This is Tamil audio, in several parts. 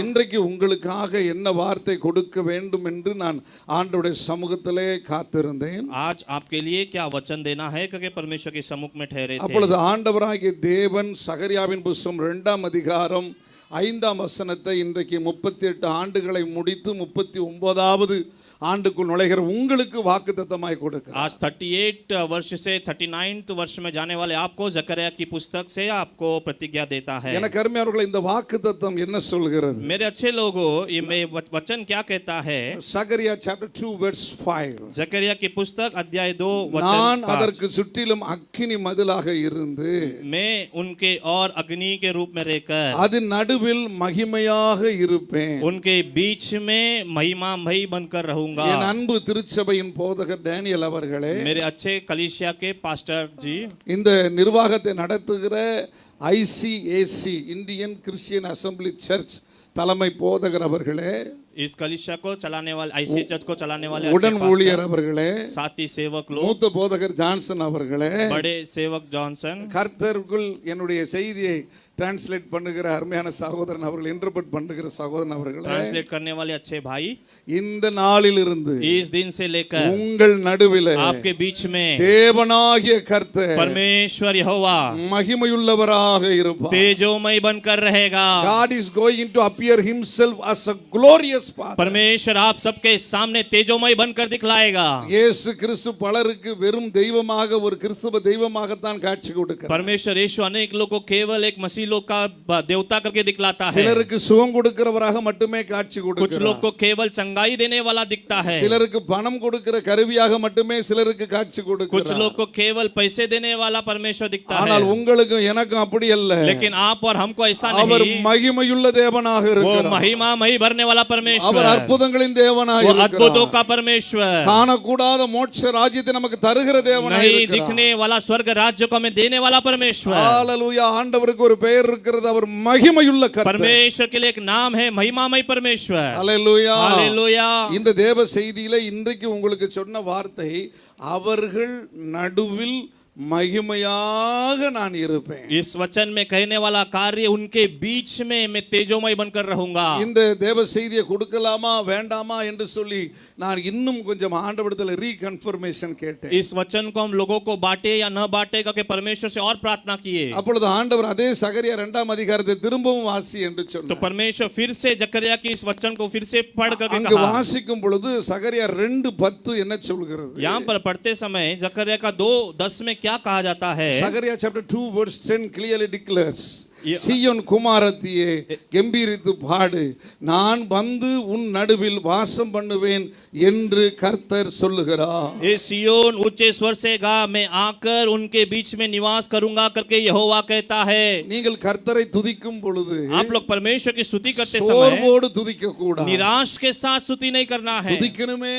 இன்றைக்கு உங்களுக்காக என்ன வார்த்தை கொடுக்க வேண்டும் என்று நான் ஆண்டவருடைய சமூகத்திலே காத்திருந்தேன். आज आपके लिए क्या वचन देना है क्योंकि परमेश्वर के सम्मुख में ठहरे थे. அப்பொழுது ஆண்டவராகிய தேவன் சகரியாவின் புத்தகம் 2ஆம் அதிகாரம் 5ஆம் வசனத்தை இன்றைக்கு 38 ஆண்டுகளை முடித்து 39வது ஆண்டுக்குள் நுழைகிற உங்களுக்கு வாக்குத்தத்தமாய் கொடுக்கிறார். आज 38 वर्ष से 39th वर्ष में जाने वाले आपको जकरिया की पुस्तक से आपको प्रतिज्ञा देता है. எனக்கு அருமையானவர்களே, இந்த வாக்குத்தத்தம் என்ன சொல்கிறது? मेरे अच्छे लोगों, ये वचन क्या कहता है? சகரியா chapter 2 verse 5. जकरिया की पुस्तक अध्याय 2 वचन 5. நான் அதற்கு சுற்றிலும் அக்கினி மதிலாக இருந்து मैं उनके और अग्नि के रूप में रहकर அது நடுவில் மகிமையாக இருப்பேன். उनके बीच में महिमामयी बनकर रहूंगा. என் அன்பு திருச்சபையின் போதகர் டேனியல் அவர்களே, मेरे अच्छे कलीसिया के पास्टर जी, இந்த நிர்வாகத்தை நடத்துகிற ICAC Indian Christian assembly church தலைமை போதகர் அவர்களே, इस कलीसिया को चलाने वाले IC चर्च को चलाने वाले உடன் ஊழியர் அவர்களே, साथी सेवक लोग, மூத்த போதகர் ஜான்சன் அவர்களே, बड़े सेवक जॉनसन, கர்த்தருக்குள் என்னுடைய செய்தியை டிரான்ஸ்லேட் பண்ணுகிற அருமையான சகோதரன் அவர்கள், இன்டர்பிரட் பண்ணுகிற சகோதரன் அவர்களே, ट्रांसलेट करने वाले अच्छे भाई, இந்த நாளிலிருந்து इस दिन से लेकर உங்கள் நடுவிலே आपके बीच में தேவனாகிய கர்த்தர் परमेश्वर यहोवा மகிமையுள்ளவராக இருப்பார். तेजोमय बनकर रहेगा. God is going to appear himself as a glorious father. परमेश्वर आप सबके सामने तेजोमय बनकर दिखलाएगा. இயேசு கிறிஸ்து பலருக்கு வெறும் தெய்வமாக, ஒரு கிறிஸ்தவ தெய்வமாகத்தான் காட்சி கொடுக்கிறார். परमेश्वर यीशु अनेक लोगों को केवल एक मसीह लोग का देवता करके दिखलाता है. சிலருக்கு சுகம் கொடுக்கிறவராக மட்டுமே காட்சி कुछ கொடுக்கிறார். लोग को केवल चंगाई देने वाला दिखता है. சிலருக்கு பணம் கொடுக்கிற கருவியாக மட்டுமே சிலருக்கு காட்சி कुछ கொடுக்கிறார். लोग को केवल पैसे देने वाला परमेश्वर दिखता ஆனால் है. உங்களுக்கும் எனக்கும் அப்படி அல்ல. लेकिन आप और हमको ऐसा அவர் नहीं. மகிமையுள்ள தேவனாக वो இருக்கிறார். महिमामयी भरने वाला परमेश्वर, அவர் அற்புதங்களின் தேவனாக वो अद्भुतों இருக்கிறார். का परमेश्वर, காணக்கூடாத மோட்ச ராஜ்யத்தை நமக்கு தருகிற தேவனாக नहीं இருக்கிறார். दिखने वाला स्वर्ग राज्य को हमें देने वाला परमेश्वर. ஹalleluya. ஆண்டவருக்கு ஒரு பெயர் இருக்கிறது, அவர் மகிமையுள்ள கர்த்தர். परमेश्वर के लिए एक नाम है महिमामय परमेश्वर. ஹalleluya. हालेलुया. இந்த தேவ செய்தியில இன்றைக்கு உங்களுக்கு சொன்ன வார்த்தை, அவர்கள் நடுவில் மகிமையாக நான் இருப்பேன். इस वचन में कहने वाला कार्य, उनके बीच में मैं तेजोमय बनकर रहूंगा. இந்த தேவ செய்தியை கொடுக்கலாமா வேண்டாமா என்று சொல்லி நான் இன்னும் கொஞ்சம் ஆண்டவரிடத்தில் ரீகன்ஃபர்மேஷன் கேட்டேன். इस वचन को हम लोगों को बांटे या न बांटे करके परमेश्वर से और प्रार्थना किए. அப்பொழுது ஆண்டவர் அதே சகரியா 2ஆம் அதிகாரத்தை திரும்பவும் வாசி என்று तो சொன்னார். परमेश्वर फिर से जकरिया की इस वचन को फिर से पढ़ करके அங்கு कहा. வாசிக்கும் பொழுது சகரியா 2:10 என்ன சொல்கிறது? यहाँ पर पढ़ते समय जकरिया का 2:10 में क्या कहा जाता है? Zechariah chapter 2 verse 10 clearly declares, சீயோன் குமாரத்தியே கம்பீரித்து பாடு, நான் வந்து உன் நடுவில் வாசம் பண்ணுவேன் என்று கர்த்தர் சொல்லுகிறார். ए सियोन ऊंचे स्वर से गा, मैं आकर उनके बीच में निवास करूंगा करके यहोवा कहता है. நீங்கள் கர்த்தரை துதிக்கும் பொழுது आप लोग परमेश्वर की स्तुति करते समय சோர்வோடு துதிக்க கூடாது. निराश के साथ स्तुति नहीं करना है. துதிக்கணுமே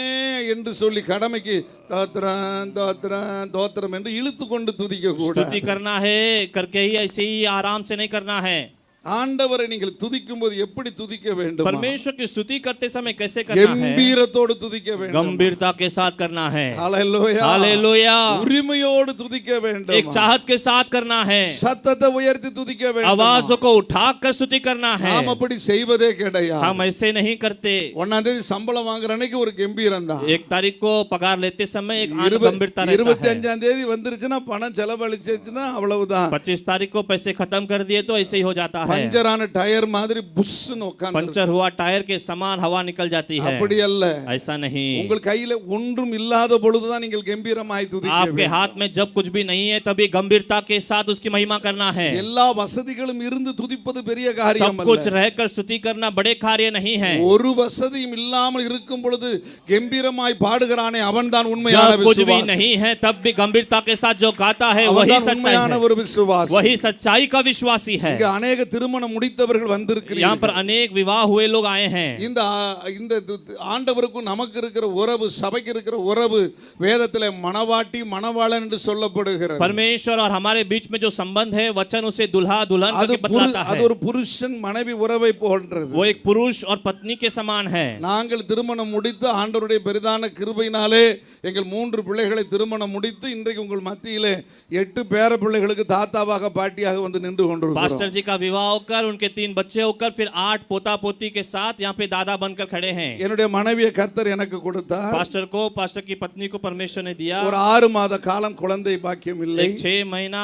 என்று சொல்லி கடமைக்கு தோத்திரம் தோத்திரம் தோத்திரம் என்று இழுத்து கொண்டு துதிக்க கூடாது. स्तुति करना है करके ही ऐसे ही आराम से नहीं करना है. ஆண்டவரை நீங்கள் துதிக்கும் போது எப்படி துதிக்க வேண்டும்? परमेश्वर की स्तुति करते समय कैसे करना है? கம்பீரத்தோடு துதிக்க வேண்டும். गंभीरता के साथ करना है. ஹalleluya. हालेलुया. உரிமையோடு துதிக்க வேண்டும். एक चाहत के साथ करना है. சத்தத்தை உயர்த்தி துதிக்க வேண்டும். आवाजों को उठाकर स्तुति करना है. நாம் அப்படி செய்வதே கிடையாது. हम ऐसे नहीं करते. 1ஆம் தேதி சம்பளம் வாங்குற அன்னைக்கு ஒரு கம்பீரம் தான். 1 तारीख को पगार लेते समय एक गंभीरता रहता है. 25ஆம் தேதி வந்துருச்சுனா பணம் செலவழிச்சுச்சுனா அவ்வளவுதான். 25 तारीख को पैसे खत्म कर दिए तो ऐसे ही हो जाता है. பஞ்சரான டயர் மாதிரி புஷ்னு உட்கார்ந்து पंचर हुआ टायर के समान हवा निकल जाती है. அப்படி அல்ல. ऐसा नहीं. உங்கள் கையில ஒன்றும் இல்லாத பொழுதுதான் நீங்கள் கம்பீரமாய் துதிக்க வேண்டும். आपके हाथ में जब कुछ भी नहीं है तभी गंभीरता के साथ उसकी महिमा करना है. எல்லா வசதிகளும் இருந்து துதிப்பது பெரிய காரியம் सब அல்ல. कुछ रहकर स्तुति करना बड़े कार्य नहीं है. ஒரு வசதியும் இல்லாமல் இருக்கும் பொழுது கம்பீரமாய் பாடுகிறானே அவன்தான் உண்மையான जब कुछ भी விசுவாசி. नहीं है तब भी गंभीरता के साथ जो गाता है वही அவன்தான் सच्चाई உண்மையான है. ஒரு விசுவாசி. वही सच्चाई का विश्वासी है. இங்க अनेक திருமணம் முடித்தவர்கள் வந்திருக்கிறீர்கள். यहाँ पर अनेक विवाह हुए लोग आए हैं. இந்த ஆண்டவருக்கும் நமக்கு இருக்கிற உறவு, சபைக்கு இருக்கிற உறவு வேதத்திலே மணவாட்டி மணவாளன் என்று சொல்லப்படுகிறது. परमेश्वर और हमारे बीच में जो संबंध है वचन उसे दुल्हा दुल्हन करके बतलाता है. அது ஒரு புருஷன் மனைவி உறவை போன்றது. वो एक पुरुष और पत्नी के समान है. நாங்கள் திருமணம் முடித்து ஆண்டவருடைய பெரிதான கிருபையினாலே எங்கள் 3 பிள்ளைகளை திருமணம் முடித்து இன்றைக்கு உங்கள் மத்தியிலே 8 பேர பிள்ளைகளுக்கு தாத்தாவாக பாட்டியாக வந்து நின்று கொண்டிருக்கிறோம். पास्टर जी का विवाह होकर उनके 3 बच्चे होकर फिर 8 पोता पोती के साथ यहाँ पे दादा बनकर खड़े हैं। என்னுடைய மனைவியை கர்த்தர் எனக்கு கொடுத்தார். पास्टर की पत्नी को परमेश्वर ने दिया। ஒரு 6 மாத காலம் குழந்தை பாக்கியம் இல்லை. 6 महीना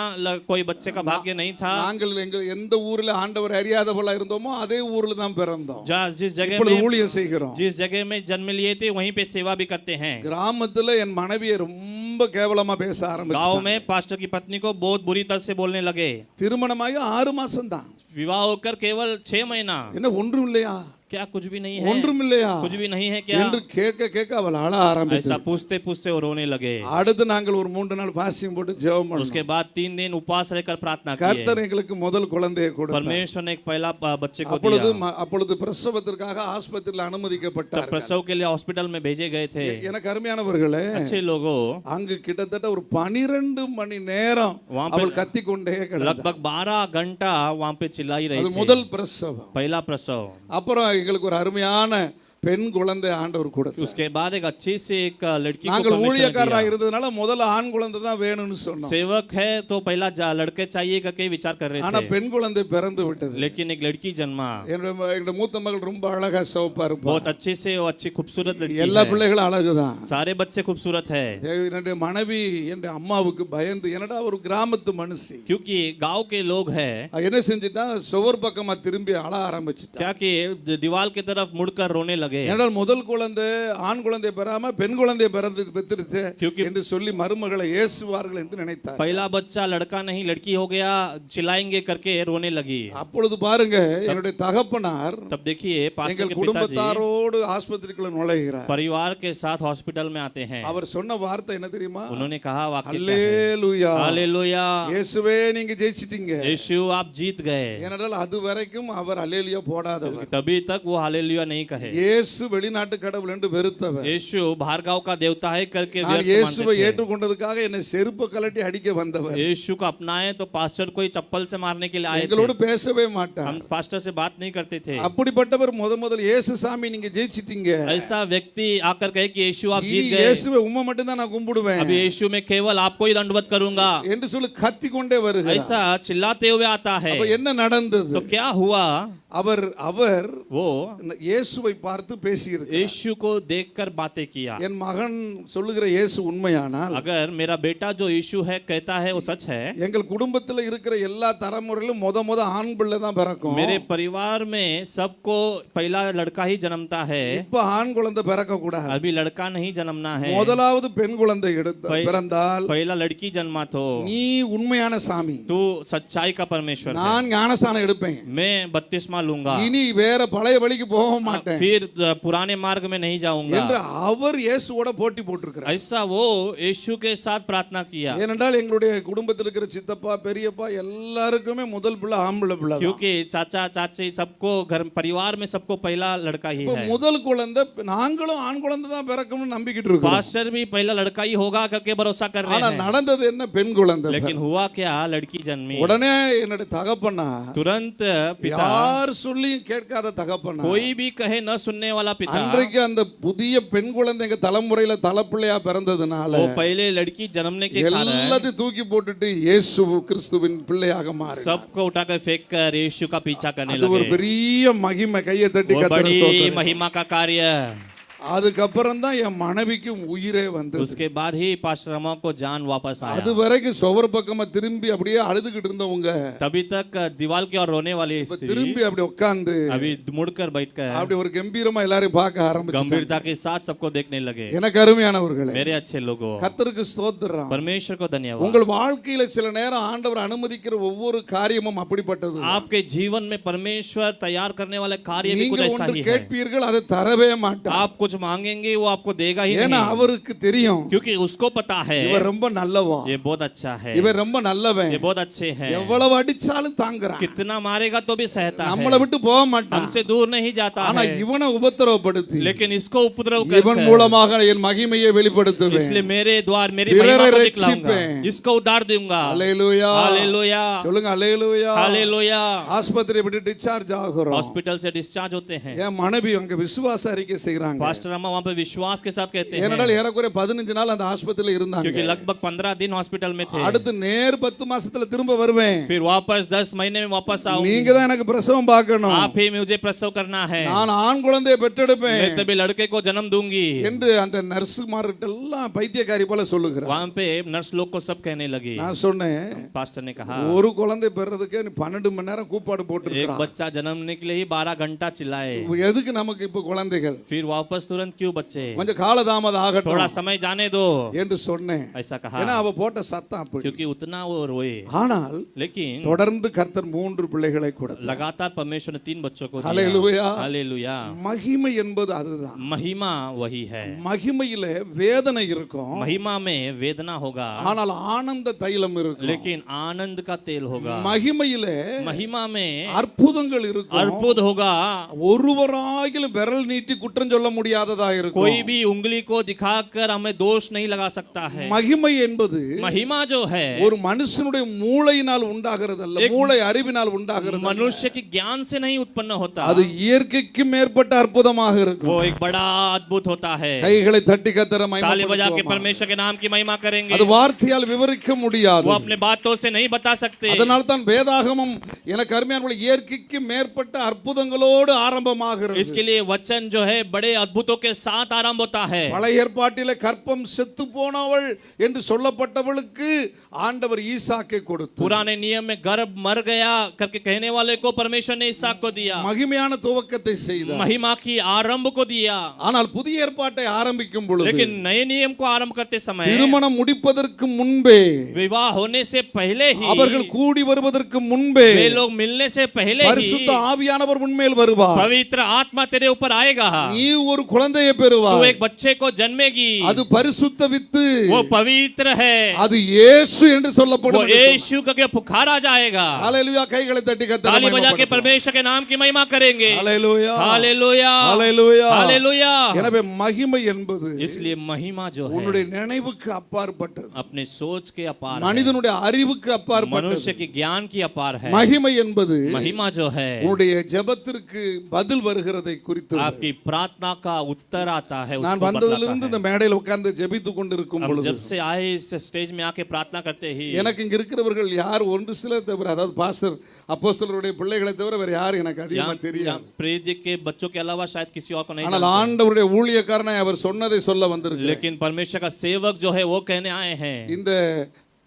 कोई बच्चे का भाग्य नहीं था। நாங்கள் எந்த ஊர்ல ஆண்டவர் அறியாதவளா இருந்தோமோ அதே ஊர்ல தான் பிறந்தோம். जिस जगह இப்பொழுது में ஊழியம் செய்கிறோம். जिस जगह में जन्म लिए थे वहीं पे सेवा भी करते हैं। கிராமத்துல என் மனைவியை ரொம்ப கேவலமா பேச ஆரம்பிச்சாங்க. गांव में पास्टर की पत्नी को बहुत बुरी तरह से बोलने लगे। திருமணமாகி 6 மாசம் தான். विवाह होकर केवल 6 महीना। என்ன ஒன்றும் இல்லையா? क्या कुछ भी नहीं है? ஒன்றும் இல்லையா? कुछ भी नहीं है क्या? என்று கேட்க கேட்க அவள் அழ ஆரம்பித்தாள். ऐसा पूछते पूछते वो रोने लगे। அடுத்து நாங்கள் ஒரு 3 நாள் பாஸ்டிங் போட்டு ஜெபம் பண்ணோம். उसके बाद 3 दिन उपवास रहकर प्रार्थना किए। கர்த்தர் எங்களுக்கு முதல் குழந்தையை கொடுத்தார். परमेश्वर ने एक पहला बच्चे को दिया। அப்பொழுது பிரசவத்திற்காக ஆஸ்பத்திரியில் அனுமதிக்கப்பட்டார். प्रसव के लिए हॉस्पिटल में भेजे गए थे। எனக்கு அருமையானவர்களே, अच्छे लोगों, அங்கு கிட்டத்தட்ட ஒரு 12 மணி நேரம் அவள் கத்திக்கொண்டே கிடந்தாள். लगभग 12 घंटा वहां पे चिल्लाई रही அது थी। முதல் பிரசவம். पहला प्रसव। அப்புறம் எங்களுக்கு ஒரு அருமையான பெண் குழந்தை ஆண்டவர் கொடுத்தார். उसके बाद एक अच्छी से एक लड़की को நாங்கள் परमेश्वर ஊழியக்காரராக दिया। இருந்ததனால முதல்ல ஆண் குழந்தை தான் வேணும்னு சொன்னோம். सेवक है तो पहला लड़के चाहिए करके विचार कर रहे ஆனா थे। பெண் குழந்தை பிறந்து விட்டது. लेकिन एक लड़की जन्मा। என்னோட மூத்த மகள் ரொம்ப அழகா சிவப்பா இருப்பா. बहुत अच्छे से वो अच्छी खूबसूरत लड़की எல்லா है। பிள்ளைகளும் அழகுதான். सारे बच्चे खूबसूरत है। என்னுடைய மனைவி என்னுடைய அம்மாவுக்கு பயந்து, என்னடா ஒரு கிராமத்து மனுஷி, क्योंकि गांव के लोग हैं। என்ன செஞ்சிட்டா சுவர் பக்கமா திரும்பி அழ ஆரம்பிச்சிட்டா. क्या कि दीवार की तरफ मुड़कर रोने लगे। ஏனால் முதல் குழந்தை ஆண் குழந்தை பெறாம பெண் குழந்தை பெற்றிருச்சு क्योंकि என்று சொல்லி மருமகளை ஏசுவார்கள் என்று நினைத்தார். पहला बच्चा लड़का नहीं लड़की हो गया, चिल्लाएंगे करके रोने लगी। அப்பொழுது பாருங்க, என்னுடைய தகப்பனார் तब देखिए पास्टर எங்கள் के पिताजी குடும்பத்தாரோடு ஆஸ்பத்திரிக்குள்ள நுழைகிறார். परिवार के साथ हॉस्पिटल में आते हैं। அவர் சொன்ன வார்த்தை என்ன தெரியுமா? उन्होंने कहा वाक्य क्या है? அல்லேலூயா, हालेलुया, இயேசுவே நீங்க ஜெயிச்சிட்டீங்க. यीशु आप जीत गए। ஏனென்றால் அது வரைக்கும் அவர் அல்லேலூயா போடாதவர். तभी तक वो हालेलुया नहीं कहे। இயேசு வெளிநாட்டு கடவுள் என்று வெறுத்தவர். यीशु बाहर गांव का देवता है करके நான் व्यर्थ இயேசுவை मानते थे। ஏற்றுக்கொண்டதுக்காக என்னை செருப்பு கலட்டி அடிக்க வந்தவர். यीशु को अपनाए तो पास्टर को ही चप्पल से मारने के लिए आए थे। எங்களோடு பேசவே மாட்டார். हम पास्टर से बात नहीं करते थे। அப்படிப்பட்டவர் முதல் இயேசு சாமி நீங்க ஜெயிச்சிட்டீங்க, ऐसा व्यक्ति आकर कहे कि यीशु आप இனி जीत गए, இயேசுவை உம்மை மட்டும் தான் நான் கும்பிடுவேன் अब यीशु में केवल आपको ही दंडवत करूंगा, என்று சொல்லி கத்தி கொண்டே வருகிறார். ऐसा चिल्लाते हुए आता है। அப்ப என்ன நடந்தது? तो क्या हुआ? அவர் वो இயேசுவை பார்த்து பேசியிருக்கிறார். यीशु को देखकर बातें किया। என் மகன் சொல்லுகிற இயேசு உண்மையானால், अगर मेरा बेटा जो यीशु है कहता है वो सच है, எங்கள் குடும்பத்தில் இருக்கிற எல்லா தலைமுறையிலும் முத ஆண் பிள்ளை தான் பிறக்கும். मेरे परिवार में सबको पहला लड़का ही जन्मता है, இப்ப ஆண் குழந்தை பிறக்க கூடாது. अभी लड़का नहीं जन्मना है। முதலாவது பெண் குழந்தை பிறந்தால் पहला लड़की जन्मा तो நீ உண்மையான சாமி, तू सच्चाई का परमेश्वर है, நான் ஞானஸ்தானம் எடுப்பேன், मैं बपतिस्मा लूंगा, இனி வேற பழைய வழிக்கு போக மாட்டேன் फिर पुराने मार्ग में नहीं जाऊंगा என்று அவர் இயேசுவோட போட்டி போட்டிருக்கிறார். ऐसा वो यीशु के साथ प्रार्थना किया। ஏனென்றால் எங்களுடைய குடும்பத்தில் இருக்கிற சித்தப்பா பெரியப்பா எல்லாருக்குமே முதல் பிள்ளை ஆம்பளை பிள்ளை தான். क्योंकि चाचा चाची सबको घर परिवार में सबको पहला लड़का ही இப்ப है। முதல் குழந்தை நாங்களும் ஆண் குழந்தை தான் பிறக்கும்னு நம்பிக்கிட்டு இருக்கோம். पास्टर भी पहला लड़का ही होगा करके भरोसा कर रहे ஆனா हैं, நடந்தது என்ன? பெண் குழந்தை. लेकिन हुआ क्या? लड़की जन्मी। உடனே என்னுடைய தகப்பனா, तुरंत पिता, யார் சொல்லியும் கேட்காத தகப்பனா, कोई भी कहे न सुनने वाला पिता, அன்றைக்கு அந்த புதிய பெண் குழந்தைங்க தலைமுறையில தலைப்பிள்ளையா பிறந்ததுனால वो पहले लड़की जन्मने के कारण எல்லாத்தையும் தூக்கி போட்டுட்டு இயேசு கிறிஸ்துவின் பிள்ளையாக மாறி सबको उठाकर फेंक कर यीशु का पीछा करने அது ஒரு लगे। பெரிய மகிமை. கையை தட்டி वो கர்த்தரை बड़ी ஸ்தோத்திரம். महिमा का कार्य। அதுக்கப்புறம் தான் என் மனைவிக்கும் உயிரே வந்தது. उसके बाद ही पास्टर अम्मा को जान वापस आया। அது वரைக்கும் சுவர் பக்கமா திரும்பி அப்படியே அழுதுகிட்டு இருந்தவங்க तभी तक दीवार की ओर रोने वाली இப்ப स्त्री திரும்பி அப்படி உட்கார்ந்து अभी मुड़कर बैठकर அப்படி ஒரு கம்பீரமா எல்லாரையும் பார்க்க ஆரம்பிச்சாங்க. गंभीरता के साथ सबको देखने लगे। எனக்கு அருமையானவர்களே, मेरे अच्छे लोगों, கர்த்தருக்கு ஸ்தோத்திரம். परमेश्वर को धन्यवाद। உங்கள் வாழ்க்கையில சில நேரம் ஆண்டவர் அனுமதிக்கிற ஒவ்வொரு காரியமும் அப்படிப்பட்டது. आपके जीवन में परमेश्वर तैयार करने वाले कार्य भी कुछ நீங்க ऐसा ஒன்று ही है। கேட்பீர்கள், அதை தரவே மாட்டார். आप कुछ मांगेंगे वो आपको देगा ही ஏன்னா नहीं, அவருக்கு தெரியும் क्योंकि उसको पता है இவர் ரொம்ப நல்லவன், ये बहुत अच्छा है, இவர் ரொம்ப நல்லவன், ये बहुत अच्छे हैं, எவ்வளவு அடிச்சாலும் தாங்குறான், कितना मारेगा तो भी सहता நம்மள है, விட்டு போக மாட்டான். हमसे दूर नहीं जाता ஆனா है, இவனை உபத்திரவப்படுத்தி लेकिन इसको उपद्रव இவன் कर மூலமாக என் மகிமையை வெளிப்படுத்துவேன். इसलिए मेरे द्वार मेरी பிறரை महिमा को ரட்சிப்பேன். दिखलाऊंगा, इसको उद्धार दूंगा। அல்லேலூயா, हालेलुया, சொல்லுங்க அல்லேலூயா. हालेलुया। ஆஸ்பத்திரி விட்டு டிஸ்சார்ஜ் ஆகுறோம். हॉस्पिटल से डिस्चार्ज होते हैं, என் மனைவி அங்க விசுவாச அறிக்கை செய்றாங்க. पास्टर पास्टर अम्मा वहाँ पे विश्वास के साथ कहते हैं, ஏனென்றால் ஏறக்குறைய 15 நாள் அந்த ஆஸ்பத்திரியில இருந்தாங்க. क्योंकि लगभग 15 दिन हॉस्पिटल में थे। அடுத்து நேர் 10 மாசத்துல திரும்ப வருவேன். फिर वापस 10 महीने में वापस आऊंगा। நீங்க தான் எனக்கு பிரசவம் பார்க்கணும். आप ही मुझे प्रसव करना है। நான் ஆண் குழந்தையை பெற்றெடுப்பேன் मैं तभी लड़के को जन्म दूंगी என்று அந்த நர்சுமார்கிட்ட எல்லாம் பைத்தியக்காரி போல சொல்லுகிறார். वहाँ पे नर्स लोग को सब कहने लगी। நான் சொன்னேன், पास्टर ने कहा ஒரு குழந்தை பெறதுக்கே நீ 12 மணி நேரம் கூப்பாடு एक போட்டுருக்கா. बच्चा जन्मने के लिए ही 12 घंटा चिल्लाए, எதுக்கு நமக்கு இப்ப குழந்தைகள்? फिर वापस तुरंत क्यों बच्चे, கொஞ்சம் காலதாமதம் ஆகட்டும் थोड़ा समय जाने दो என்று சொன்னேன். ऐसा ஏன்னா कहा, அவ போட்ட சத்தம் அப்படி. क्योंकि उतना वो रोए। ஆனால் लेकिन தொடர்ந்து கர்த்தர் 3 பிள்ளைகளை கொடுத்தார். लगातार परमेश्वर ने 3 बच्चों को दिया। ஹல்லேலூயா. हालेलुया। மகிமை என்பது அதுதான். महिमा वही है। மகிமையில வேதனை இருக்கும், महिमा में वेदना होगा, ஆனால் ஆனந்த தைலம் இருக்கும். लेकिन आनंद का तेल होगा। மகிமையில महिमा में அற்புதங்கள் இருக்கும், अर्बुद होगा, ஒருவராகிலும் விரல் நீட்டி குற்றம் சொல்ல முடியாததா இருக்கும். कोई भी उंगली को दिखाकर हमें दोष नहीं लगा सकता है। மகிமை என்பது महिमा जो है ஒரு மனுஷனுடைய மூளையினால் உண்டாகிறது அல்ல, மூளை அறிவினால் உண்டாகிறது. मनुष्य की ज्ञान से नहीं उत्पन्न होता, அது இயற்கைக்கு மேற்பட்ட அற்புதமாக இருக்கும். वो एक बड़ा अद्भुत होता है। கைகளை தட்டி கர்த்தரை ताली बजा के மகிமைப்படுத்துவோமா. परमेश्वर के नाम की महिमा करेंगे। அது வார்த்தையால் விவரிக்க முடியாது. वो अपने बातों से नहीं बता सकते। அதனால தான் வேதாகமம் எனக்கு அருமையான இயற்கைக்கு மேற்பட்ட அற்புதங்களோடு ஆரம்பமாகிறது. इसके लिए वचन जो है बड़े अद्भुतों के साथ आरंभ होता है। பழைய ஏற்பாட்டிலே கற்பம் செத்து போனவள் என்று சொல்லப்பட்டவளுக்கு ஆண்டவர் ஈசாக்கை கொடுத்தார். पुराने नियम में गर्भ मर गया करके कहने वाले को परमेश्वर ने इसहाक को दिया, மகிமையான துவக்கத்தை செய்தார். महिमा की आरंभ को दिया। ஆனால் புதிய ஏற்பாட்டை ஆரம்பிக்கும் பொழுது, लेकिन नए नियम को आरंभ करते समय, திருமணம் முடிப்பதற்கு முன்பே, विवाह होने से पहले ही, அவர்கள் கூடி வருவதற்கு முன்பே वे लोग मिलने से पहले ही பரிசுத்த ஆவியானவர் உன்மேல் வருவார். पवित्र आत्मा तेरे ऊपर आएगा, நீ ஒரு குழந்தையை तू பெறுவாய். एक बच्चे को जन्मेगी, அது பரிசுத்த வித்து, वो पवित्र है, அது இயேசு என்று वो சொல்லப்படும். यीशु का पुकारा जाएगा। ஹalleluya. கைகளை தட்டி கர்த்தரை ताली बजा के மகிமைப்படுத்துவோம். परमेश्वर के नाम की महिमा करेंगे। ஹalleluya. हालेलुया, ஹalleluya. हालेलुया। எனவே மகிமை என்பது इसलिए महिमा जो है உன்னுடைய நினைவுக்கு அப்பாற்பட்டது, अपने सोच के अपार है, மனிதனுடைய அறிவுக்கு அப்பாற்பட்டது. मनुष्य के ज्ञान की अपार है। மகிமை என்பது महिमा जो है உன்னுடைய ஜெபத்திற்கு பதில் வருகிறதை குறித்து. आपकी प्रार्थना का उत्तर आता है, நான் उसको வந்ததிலிருந்து बतलाता இந்த மேடையில் உட்கார்ந்து ஜெபித்துக் கொண்டிருக்கும் है। अब பொழுது जब से आए इस स्टेज में आके प्रार्थना करते ही, எனக்கு இங்க இருக்கிறவர்கள் யார் ஒன்று சிலர் தவிர, அதாவது பாஸ்டர் அப்போஸ்தலருடைய பிள்ளைகளை தவிர வேற யாரும் எனக்கு அதிகமா தெரியாது. प्रेज के बच्चों के अलावा शायद किसी और को नहीं ஆனால் जानते। ஆண்டவருடைய ஊழியக்காரனை அவர் சொன்னதை சொல்ல வந்திருக்கிறார். लेकिन परमेश्वर का सेवक जो है वो कहने आए हैं। இந்த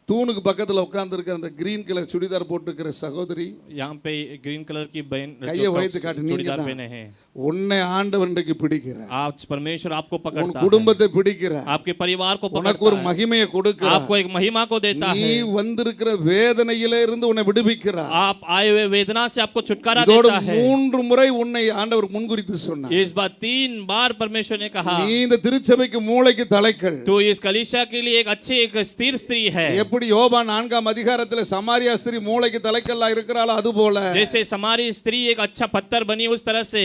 தூணுக்கு பக்கத்துல உட்கார்ந்து இருக்கிற அந்த கிரீன் கலர் சுடிதார் போட்டுக்கிற சகோதரி, यहाँ पे ग्रीन कलर की बहन கையை வைத்து காட்டு, நீங்க चूड़ीदार தான். पहने हैं। உன்னை ஆண்டவர் இன்றைக்கு பிடிக்கிறார். आज परमेश्वर आपको உன் पकड़ता है, குடும்பத்தை பிடிக்கிறார். आपके परिवार को உனக்கு ஒரு पकड़ता है, மகிமையை கொடுக்கிறார். आपको एक महिमा को देता நீ है, வந்திருக்கிற வேதனையிலே இருந்து உன்னை விடுவிக்கிறார். आप आए हुए वेदना से आपको छुटकारा இதோடு देता है। 3 முறை உன்னை ஆண்டவர் முன்குறித்து சொன்னார். इस बार 3 बार परमेश्वर ने कहा, நீ இந்த திருச்சபைக்கு மூளைக்கு தலைக்கல். तो इस कलीसिया के लिए एक अच्छी एक स्थिर स्त्री है। எப்படி யோவான் 4 அதிகாரத்தில் சமாரியா ஸ்திரீ மூளைக்கு தலைக்கல்லா இருக்கிறாளோ அதுபோல, जैसे समारी स्त्री एक अच्छा पत्थर बनी, उस तरह से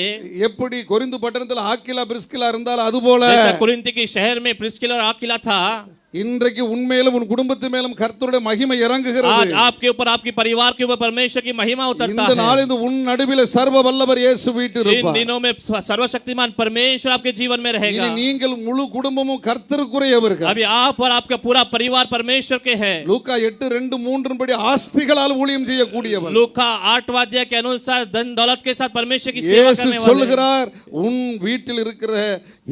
எப்படி கொரிந்து பட்டணத்தில் ஆக்கிலா பிரிஸ்கிலா இருந்தால் அதுபோல, जैसा कुरिन्थ के शहर में प्रिस्किला और आकिला था, இன்றைக்கு உண்மையிலும் உன் குடும்பத்து மேலும் கர்த்தருடைய மகிமை இறங்குகிறது. आज आपके ऊपर, आपके परिवार के ऊपर परमेश्वर की महिमा उतरता இந்த है। நாள் இந்த உன் நடுவிலே சர்வ வல்லவர் இயேசு வீட்டு इन இருப்பார். दिनों में सर्वशक्तिमान परमेश्वर आपके जीवन में रहेगा। இனி நீங்கள் முழு குடும்பமும் கர்த்தருக்குரியவர்கள். अभी आप और आपका पूरा परिवार परमेश्वर के है। லூக்கா 8:2-3 படி ஆஸ்திகளால் ஊழியம் செய்யக்கூடியவர். लूका 8वां अध्याय के अनुसार धन दौलत के साथ परमेश्वर की सेवा இயேசு करने वाले சொல்லுகிறார், உன் வீட்டில் இருக்கிற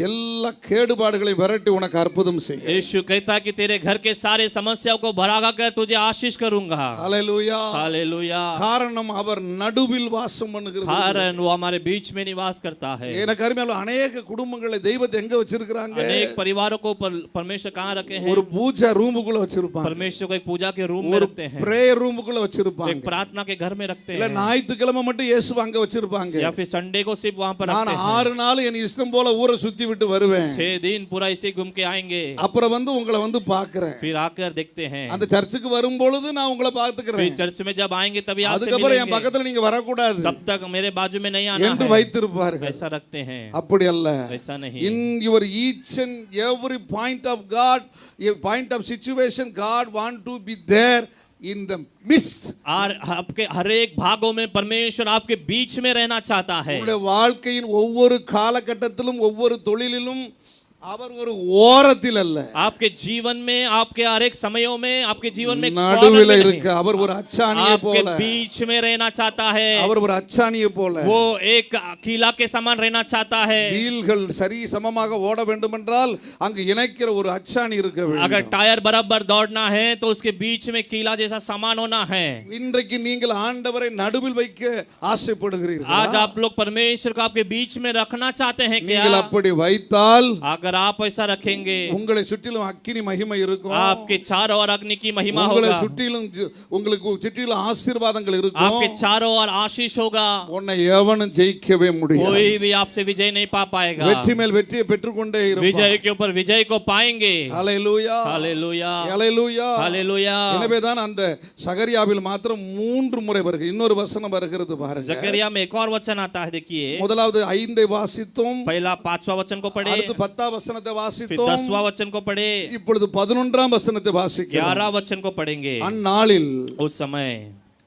எல்லா கேடுபாடுகளையும் விரட்டி உனக்கு அற்புதம் செய்ய. यीशु कहता है कि तेरे घर के सारे समस्याओं को भगा कर तुझे आशीष करूंगा। ஹalleluya. हालेलुया। காரணம் அவர் நடுவில் வாசம் பண்ணுகிறார். कारण वो हमारे बीच में निवास करता है। எனக்கு அருமையான அநேக குடும்பங்களை தெய்வத்தை எங்க வச்சிருக்காங்க? अनेक परिवारों को परमेश्वर कहाँ रखे हैं? ஒரு பூஜா ரூமுக்குள்ள வச்சிருப்பாங்க, परमेश्वर को एक पूजा के रूम में ஒரு रखते हैं, பிரேயர் ரூமுக்குள்ள एक வச்சிருப்பாங்க, प्रार्थना के घर में रखते இல்ல हैं, ஞாயிற்றுக்கிழமை மட்டும் இயேசு அங்க வச்சிருப்பாங்க. या फिर संडे को सिर्फ वहां पर நான் रखते हैं। 6 நாள் என் இஷ்டம் போல ஊரை சுத்தி விட்டு வருவேன். 6 दिन पूरा इसे घूम के आएंगे, அப்புறம் வந்து உங்களை வந்து பார்க்கிறேன். फिर आकर देखते हैं। அந்த சர்ச்சுக்கு வரும் பொழுது நான் உங்களை फिर பார்த்துக்கிறேன். चर्च में जब आएंगे तभी आपसे அதுக்கப்புறம் என் मिलेंगे, பக்கத்துல நீங்க வரக்கூடாது तब तक मेरे बाजू में नहीं आना என்று है, வைத்திருப்பார்கள். ऐसा रखते हैं। அப்படி அல்ல. ऐसा नहीं। In your each and every point of God, a point of situation, God want to be there in the midst. और आपके हर एक भागों में परमेश्वर आपके बीच में रहना चाहता है। உங்களுடைய வாழ்க்கையின் ஒவ்வொரு காலகட்டத்திலும் ஒவ்வொரு தொழிலிலும் அவர் ஒரு ஓரத்தில் அல்ல, आपके जीवन में, आपके हर एक समयों में, आपके जीवन में நடுவில் இருக்க அவர் ஒரு அச்சாணியை आपके போல, बीच में रहना चाहता है। அவர் ஒரு அச்சாணியை போல, वो एक किला के समान रहना चाहता है। வீல்கள் சரி சமமாக ஓட வேண்டும் என்றால் அங்கு இணைக்கிற ஒரு அச்சாணி இருக்க अगर வேண்டும். टायर बराबर दौड़ना है तो उसके बीच में किला जैसा समान होना है। இன்றைக்கு நீங்கள் ஆண்டவரை நடுவில் வைக்க ஆசைப்படுகிறீர்கள். आज आप लोग परमेश्वर को आपके बीच में रखना चाहते हैं क्या? நீங்கள் அப்படி வைத்தால் अगर आप ऐसा रखेंगे உங்களை சுற்றிலும் அக்கினி மகிமை இருக்கும். आपके चारों ओर अग्नि की महिमा உங்களை होगा, சுற்றிலும் உங்களுக்கு சுற்றிலும் ஆசீர்வாதங்கள் இருக்கும். आपके चारों ओर आशीष होगा। உன்னை எவனும் ஜெயிக்கவே முடியாது. कोई भी आपसे विजय नहीं पा पाएगा। வெற்றி மேல் வெற்றியை பெற்றுக்கொண்டே இருப்பான். विजय के ऊपर विजय को पाएंगे। ஹல்லேலூயா, हालेलुया, ஹல்லேலூயா. हालेलुया। எனவேதான் அந்த சகரியாவில் மாத்திரம் 3 முறை வருகிறது. இன்னொரு வசனம் வருகிறது பாருங்க. जकरिया में एक और वचन आता है, देखिए। முதலாவது 5 வாசித்தோம், पहला 5वां वचन को पढ़े, அடுத்து 10 வசனத்தை फिर வாசித்தோம், 10वां वचन को पढ़े, இப்பொழுது 11 வசனத்தை வாசிக்கிறோம். 11 वचन को पढ़ेंगे। அந்நாளில் उस समय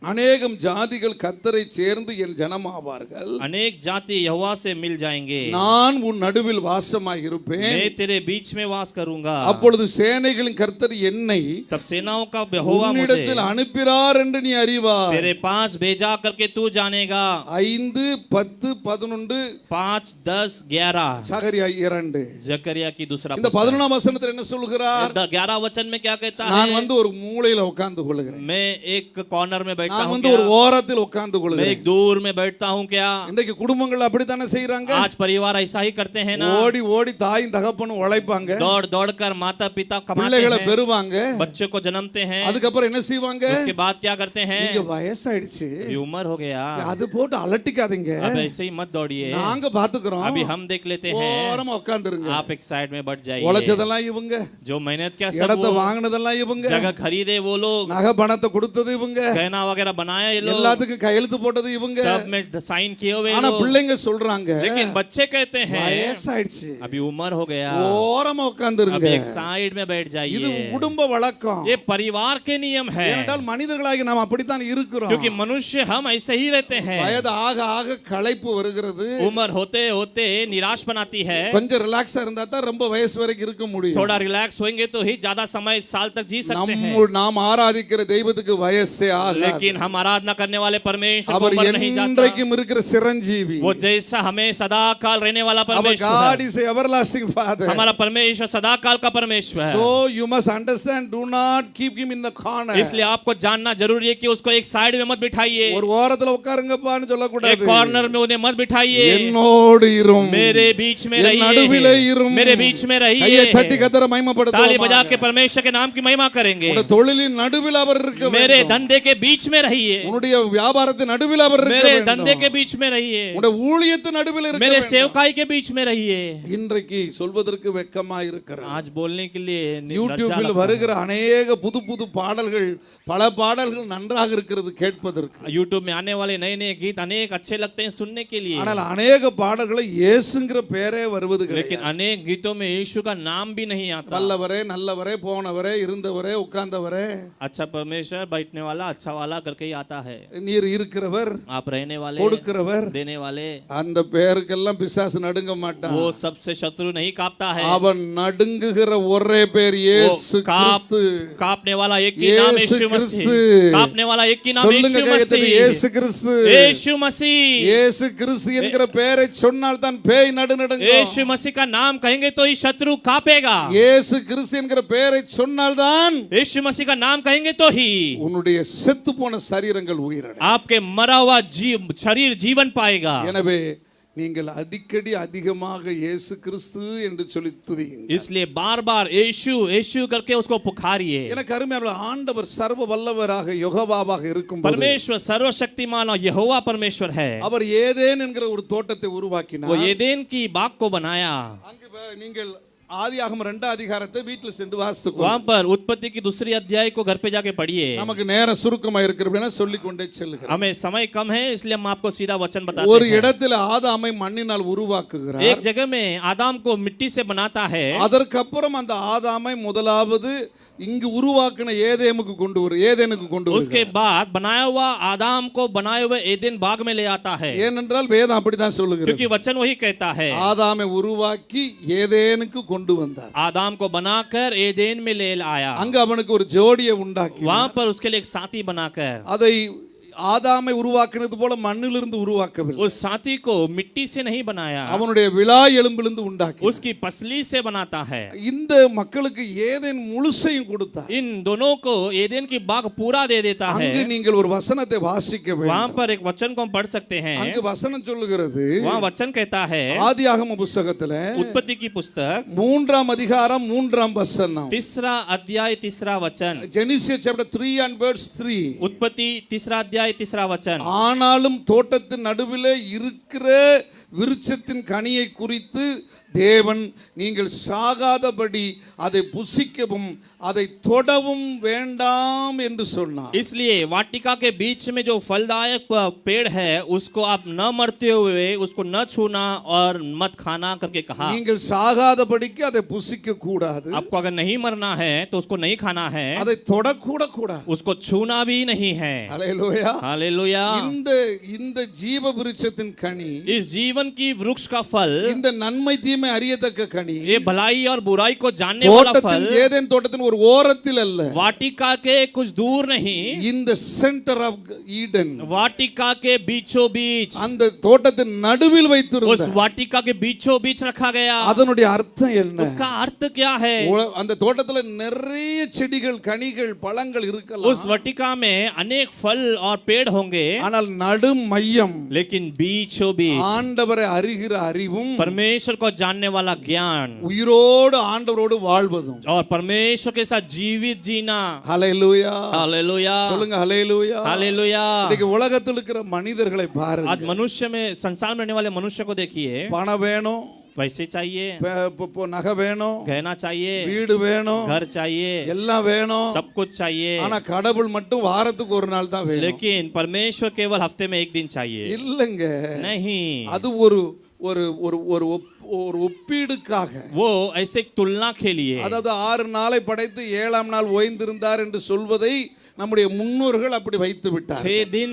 அநேகம் ஜாதிகள் கர்த்தரை சேர்ந்து என் ஜனமாவார்கள். अनेक जाति यहोवा से मिल जाएंगे। நான் உன் நடுவில் வாசமாய் இருப்பேன். मैं तेरे बीच में वास करूंगा। அப்பொழுது சேனைகளின் கர்த்தர் என்னை तब सेनाओं का यहोवा मुझे உன்னிடத்தில் அனுப்பினார் என்று நீ அறிவாய். तेरे पास भेजा करके तू जानेगा। 5, 10, 11 5, 10, 11 சகரியா 2. जकरिया की दूसरा இந்த 11 वचனத்தில் என்ன சொல்கிறார்? 11 वचन में क्या कहता நான் है? வந்து ஒரு மூலையில உட்கார்ந்து கொள்கிறேன். मैं एक कॉर्नर में बैठता நான் हूँ வந்து क्या? ஒரு ஓரத்தில் உட்கார்ந்து मैं கொள்கிறேன். एक दूर में बैठता हूँ क्या? இன்றைக்கு குடும்பங்கள் அப்படித்தானே செய்றாங்க. आज परिवार ऐसा ही करते हैं ना। ஓடி ஓடி தாயும் தகப்பனும் உழைப்பாங்க, दौड़ दौड़ कर माता पिता कमाते பிள்ளைகளை हैं, பெறுவாங்க, बच्चों को जन्मते हैं। அதுக்கப்புறம் என்ன செய்வாங்க? उसके बाद क्या करते हैं? நீங்க வயசாயிடுச்சு, अभी उम्र हो गया, அது போட்டு அலட்டிக்காதீங்க, अब ऐसे ही मत दौड़िए, நாங்க பாத்துக்கிறோம், अभी हम देख लेते हैं। ஓரமா உட்கார்ந்துருங்க. आप एक साइड में बैठ जाइए। உழைச்சதெல்லாம் இவங்க, जो मेहनत किया सब இடத்தை वो, வாங்கினதெல்லாம் இவங்க, जगह खरीदे वो लोग, நகை பணத்தை கொடுத்தது இவங்க, गहना वगैरह बनाया ये लोग, எல்லாத்துக்கும் கையெழுத்து போட்டது இவங்க. सब में साइन किए हुए ஆனா लोग। பிள்ளைங்க சொல்றாங்க, लेकिन बच्चे कहते हैं வயசாயிடுச்சு, अभी उम्र हो गया, ஓரமா உட்கார்ந்துருங்க. अभी एक साइड में बैठ இது जाइए। குடும்ப வழக்கம். ये परिवार के नियम है, ஏனென்றால் மனிதர்களாகி நாம் அப்படித்தான் இருக்கிறோம். क्योंकि मनुष्य हम ऐसे ही रहते हैं। வயது ஆக ஆக களைப்பு வருகிறது. उम्र होते होते निराश बनाती है। கொஞ்சம் ரிலாக்ஸா இருந்தா தான் ரொம்ப வயசு வரைக்கும் இருக்க முடியும். थोड़ा रिलैक्स होंगे तो ही ज्यादा समय साल तक जी सकते हैं। நாம் ஆராதிக்கிற தெய்வத்துக்கு வயசே ஆகாது. लेकिन हम आराधना करने वाले परमेश्वर को அவர் उम्र नहीं जाता। என்றைக்கும் இருக்கிற சிரஞ்சீவி. वो जैसा हमें सदा काल रहने वाला அவர் परमेश्वर God है। is a everlasting Father. हमारा परमेश्वर सदा काल का परमेश्वर है। So you must understand, do not keep him in the corner. इसलिए आपको जानना जरूरी है कि उसको एक साइड में मत बिठाइए, ஒரு ஓரத்துல உட்காருங்கப்பான்னு சொல்ல एक கூடாது. कॉर्नर में उन्हें मत बिठाइए। என்னோடு இரும், मेरे बीच में என் நடுவிலே रहिए, இரும். मेरे बीच में கையை தட்டி रहिए। கர்த்தரை ताली மகிமைப்படுத்துவோம். बजा के परमेश्वर के नाम की महिमा करेंगे। உன்னுடைய தொழிலின் நடுவில் அவர் இருக்க मेरे வேண்டும். धंधे के बीच में रहिए, உன்னுடைய வியாபாரத்தின் நடுவில் அவர் இருக்க मेरे வேண்டும். धंधे के बीच में रहिए, உன்னுடைய ஊழியத்தின் நடுவில் இருக்க मेरे வேண்டும். सेवकाई के बीच में रहिए। இன்றைக்கு சொல்வதற்கு வெட்கமா இருக்கிறது. आज बोलने के लिए लज्जा யூடியூபில் लगता வருகிற அநேக புது புது பாடல்கள், பல பாடல்கள் நன்றாக இருக்கிறது கேட்பதற்கு. है। YouTube में आने वाले नए नए गीत अनेक अच्छे लगते हैं सुनने के लिए, ஆனால் அநேக பாடல்களை இயேசுங்கிற பெயரே வருவது लेकिन கிடையாது. अनेक गीतों में यीशु का नाम भी नहीं आता। வல்லவரே, நல்லவரே, போனவரே, இருந்தவரே, உட்கார்ந்தவரே, अच्छा परमेश्वर, बैठने वाला, अच्छा वाला करके ही आता है। நீர் இருக்கிறவர், आप रहने वाले, கொடுக்கிறவர், देने वाले, அந்த பெயருக்கெல்லாம் பிசாசு நடுங்க மாட்டான். वो सबसे शत्रु नहीं कांपता है। அவன் நடுங்குகிற ஒரே பேர் वो இயேசு கிறிஸ்து. कांपने वाला एक ही नाम यीशु यीशु मसीह, क्रिस्त। कांपने वाला एक ही नाम சொல்லுங்க यीशु கையெழுத்து, मसीह, இயேசு கிறிஸ்து. यीशु मसीह। இயேசு கிறிஸ்து என்கிற பெயரை சொன்னால் தான் பேய் நடுநடுங்கும். यीशु मसीह का नाम कहेंगे तो ही शत्रु कांपेगा। இயேசு கிறிஸ்து என்கிற பெயரை சொன்னால் தான் यीशु मसीह का नाम कहेंगे तो ही உன்னுடைய செத்து போன சரீரங்கள் உயிரடையும். आपके मरा हुआ शरीर जीवन पाएगा। எனவே நீங்கள் அடிக்கடி அதிகமாக இயேசு கிறிஸ்து என்று சொல்லி துதியுங்கள். इसलिए बार बार यीशु यीशु करके उसको पुकारिए। எனக்கு அருமையான ஆண்டவர் சர்வ வல்லவராக யெகோவாவாக இருக்கும்போது परमेश्वर सर्वशक्तिमान और यहोवा परमेश्वर है। அவர் ஏதேன் என்கிற ஒரு தோட்டத்தை वो உருவாக்கினார். एदेन की बाग को बनाया। அங்கு நீங்கள் ஆதியாகமம் 2ஆம் அதிகாரத்தை வீட்டில் சென்று வாசித்துக்கோ. वहां पर उत्पत्ति की दूसरी अध्याय को घर पे जाके पढ़िए. நமக்கு நேரம் சுருக்கமா இருக்கிறதுனா சொல்லிக் கொண்டே செல்லுகிறேன். हमें समय कम है इसलिए हम आपको सीधा वचन बताते ஒரு हैं. இடத்துல ஆதாமை மண்ணினால் உருவாக்குகிறார். एक जगह में आदम को मिट्टी से बनाता है. அதற்கப்புறம் அந்த ஆதாமை முதலாவது இங்கு உருவாக்கின ஏதேனுக்கு கொண்டு வருகிறார். उसके बाद बनाया हुआ आदम को बनाए हुए एदेन बाग में ले आता है. ஏனென்றால் வேதம் அப்படிதான் சொல்லுகிறது. क्योंकि वचन वही कहता है. ஆதாமை உருவாக்கி ஏதேனுக்கு கொண்டு வந்தார். आदम को बनाकर एदेन में ले आया. அங்க அவனுக்கு ஒரு ஜோடியை உண்டாக்கி वहां पर उसके लिए एक साथी बनाकर அதை ஆதாமை உருவாக்கினது போல மண்ணிலிருந்து உருவாக்கவில்லை. उस साथी को मिट्टी से नहीं बनाया. அவனுடைய விலா எலும்பிலிருந்து உண்டாக்கி उसकी पसली से बनाता है. இந்த மக்களுக்கு ஏதேன் முழுசையும் கொடுத்தார். इन दोनों को एदेन की बाग पूरा दे देता है. அங்கு நீங்கள் ஒரு வசனத்தை வாசிக்க வேண்டும். वहां पर एक वचन को हम पढ़ सकते हैं. அங்கு வசனம் சொல்லுகிறது, वहां वचन कहता है ஆதியாகம புத்தகத்துல उत्पत्ति की पुस्तक 3ஆம் அதிகாரம் 3ஆம் வசனம், तीसरा अध्याय तीसरा वचन. Genesis chapter 3 and verse 3. उत्पत्ति तीसरा अध्याय तीसरा वचन. ஆனாலும் தோட்டத்தின் நடுவிலே இருக்கிற விருட்சத்தின் கனியை குறித்து தேவன் நீங்கள் சாகாதபடி அதை புசிக்கவும் அதை தொடவும் வேண்டாம் என்று சொன்னார். इसलिए वाटिका के बीच में जो फलदायक पेड़ है उसको आप न मरते हुए उसको न छूना और मत खाना करके कहा. நீங்கள் சாகாதபடிக்கு அதை புசிக்க கூடாது. आपको अगर नहीं मरना है तो उसको नहीं खाना है. அதை தொடக்கூட கூடாது. उसको छूना भी नहीं है. ஹல்லேலூயா. हालेलुया. இந்த ஜீவ விருட்சத்தின் கனி, इस जीवन की वृक्ष का फल, இந்த நன்மை தீமை அறியத்தக்க கனி, ये भलाई और बुराई को जानने वाला फल ஏதேன் தோட்டத்தின் ஒரு ஓரத்தில் அல்ல, वाटिका के कुछ दूर नहीं, இந்த சென்டர் ஆஃப் ஈடன், वाटिका के बीचों बीच, அந்த தோட்டத்தின் நடுவில் उस வைத்திருந்தார். वाटिका के बीचों बीच रखा गया. அதனுடைய அர்த்தம் என்ன? उसका अर्थ क्या है? அந்த தோட்டத்துல நிறைய செடிகள் கனிகள் பழங்கள் उस இருக்கலாம், वाटिका में अनेक फल और पेड़ होंगे, ஆனால் நடு மையம் लेकिन बीचों बीच ஆண்டவரை அறிகிற அறிவும் परमेश्वर को जानने वाला ज्ञान உயிரோடு ஆண்டவரோடு வாழ்வதும். और परमेश्वर के साथ जीवित जीना. ஹல்லேலூயா. हालेलुया. சொல்லுங்க ஹல்லேலூயா. हालेलुया. இன்னைக்கு உலகத்தில் இருக்கிற மனிதர்களை आज பாருங்க. मनुष्य में संसार में रहने वाले मनुष्य को देखिए. பணம் வேணும், पैसे चाहिए, நகை வேணும், गहना चाहिए, வீடு வேணும், घर चाहिए, எல்லாம் வேணும். सब कुछ चाहिए. ஆனா கடவுள் மட்டும் வாரத்துக்கு ஒரு நாள் தான் வேணும். लेकिन परमेश्वर केवल हफ्ते में एक दिन चाहिए. இல்லங்க, नहीं, அது ஒரு ஒரு ஒரு ஒரு ஒரு ஒப்பீடுக்காக, वो ऐसे तुलना के लिए, அதாவது 6 நாளை படைத்து 7ஆம் நாள் ஓய்ந்திருந்தார் என்று சொல்வதை நம்முடைய முன்னோர்கள் அப்படி வைத்து விட்டார். 6 दिन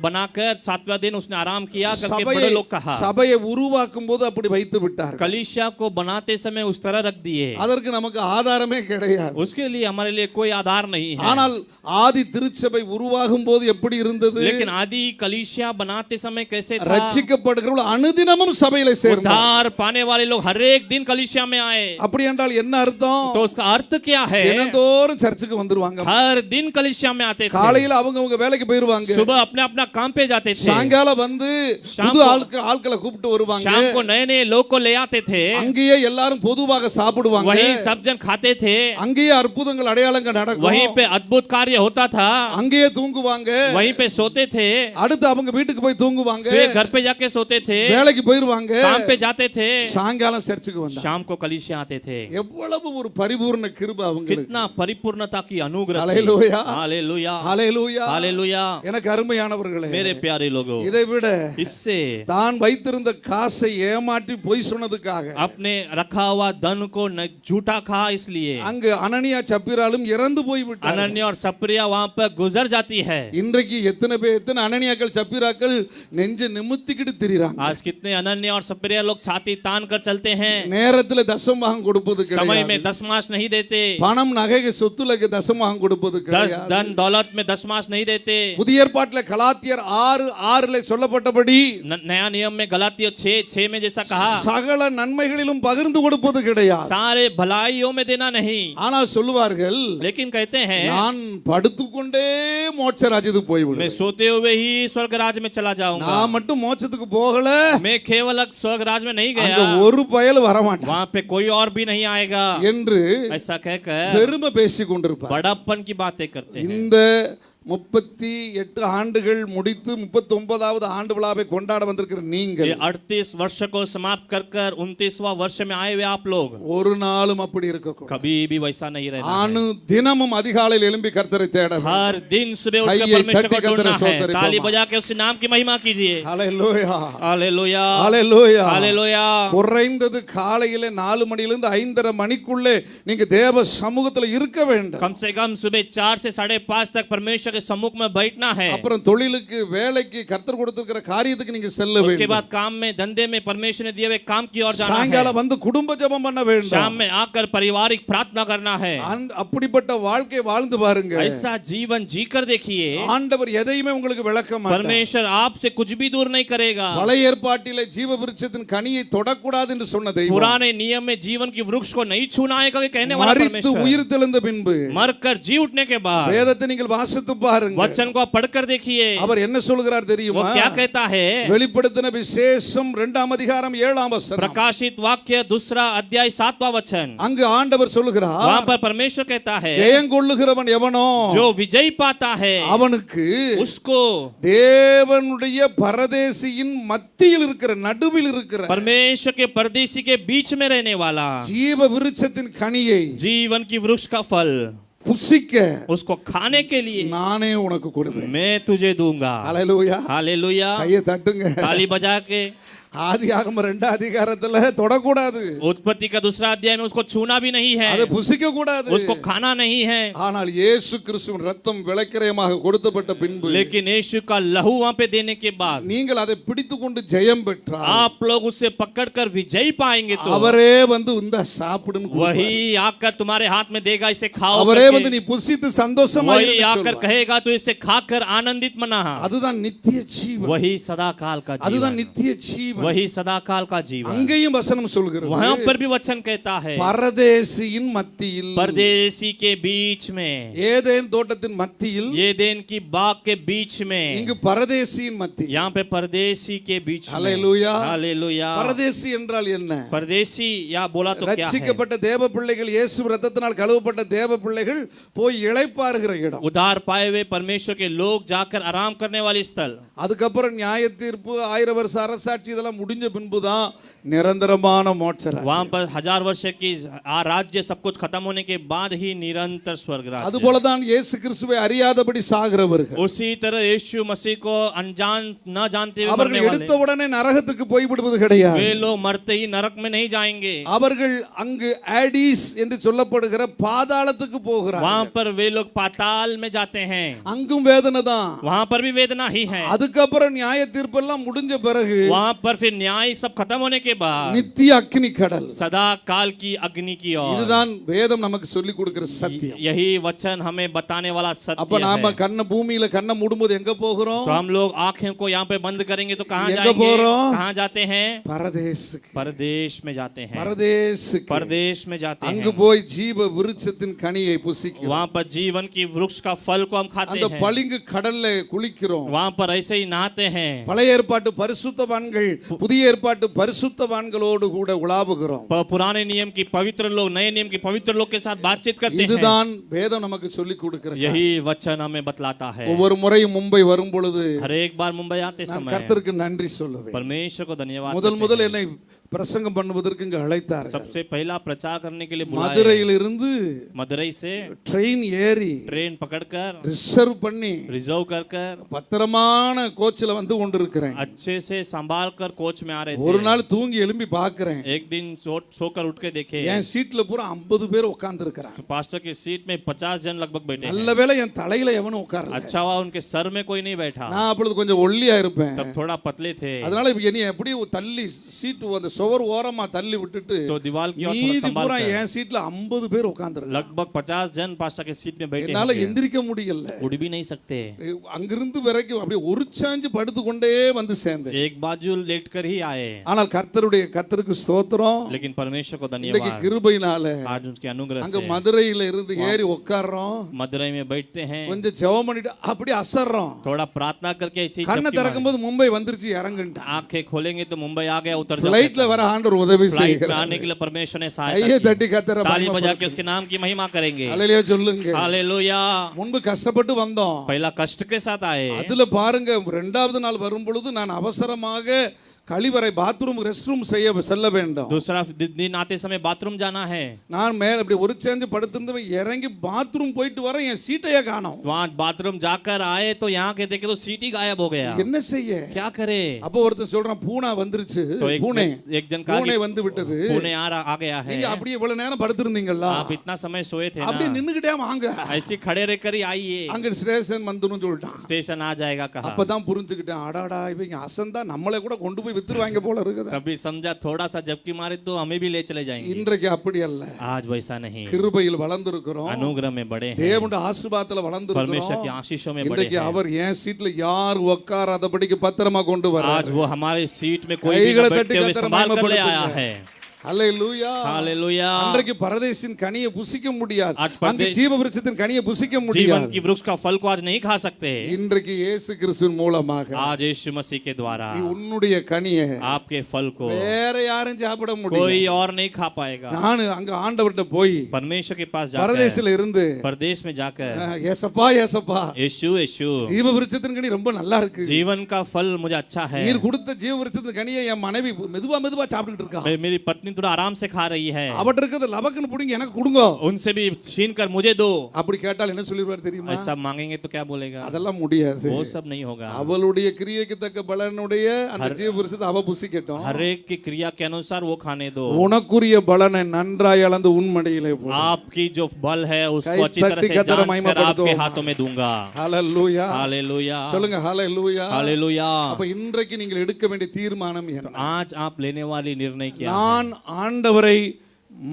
बनाकर 7वां दिन उसने आराम किया करके बड़े लोग कहा. சபையை உருவாக்கும் போது அப்படி வைத்து விட்டார். कलीसिया को बनाते समय उस तरह रख दिए. அதற்கு நமக்கு ஆதாரமே கிடையாது. उसके लिए हमारे लिए कोई आधार नहीं है. ஆனால் ஆதி திருச்சபை உருவாகும் போது எப்படி இருந்தது? लेकिन आदि कलीसिया बनाते समय कैसे था? ரட்சிக்கப்படுகிறவர்கள் அனுதினமும் சபையிலே சேர்ந்தார். उद्धार पाने वाले लोग हर एक दिन कलीसिया में आए. அப்படி என்றால் என்ன அர்த்தம்? तो उसका अर्थ क्या है? தினந்தோறும் சர்ச்சுக்கு வந்துருவாங்க. हर दिन कलीसिया में आते थे. காலையில அவங்க வேலைக்கு போயிருவாங்க. सुबह अपने अपना काम पे जाते थे. சாயங்காலம் வந்து புது ஆட்களை கூப்பிட்டு வருவாங்க. शाम को नए नए लोग को ले आते थे. அங்கேயே எல்லாரும் பொதுவாக சாப்பிடுவாங்க. वहीं सब जन खाते थे. அங்கேயே அற்புதங்கள் அடையாளங்கள் நடக்கும். वहीं पे अद्भुत कार्य होता था. அங்கேயே தூங்குவாங்க. वहीं पे सोते थे. அடுத்து அவங்க வீட்டுக்கு போய் தூங்குவாங்க. फिर घर पे जाके सोते थे. வேலைக்கு போயிருவாங்க. काम पे जाते थे. சாயங்காலம் சர்ச்சுக்கு வந்தாங்க. शाम को कलीसिया आते थे. எவ்வளவு ஒரு பரிபூர்ண கிருபை அவங்களுக்கு. कितना परिपूर्णता की अनुग्रह. हालेलुया. हालेलुया. हालेलुया. हालेलुया. எனக்கு அருமையானவர்களே, मेरे प्यारे लोगों, இதை விட इससे தான் வைத்திருந்த காசை ஏமாற்றி பொய் சொன்னதுக்காக अपने रखा हुआ धन को झूठा कहा, इसलिए அங்கு அனனியா சப்பிராலும் இறந்து போய் விட்டார். अनन्या और सप्रिया वहां पर गुजर जाती है. இன்றைக்கு எத்தனை அனனியாக்கள் சப்பிராக்கள் நெஞ்ச நிமித்திக்கிட்டு திரிறாங்க. आज कितने अनन्या और सप्रिया लोग छाती तान कर चलते हैं. நேரத்துல தசமபாகம் கொடுப்பது समय கிடையாது. में दशमांश नहीं देते. பணம் நகை சொத்துல தசமபாகம் கொடுப்பது கிடையாது. धन दौलत में दशमांश नहीं देते. புதிய ஏற்பாட்டில் கலாத்தியர் 6:6 சொல்லப்பட்டபடி नया नियम में गलातियों 6:6 में जैसा कहा, சகல நன்மைகளிலும் பகிர்ந்து கொடுப்பது கிடையாது. सारे भलाइयों में देना नहीं. ஆனால் சொல்லுவார்கள், लेकिन कहते हैं நான் படுத்துக்கொண்டே மோட்ச ராஜ்யத்துக்கு போய்விடுவேன். मैं सोते हुए ही स्वर्ग राज में चला जाऊंगा. நான் மட்டும் மோட்சத்துக்கு போகல, मैं केवल स्वर्ग राज में नहीं அங்க गया, ஒரு பயல் வர மாட்டான் वहां पे कोई और भी नहीं आएगा, என்று ऐसा कहकर பெருமை பேசிக் கொண்டிருப்பார். बड़प्पन की बातें करते हैं. இந்த 38 ஆண்டுகள் முடித்து 39வது ஆண்டு விழாவை கொண்டாட வந்திருக்கிற நீங்கள் ये 38 वर्ष को समाप्त कर कर 29वां वर्ष में आए हुए आप लोग ஒரு நாளும் அப்படி இருக்கக்கூடாது. कभी भी वैसा नहीं रहना है। அனு தினமும் அதிகாலையில் எழும்பி கர்த்தரை தேட வேண்டும். हर दिन सुबह उठकर आइए, परमेश्वर को धरती का ढूंढना है, स्तोत्र ताली करो। बजा के उसके नाम की महिमा कीजिए। ஹalleluya हालेलुया ஹalleluya हालेलुया। குறைந்தது காலையில 4 மணியிலிருந்து 5:30 மணிக்குள்ளே நீங்க தேவ சமூகத்துல இருக்க வேண்டும். कम से कम सुबह 4 से 5:30 तक परमेश्वर के सम्मुख में बैठना है। அப்புறம் தொழிலுக்கு வேலைக்கு கர்த்தர் கொடுத்திருக்கிற காரியத்துக்கு நீங்க செல்ல उसके வேண்டும். बाद काम में धंधे में परमेश्वर ने दिए हुए काम की ओर जाना है। சாயங்காலம் வந்து குடும்ப ஜெபம் பண்ண வேண்டும். शाम में आकर पारिवारिक प्रार्थना करना है। அப்படிப்பட்ட வாழ்க்கை வாழ்ந்து பாருங்க. ऐसा जीवन जीकर देखिए। ஆண்டவர் எதையுமே உங்களுக்கு விளக்க மாட்டார். परमेश्वर आपसे कुछ भी दूर नहीं करेगा। பழைய ஏற்பாட்டிலே ஜீவ விருட்சத்தின் கனியை தொடக்கூடாது என்று சொன்ன தெய்வம் पुराने नियम में जीवन की वृक्ष को नहीं छूना है करके कहने वाला மரித்து परमेश्वर உயிர் தெழுந்த பின்பு मरकर जी उठने के बाद வேதத்தை நீங்கள் வாசித்து பாருங்க. वचन को पढ़कर देखिए। அவர் என்ன சொல்கிறார் वो தெரியுமா? क्या कहता है? வெளிப்படுத்தின விசேஷம் 2ஆம் அதிகாரம் 7ஆம் வசனம். प्रकाशित वाक्य 2 अध्याय 7वां वचन। அங்கு ஆண்டவர் சொல்கிறார், वहां पर परमेश्वर कहता है ஜெயங்கொள்ளுகிறவன் எவனோ जो विजय पाता है அவனுக்கு उसको தேவனுடைய பரதேசியின் மத்தியில் இருக்கிற நடுவில் இருக்கிற परमेश्वर के परदेसी के बीच में रहने वाला ஜீவ விருட்சத்தின் கனியை जीवन की वृक्ष का फल புசிக்க उसको खाने के लिए நானே உனக்கு கொடுப்பேன். मैं तुझे दूंगा। ஹalleluya हालेलुया। கையை தட்டுங்க. ताली बजा के ஆதியாகம 2ஆம் அதிகாரத்துல தொடக்கூடாது. उत्पत्ति का 2 अध्याय में उसको छूना भी नहीं है, அதை புசிக்க கூடாது. उसको खाना नहीं है। ஆனால் இயேசு கிறிஸ்துவின் ரத்தம் விலைக்கிரயமாக கொடுக்கப்பட்ட பின்பு लेकिन यीशु का लहू वहां पे देने के बाद நீங்கள் அதை பிடித்துக்கொண்டு ஜெயம் பெற்றால் आप लोग उससे पकड़कर विजयी पाएंगे तो அவரே வந்து இந்த சாப்பிடுன்னு वही आकर तुम्हारे हाथ में देगा, इसे खाओ அவரே करके। வந்து நீ புசித்து சந்தோஷமா वही இரு आकर சொல்வார். कहेगा तो इसे खाकर आनंदित मना। அதுதான் நித்திய ஜீவன். वही सदा काल का அதுதான் जीवन, நித்திய ஜீவன். वही सदा काल का जीवन। அங்கேயும் வசனம் சொல்கிறது, वहां पर भी वचन कहता है பரதேசியின் மத்தியில், परदेसी के बीच में, ஏதேன் தோட்டத்தின் மத்தியில், एदेन की बाग के बीच में, இங்கு பரதேசியின் மத்தியில். यहाँ पे परदेसी के बीच में। ஹalleluya हालेलुया। பரதேசி என்றால் என்ன? परदेसी या बोला तो क्या है? ரட்சிக்கப்பட்ட தேவ பிள்ளைகள், இயேசு இரத்தத்தினால் கழுவப்பட்ட தேவ பிள்ளைகள் போய் இளைப்பாறுகிற இடம். उद्धार पाए हुए परमेश्वर के लोग जाकर आराम करने वाली स्थल। அதுக்கப்புறம் நியாய தீர்ப்பு, 1000 வருஷ அரசாட்சி இதெல்லாம் முடிஞ்ச பின்புதான் நிரந்தரமான மோட்ச ராஜ்யம். वहां पर 1000 वर्ष की राज्य सब कुछ खत्म होने के बाद ही निरंतर स्वर्ग राज्य। அதுபோலதான் இயேசு கிறிஸ்துவை அறியாதபடி சாகிறவர்கள், उसी तरह यीशु मसीह को अनजान न जानते हुए मरने அவர்கள் वाले, எடுத்த உடனே நரகத்துக்கு போய் விடுவது கிடையாது. वे लोग मरते ही नरक में नहीं जाएंगे। அவர்கள் அங்கு ஆடிஸ் என்று சொல்லப்படுகிற பாதாளத்துக்கு போகிறார்கள். वहां पर वे लोग पाताल में जाते हैं, அங்கும் வேதனை தான். वहां पर भी वेदना ही है। அதுக்கப்புறம் நியாய தீர்ப்பெல்லாம் முடிஞ்ச பிறகு वहां पर फिर न्याय सब खत्म होने के बाद நித்திய அக்கினி கடல். सदा काल की अग्नि की ओर। இதுதான் வேதம் நமக்கு சொல்லி கொடுக்கிற சத்தியம். यही वचन हमें बताने वाला அப்ப सत्य நாம है। கண்ண பூமியில கண்ண மூடும்போது எங்க போகிறோம்? तो हम लोग आंखें को यहाँ पे बंद करेंगे तो कहाँ எங்க जाएंगे? போறோம்? कहाँ जाते हैं? பரதேசுக்கு. परदेश में जाते हैं। பரதேசுக்கு. परदेश में जाते அங்கு हैं। போய் ஜீவ விருட்சத்தின் கனியை புசிக்கிறோம். वहाँ पर जीवन की वृक्ष का फल को हम खाते அந்த हैं। பளிங்கு கடல்ல குளிக்கிறோம். वहाँ पर ऐसे ही नहाते हैं। பழைய ஏற்பாட்டு பரிசுத்தவான்கள் புதிய ஏற்பாட்டு பரிசுத்தவான்களோடு கூட உலாவுகிறோம். पुराने नियम की पवित्र लोग नए नियम की पवित्र लोग के साथ बातचीत करते हैं। இதுதான் வேதம் நமக்கு சொல்லி கொடுக்கிற. यही वचन हमें बतलाता है। ஒவ்வொரு முறையும் மும்பை வரும் பொழுது हर एक बार मुंबई आते நான் समय கர்த்தருக்கு நன்றி சொல்லுவேன். परमेश्वर को धन्यवाद முதல் देते हैं। என்னை பிரசங்கம் பண்ணுவதற்கு இங்கு அழைத்தார்கள். सबसे पहला प्रचार करने के लिए बुलाए। மதுரையிலிருந்து मदुरई से ட்ரெயின் ஏறி ट्रेन पकड़कर ரிசர்வ் பண்ணி रिजर्व कर कर பத்திரமான கோச்சில வந்து கொண்டிருக்கிறேன். अच्छे से संभाल कर कोच में आ रहे ஒரு थे। நாள் தூங்கி எழும்பி பார்க்கிறேன், एक दिन सोकर उठ के देखे என் சீட்ல பூரா 50 பேர் உட்கார்ந்து இருக்கிறாங்க. पास्टर की सीट में 50 जन लगभग बैठे हैं। நல்ல வேளை என் தலையில எவனும் உட்காரல. अच्छा हुआ उनके सर में कोई नहीं बैठा, நான் அப்பொழுது கொஞ்சம் ஒல்லியா இருப்பேன். तब थोड़ा पतले थे। அதனால என்னைய எப்படி தள்ளி சீட் அந்த சுவர் ஓரமா தள்ளி விட்டுட்டு तो दीवार की ओर थोड़ा மீதி संभाल பூரா कर என் சீட்ல 50 பேர் உட்கார்ந்துருக்காங்க. लगभग 50 जन पास्टर के सीट में बैठे என்னால होंगे। எந்திரிக்க முடியல. उड़ भी नहीं सकते, அங்கிருந்து வரைக்கும் அப்படியே ஒரு சாஞ்சு படுத்து கொண்டே வந்து சேர்ந்தேன். एक बाजू लेट कर ही आए। ஆனால் கர்த்தருக்கு ஸ்தோத்திரம். लेकिन परमेश्वर को இன்னைக்கு धन्यवाद, கிருபையினால आज उनके अनुग्रह அங்க से மதுரையில இருந்து ஏறி உட்கார்றோம். मदुरई में बैठते हैं, கொஞ்சம் ஜெபம் பண்ணிட்டு அப்படியே அசர்றோம். थोड़ा प्रार्थना करके ऐसे ही கண்ணை चपकी திறக்கும் போது மும்பை வந்துருச்சு இறங்குன்ட்டான். आंखें खोलेंगे तो मुंबई आ गया, उतर जाओ। ஃளைட்ல வர ஆண்டவர் உதவி फ्लाइट में செய்கிறார். आने के लिए परमेश्वर ने கையை सहायता தட்டி की। கர்த்தரை ताली बजा के மகிமைப்படுத்துங்க. उसके नाम की महिमा करेंगे। அல்லேலூயா சொல்லுங்க. हालेलुया। முன்பு கஷ்டப்பட்டு வந்தோம். पहला कष्ट के साथ आए, அதுல பாருங்க இரண்டாவது நாள் வரும் பொழுது நான் அவசரமாக கழிவறை பாத்ரூம் ரெஸ்ட் ரூம் செல்ல வேண்டும். दूसरा दिन आते समय बाथरूम जाना है। நான் மேல அப்படி ஒரு சேஞ்சு படுத்திருந்தவன் இறங்கி பாத்ரூம் போயிட்டு வரேன், என் சீட்டையே காணோம். वहाँ बाथरूम जाकर आए तो यहाँ के देखे तो सीट ही गायब हो गया। என்ன செய்ய? क्या करे? அப்போ ஒருத்தன் சொல்றான் பூனை வந்துருச்சு. तो பூனை एक जन कहा பூனை कि வந்து விட்டது. पुणे आ गया है। நீங்க அப்படியே இவ்வளவு நேரம் படுத்திருந்தீங்களா? आप इतना समय सोए थे அப்படியே ना, நின்னுகிட்டே வாங்க. ऐसे खड़े रहकर ही आइए, அங்க ஸ்டேஷன் வந்துரும் சொல்லிட்டான். स्टेशन आ जाएगा कहा। அப்பதான் புரிஞ்சுக்கிட்டேன், அடாடா இவங்க அசந்தா நம்மளே கூட கொண்டு போய் வித்துருவாங்க போல இருக்குது. कभी समझा थोड़ा सा झपकी मारे तो हमें भी ले चले जाएंगे। இன்றைக்கு அப்படி அல்ல. आज वैसा नहीं, கிருபையில் வளர்ந்திருக்கிறோம். अनुग्रह में बड़े हैं, தேவனுடைய ஆசீர்வாதத்துல வளர்ந்திருக்கிறோம். परमेश्वर की आशीषों में बड़े இன்றைக்கு हैं। அவர் என் சீட்ல யார் உட்காராதபடிக்கு பத்திரமா கொண்டு வரார். आज वो हमारे सीट में कोई भी கைகளை न தட்டி बैठते हुए கர்த்தரை संभाल कर ले आया மகிமைப்படுத்துங்க. है। அல்லேலூயா. हालेलुया। அன்றைக்கு பரதேசின் கனியை புசிக்க முடியாது. आज அங்க ஜீவ விருட்சத்தின் கனியை புசிக்க जीवन முடியாது. की वृक्ष का फल को आज नहीं खा सकते। இன்றைக்கு இயேசு கிறிஸ்துவின் மூலமாக आज यीशु मसीह के द्वारा நீ உன்னுடைய கனியை आपके फल को வேற யாரும் சாப்பிட முடியாது. कोई और नहीं खा पाएगा। நான் அங்க ஆண்டவர்கிட்ட போய் परमेश्वर के पास जाकर, பரதேசில இருந்து परदेश में जाकर, ஏசப்பா ஏசப்பா यीशु यीशु ஜீவ விருட்சத்தின் கனி ரொம்ப நல்லா இருக்கு. जीवन का फल मुझे अच्छा है। நீர் கொடுத்த ஜீவ விருட்சத்தின் கனியை என் மனைவி மெதுவா மெதுவா சாப்பிட்டுட்டு இருக்கா. मेरी पत्नी थोड़ा आराम से खा रही है, அவட்ட இருக்கிறத லபக்குன்னு புடிங்க எனக்கு கொடுங்க. उनसे भी छीन कर मुझे दो। அப்படி கேட்டால் என்ன சொல்லிடுவார் தெரியுமா? ऐसा मांगेंगे तो क्या बोलेगा? அதெல்லாம் முடியாது. वो सब नहीं होगा। அவளுடைய கிரியைக்கு தக்க பலனுடைய அந்த ஜீவ விருட்சத்தை அவ புசிக்கட்டும். हर एक की क्रिया के अनुसार वो खाने दो। உனக்குரிய பலனை நன்றாய் அளந்து உன் மடியிலே போடு. आपकी जो बल है उसको कई अच्छी तरह से तट्टी कदर महिमा जांच कर पढ़तो। आपके हाथों में दूंगा। ஹalleluya. हालेलुया। சொல்லுங்க ஹalleluya. हालेलुया। அப்ப இன்றைக்கு நீங்கள் எடுக்க வேண்டிய தீர்மானம் என்ன? आज आप लेने वाली निर्णय क्या है? நான் ஆண்டவரை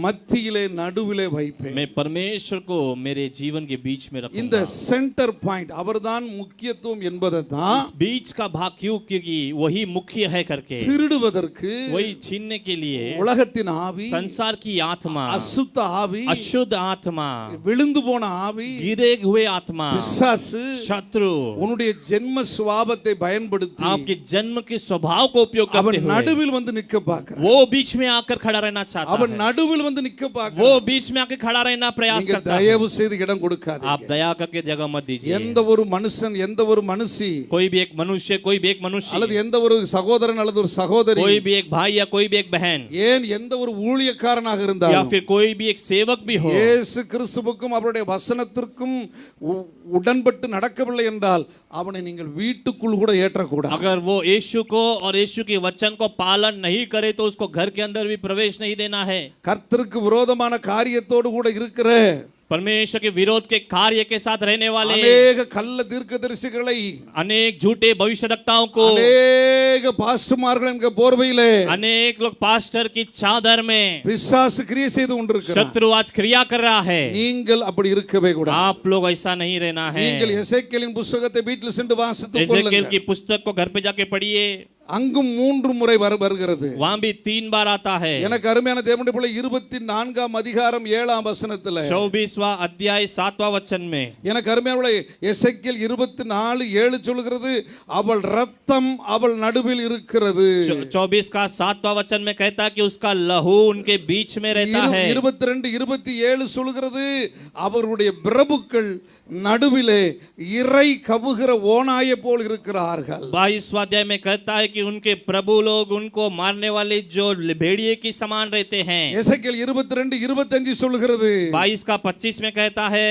மத்தியிலே நடுவிலே வைப்பேன். मैं परमेश्वर को मेरे जीवन के बीच में இந்த रखूंगा। சென்டர் பாயிண்ட் அவர்தான் முக்கியத்துவம் என்பதை தான் इस बीच का भाग क्यों? क्योंकि वही मुख्य है करके, திருடுவதற்கு वही छीनने के लिए உலகத்தின் ஆவி, संसार की आत्मा, அசுத்த ஆவி, अशुद्ध आत्मा, விழுந்து போன ஆவி, गिरे हुए आत्मा, பிசாசு शत्रु உன்னுடைய ஜென்ம சுபாவத்தை பயன்படுத்தி आपके जन्म के स्वभाव को उपयोग करते அவன் हुए நடுவில் வந்து நிக்க பார்க்கிறான். वो बीच में आकर खड़ा रहना चाहता அவன் है। நடுவில் வந்து நிக்க वो பார்க்கிறான். बीच में आकर खड़ा रहना प्रयास நீங்க करता है। தயவு செய்து இடம் आप கொடுக்காதீங்க. दया करके जगह मत दीजिए। எந்த ஒரு மனுஷன், எந்த ஒரு மனுஷி, कोई भी एक मनुष्य, कोई भी एक मनुष्य, அல்லது எந்த ஒரு சகோதரன் அல்லது ஒரு சகோதரி, कोई भी एक भाई या कोई भी एक बहन, ஏன் எந்த ஒரு ஊழியக்காரனாக या இருந்தாலும் फिर कोई भी एक सेवक भी हो, இயேசு கிறிஸ்துவுக்கும் அவருடைய வசனத்திற்கும் உடன்பட்டு நடக்கவில்லை என்றால் அவனை நீங்கள் வீட்டுக்குள் கூட ஏற்றக்கூடாது. अगर वो यीशु को और यीशु के वचन को पालन नहीं करे तो उसको घर के अंदर भी प्रवेश नहीं देना है। கர்த்தருக்கு விரோதமான காரியத்தோடு கூட இருக்கிற परमेश्वर के विरोध के कार्य के साथ रहने वाले அநேக கள்ள தீர்க்கதரிசிகளை, अनेक झूठे भविष्यवक्ताओं को, அநேக பாஸ்டர்மார்கள் என்கிற போர்வையிலே अनेक लोग पास्टर की चादर में பிசாசு கிரியை செய்து கொண்டிருக்கிறார். शत्रु आज क्रिया कर रहा है। நீங்கள் அப்படி இருக்கவே கூடாது. आप लोग ऐसा नहीं रहना है। நீங்கள் எசேக்கியேலின் புத்தகத்தை வீட்டில் சென்று வாசித்துக் एजेकिएल கொள்ளுங்கள். की पुस्तक को घर पे जाके पढ़िए। அங்கும் 3 முறை வருகிறது. वहां भी 3 बार आता है। எனக்கு அருமையான தேவனுடைய பிள்ளை 24ஆம் அதிகாரம் 7ஆம் வசனத்துல 24वां अध्याय 7वां वचन में எனக்கு அருமையான பிள்ளை எசேக்கியேல் 24:7 சொல்கிறது அவள் ரத்தம் அவள் நடுவில் இருக்கிறது. 24 का 7वां वचन में कहता है कि उसका लहू उनके बीच में रहता है। 22:27 சொல்கிறது அவருடைய பிரபுக்கள் நடுவிலே இறை கவுகிற ஓநாயை போல் இருக்கிறார்கள். 22वां अध्याय में कहता है कि उनके प्रभु लोग उनको मारने वाले जो भेड़िए की समान रहते हैं। எசேக்கியேல் 22:25 சொல்கிறது 22 का 25 में कहता है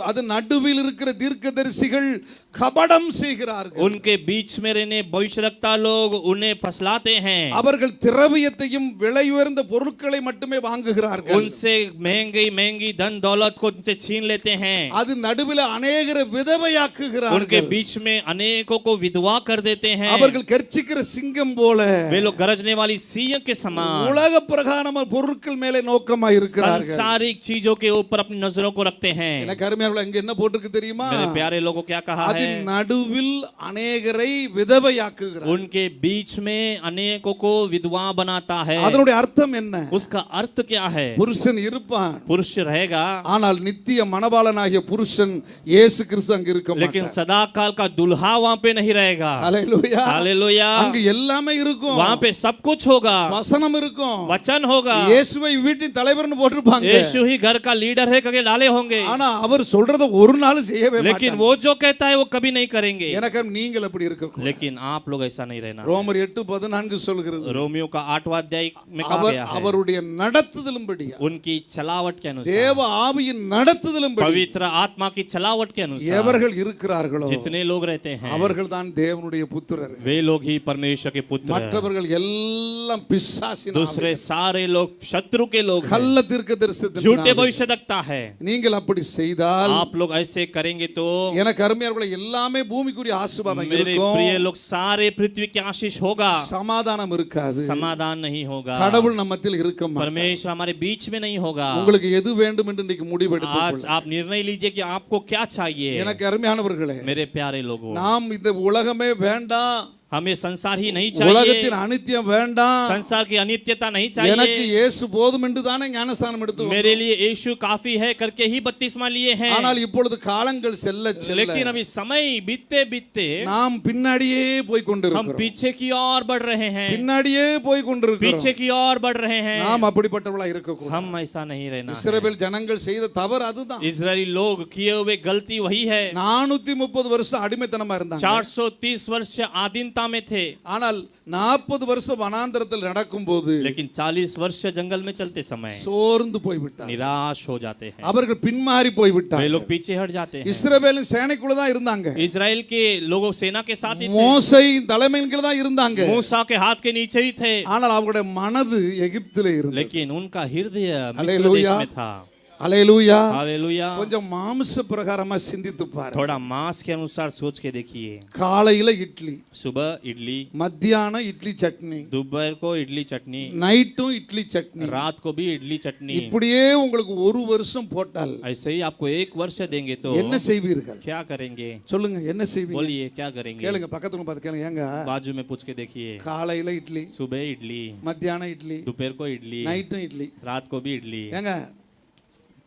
அது நடுவில் இருக்கிற தீர்க்கதரிசிகள் கபடம் செய்கிறார்கள். उनके बीच में रहने भविष्यवक्ता लोग उन्हें फसलाते हैं। அவர்கள் திரவியத்தையும் விலை உயர்ந்த பொருட்களை மட்டுமே வாங்குகிறார்கள். उनसे महंगी महंगी धन दौलत को उनसे छीन लेते हैं। அது நடுவில் அநேகரை விதவையாக்குகிறார்கள். उनके बीच में अनेकों को विधवा कर देते हैं। அவர்கள் கர்ச்சிக்கிற சிங்கம் போல वे लोग गरजने वाली सिंह के समान உலக பிரகாரமான பொருட்கள் மேலே நோக்கமாய் இருக்கிறார்கள். सांसारिक चीजों के ऊपर अपनी नजरों को रखते हैं। எனக்கு அருமையானவர்களே அங்க என்ன போட்டுருக்கு தெரியுமா? मेरे प्यारे लोगों क्या कहा அது है? நடுவில் அநேகரை விதவையாக்குகிறார். उनके बीच में अनेकों को विधवा बनाता है। அதனுடைய அர்த்தம் என்ன? उसका अर्थ क्या है? புருஷன் இருப்பான், पुरुष रहेगा ஆனால் நித்திய மணவாளனாகிய புருஷன் இயேசு கிறிஸ்து அங்க இருக்க लेकिन மாட்டார். सदा काल का दुल्हा वहां पे नहीं रहेगा। ஹalleluya. हालेलुया। அங்க எல்லாமே இருக்கும். वहाँ पे सब कुछ होगा, வசனம் இருக்கும். वचन होगा, இயேசுவை வீட்டின் தலைவர்னு போட்டிருப்பாங்க. यीशु ही घर का लीडर है करके डाले होंगे, ஆனா அவர் சொல்றத ஒரு நாள் செய்யவே लेकिन மாட்டாங்க. वो जो कहता है वो कभी नहीं करेंगे। எனக்கு நீங்கள் அப்படி இருக்க கூடாது. लेकिन आप लोग ऐसा नहीं रहना। ரோமர் 8:14 சொல்கிறது, रोमियो का 8वां अध्याय में कहा அவர் गया है, அவருடைய நடத்துதலும்படியா, उनकी चलावट के अनुसार, தேவ ஆவியின் நடத்துதலும்படி पवित्र आत्मा की चलावट के अनुसार எவர்கள் இருக்கிறார்களோ जितने लोग रहते हैं அவர்கள் தான் தேவனுடைய புத்திரர்கள். वे लोग ही परमेश्वर के पुत्र हैं। மற்றவர்கள் எல்லாம் பிசாசின் दूसरे सारे लोग शत्रु के लोग हैं, கள்ள தீர்க்கதரிசியின் झूठे भविष्यवक्ता है। நீங்கள் அப்படி செய்தால் आप लोग ऐसे करेंगे तो எனக்கு அருமையானவர்களே எல்லாமே பூமிக்குரிய ஆசீர்வாதம் मेरे இருக்கும். प्रिय लोग सारे पृथ्वी की आशीष होगा, சமாதானம் இருக்காது. समाधान नहीं होगा, கடவுள் நம்ம மத்தியில் இருக்க மாட்டார். परमेश्वर हमारे बीच में नहीं होगा। உங்களுக்கு எது வேண்டும் என்று இன்னைக்கு முடிவெடுத்து आज आप निर्णय लीजिए कि आपको क्या चाहिए। எனக்கு அருமையானவர்களே, मेरे प्यारे लोगों, நாம் இந்த உலகமே வேண்டாம், हमें संसार ही नहीं चाहिए, உலகத்தின் அனித்தியம் வேண்டாம், संसार की अनित्यता नहीं எனக்கு चाहिए। இயேசு போதும் என்று தானே ஞானஸ்நானம் எடுத்து मेरे लिए यीशु काफी है करके ही बपतिस्मा लिए हैं। ஆனால் இப்பொழுது காலங்கள் செல்ல செல்ல लेकिन अभी समय बीतते बीतते நாம் பின்னாடியே போய் हम கொண்டிருக்கிறோம். पीछे की ओर बढ़ रहे हैं, பின்னாடியே போய் கொண்டிருக்கிறோம். पीछे की ओर बढ़ रहे हैं। நாம் அப்படிப்பட்டவளா இருக்க கூடாது. हम ऐसा नहीं रहना है। இஸ்ரவேல் ஜனங்கள் செய்த தவறு அதுதான். इजरायली लोग किए हुए गलती वही है। 430 வருஷம் அடிமைத்தனமா இருந்தாங்க. 430 वर्ष आधीनता में थे, ஆனால் 40 வருஷம் வனாந்தரத்தில் நடக்கும்போது लेकिन 40 वर्ष जंगल में चलते समय சோர்ந்து போய்விட்டார். निराश हो जाते हैं, அவர்கள் பின்மாறி वे போய்விட்டார். लोग पीछे हट जाते हैं। இஸ்ரவேலின் சேனைக்குள்ள தான் இருந்தாங்க. इजराइल के लोगों सेना के साथ ही थे, மோசே தலைமையின் கீழ தான் இருந்தாங்க. मूसा के हाथ के नीचे ही थे, ஆனால் அவங்களுடைய மனது எகிப்திலே இருந்தது. लेकिन उनका हृदय मिस्र हालेलुया। देश में था। அல்லேலூயா. हालेलुया। கொஞ்சம் மாம்ச பிரகாரமா சிந்தித்து பாருங்க. थोड़ा मांस के अनुसार सोच के देखिए। காலையில இட்லி, सुबह इडली, மத்தியானம் இட்லி சட்னி, दोपहर को इडली चटनी, நைட்டும் இட்லி சட்னி. रात को भी इडली चटनी। இப்படியே உங்களுக்கு ஒரு வருஷம் போட்டால் ऐसे ही आपको 1 वर्ष देंगे तो என்ன செய்வீர்கள்? क्या करेंगे? சொல்லுங்க, என்ன செய்வீங்க? बोलिए क्या करेंगे? கேளுங்க, பக்கத்துல பார்த்து கேளுங்க. ஏங்க बाजू में पूछ के देखिए। காலையில இட்லி, सुबह इडली, மத்தியானம் இட்லி, दोपहर को इडली, நைட்டும் இட்லி. रात को भी इडली। ஏங்க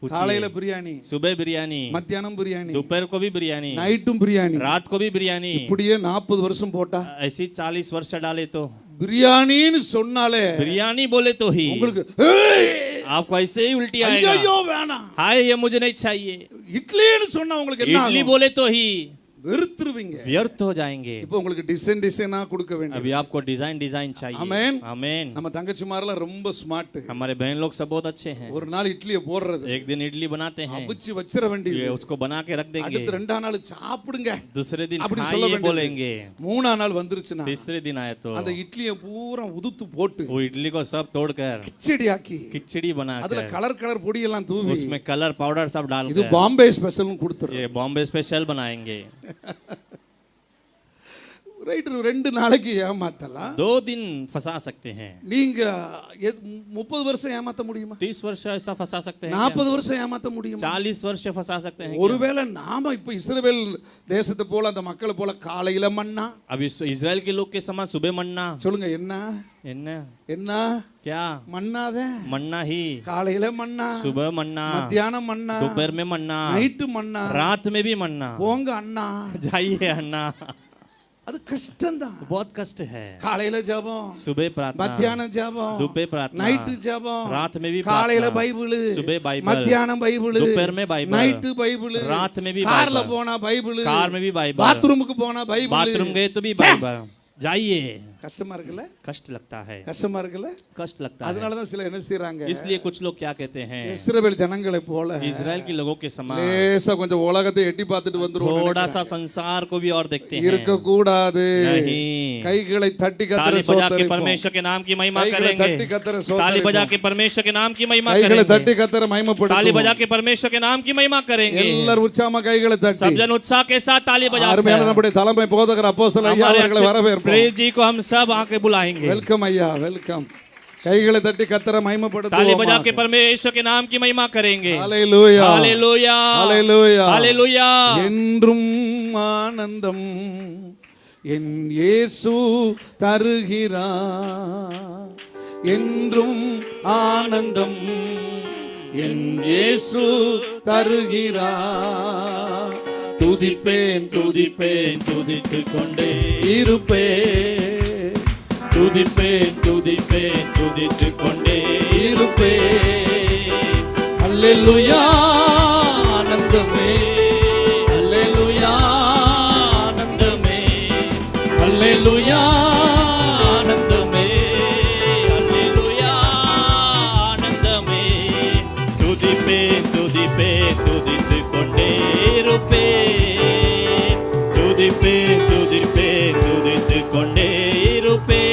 पूछिए। காலையில பிரியாணி, सुबह बिरयानी, மத்தியானம் பிரியாணி, दोपहर को भी बिरयानी, நைட்டும் பிரியாணி. रात को भी बिरयानी। இப்படியே 40 வருஷம் போட்டா ऐसी 40 वर्ष डाले तो பிரியாணின்னு சொன்னாலே बिरयानी बोले तो ही உங்களுக்கு आपको ऐसे ही उल्टी ஐயோ आएगा। வேணாம். हाय ये मुझे नहीं चाहिए। இட்லின்னு சொன்னா உங்களுக்கு என்ன इडली ஆகும்? बोले तो ही வெறுத்துருவீங்க. व्यर्थ हो जाएंगे। இப்போ உங்களுக்கு டிசைன் டிசைனா கொடுக்க வேண்டும். अभी आपको डिजाइन डिजाइन चाहिए। आमेन। आमेन। நம்ம தங்கச்சிமாரெல்லாம் ரொம்ப ஸ்மார்ட். हमारे बहन लोग सब बहुत अच्छे हैं। ஒரு நாள் இட்லியை போடுறது, एक दिन इडली बनाते हैं, அவிச்சு வச்சிர வேண்டியது, ये उसको बना के रख देंगे, அடுத்து ரெண்டாம் நாள் சாப்பிடுங்க दूसरे दिन அப்படி சொல்ல खाइए வேண்டியது. बोलेंगे, மூணாம் நாள் வந்துருச்சுன்னா तीसरे दिन आए तो அந்த இட்லியை பூரா உதுத்து போட்டு वो इडली को सब तोड़कर கிச்சடி ஆக்கி खिचड़ी அதுல बनाकर கலர் கலர் பொடி எல்லாம் தூவி उसमें कलर पाउडर सब இது डालकर பாம்பே ஸ்பெஷல்னு கொடுத்துரு. ये बॉम्बे स्पेशल बनाएंगे। ரைட், 2 நாளைக்கு ஏமாத்தலாம். 2 दिन फंसा सकते हैं। நீங்க 30 வருஷம் ஏமாத்த முடியுமா? 30 वर्ष ऐसा फंसा सकते हैं क्या? 40 வருஷம் ஏமாத்த முடியுமா? 40 वर्ष फंसा सकते हैं क्या? ஒருவேளை நாம இப்ப இஸ்ரவேல் தேசத்தை போல அந்த மக்களை போல காலையில மன்னா, अब इजराइल के लोग के समान सुबह मन्ना, சொல்லுங்க என்ன என்ன என்ன क्या மன்னாதே, मन्ना ही, காலையில மன்னா, सुबह मन्ना, மத்தியானம் மன்னா, दोपहर में मन्ना, நைட்டு மன்னா, रात में भी मन्ना। போங்க அண்ணா. जाइए अन्ना, அது கஷ்டம்தான். बहुत कष्ट है। காலையில ஜெபம், सुबह प्रार्थना, மத்தியானம் ஜெபம், दोपहर प्रार्थना, நைட்டு ஜெபம், रात में भी காலையில प्रार्थना, பைபிள், सुबह बाइबल, மத்தியானம் பைபிள், दोपहर में बाइबल, நைட்டு பைபிள், रात में भी கார்ல बाइबल, போனா பைபிள், कार में भी बाइबल, பாத்ரூமுக்கு போனா பைபிள். बाथरूम गए तो भी बाइबल। जाइए, கஷ்டமா இருக்குல்ல? कष्ट लगता है, கஷ்டமா இருக்குல்ல? कष्ट लगता है। அதனால தான் சில என்ன செய்றாங்க, इसलिए कुछ लोग क्या कहते हैं, இஸ்ரவேல் ஜனங்களை போல इजराइल के लोगों के समान லேசா கொஞ்சம் உலகத்தை எட்டி பார்த்துட்டு வந்துருவோம். थोड़ा सा संसार को भी और देखते हैं। இருக்க கூடாது. नहीं, கைகளை தட்டி கத்தர ताली बजा के சோதரிப்போம். परमेश्वर के नाम की महिमा கைகளை करेंगे। தட்டி கத்தர ताली बजा சோதரிப்போம். के परमेश्वर के नाम की महिमा கைகளை करेंगे। தட்டி கத்தர ताली மகிமைப்படுத்துவோம். बजा के परमेश्वर के नाम की महिमा करेंगे। எல்லாரும் உற்சாகமா கைகளை தட்டி सब जन उत्साह के साथ ताली அருமையான बजाकर நம்முடைய தலைமை போதகர் அப்போஸ்தலர் ஐயா हमारे அவர்களை अच्छे வரவேற்போம். प्रेज जी को हम सब आके बुलाएंगे। வெல்கம் ஐயா, வெல்கம். கைகளை தட்டி கத்தர ताली மகிமைப்படுத்துவோம். बजा के परमेश्वर के नाम की महिमा करेंगे। ஹalleluya, हालेलुया, ஹalleluya, हालेलुया। என்றும் ஆனந்தம் என் இயேசு தருகிறார், என்றும் ஆனந்தம் என் இயேசு தருகிறார். துதிப்பேன் துதிப்பேன் துதித்துக் கொண்டே இருப்பேன், துதிப்பேன் துதிப்பேன் துதித்துக் கொண்டே இருப்பேன். அல்லேலூயா ஆனந்தமே, அல்லேலூயா ஆனந்தமே அல்லேலூயா ஆனந்தமே அல்லேலூயா ஆனந்தமே. துதிப்பேன் துதிப்பேன் துதித்துக் கொண்டே இருப்பேன். துதிப்பேன் துதிப்பேன் துதித்துக் கொண்டே இருப்பேன்.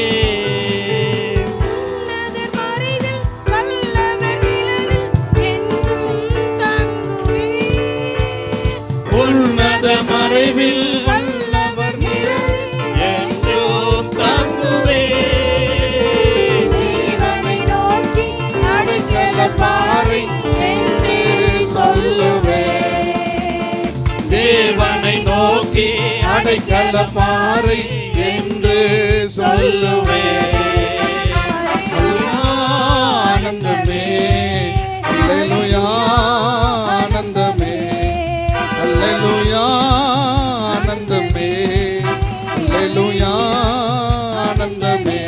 உன்னத மறைவில் வல்லவர் நிழலில் என்றும் தங்குவேன். தேவனை நோக்கி அடைக்கல பாறை என்று சொல்லுவேன். தேவனை நோக்கி அடைக்கல பாறை என்று சொல்லுவேன். ஆனந்தமே, அல்லேலூயா ஆனந்தமே, அல்லேலூயா ஆனந்தமே, அல்லேலூயா ஆனந்தமே.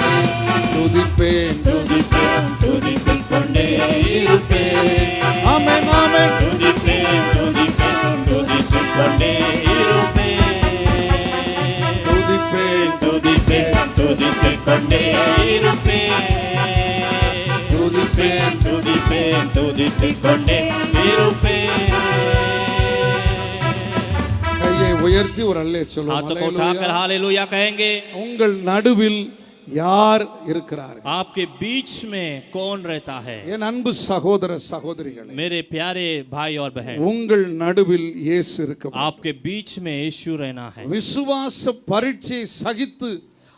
துதிப்பேன் துதிப்பேன் துதித்துக் கொண்டே இருப்பேன். ஆமென் ஆமென். துதிப்பேன் துதிப்பேன் துதித்துக் கொண்டே இருப்பேன். துதிப்பேன் துதிப்பேன் துதித்துக் கொண்டே இருப்பேன். துதிப்பேன் துதிப்பேன் துதித்துக் கொண்டே இருப்பேன். கையை உயர்த்தி ஒரு அல்லே हाथों को சொல்லுவோம். उठाकर हालेलुया कहेंगे. உங்கள் நடுவில் யார் இருக்கிறார்கள்? आपके बीच में कौन रहता है? என் அன்பு சகோதர சகோதரிகளே, मेरे प्यारे भाई और बहन, உங்கள் நடுவில் இயேசு இருக்க வேண்டும். आपके बीच में यीशु रहना है. விசுவாச பரீட்சை சகித்து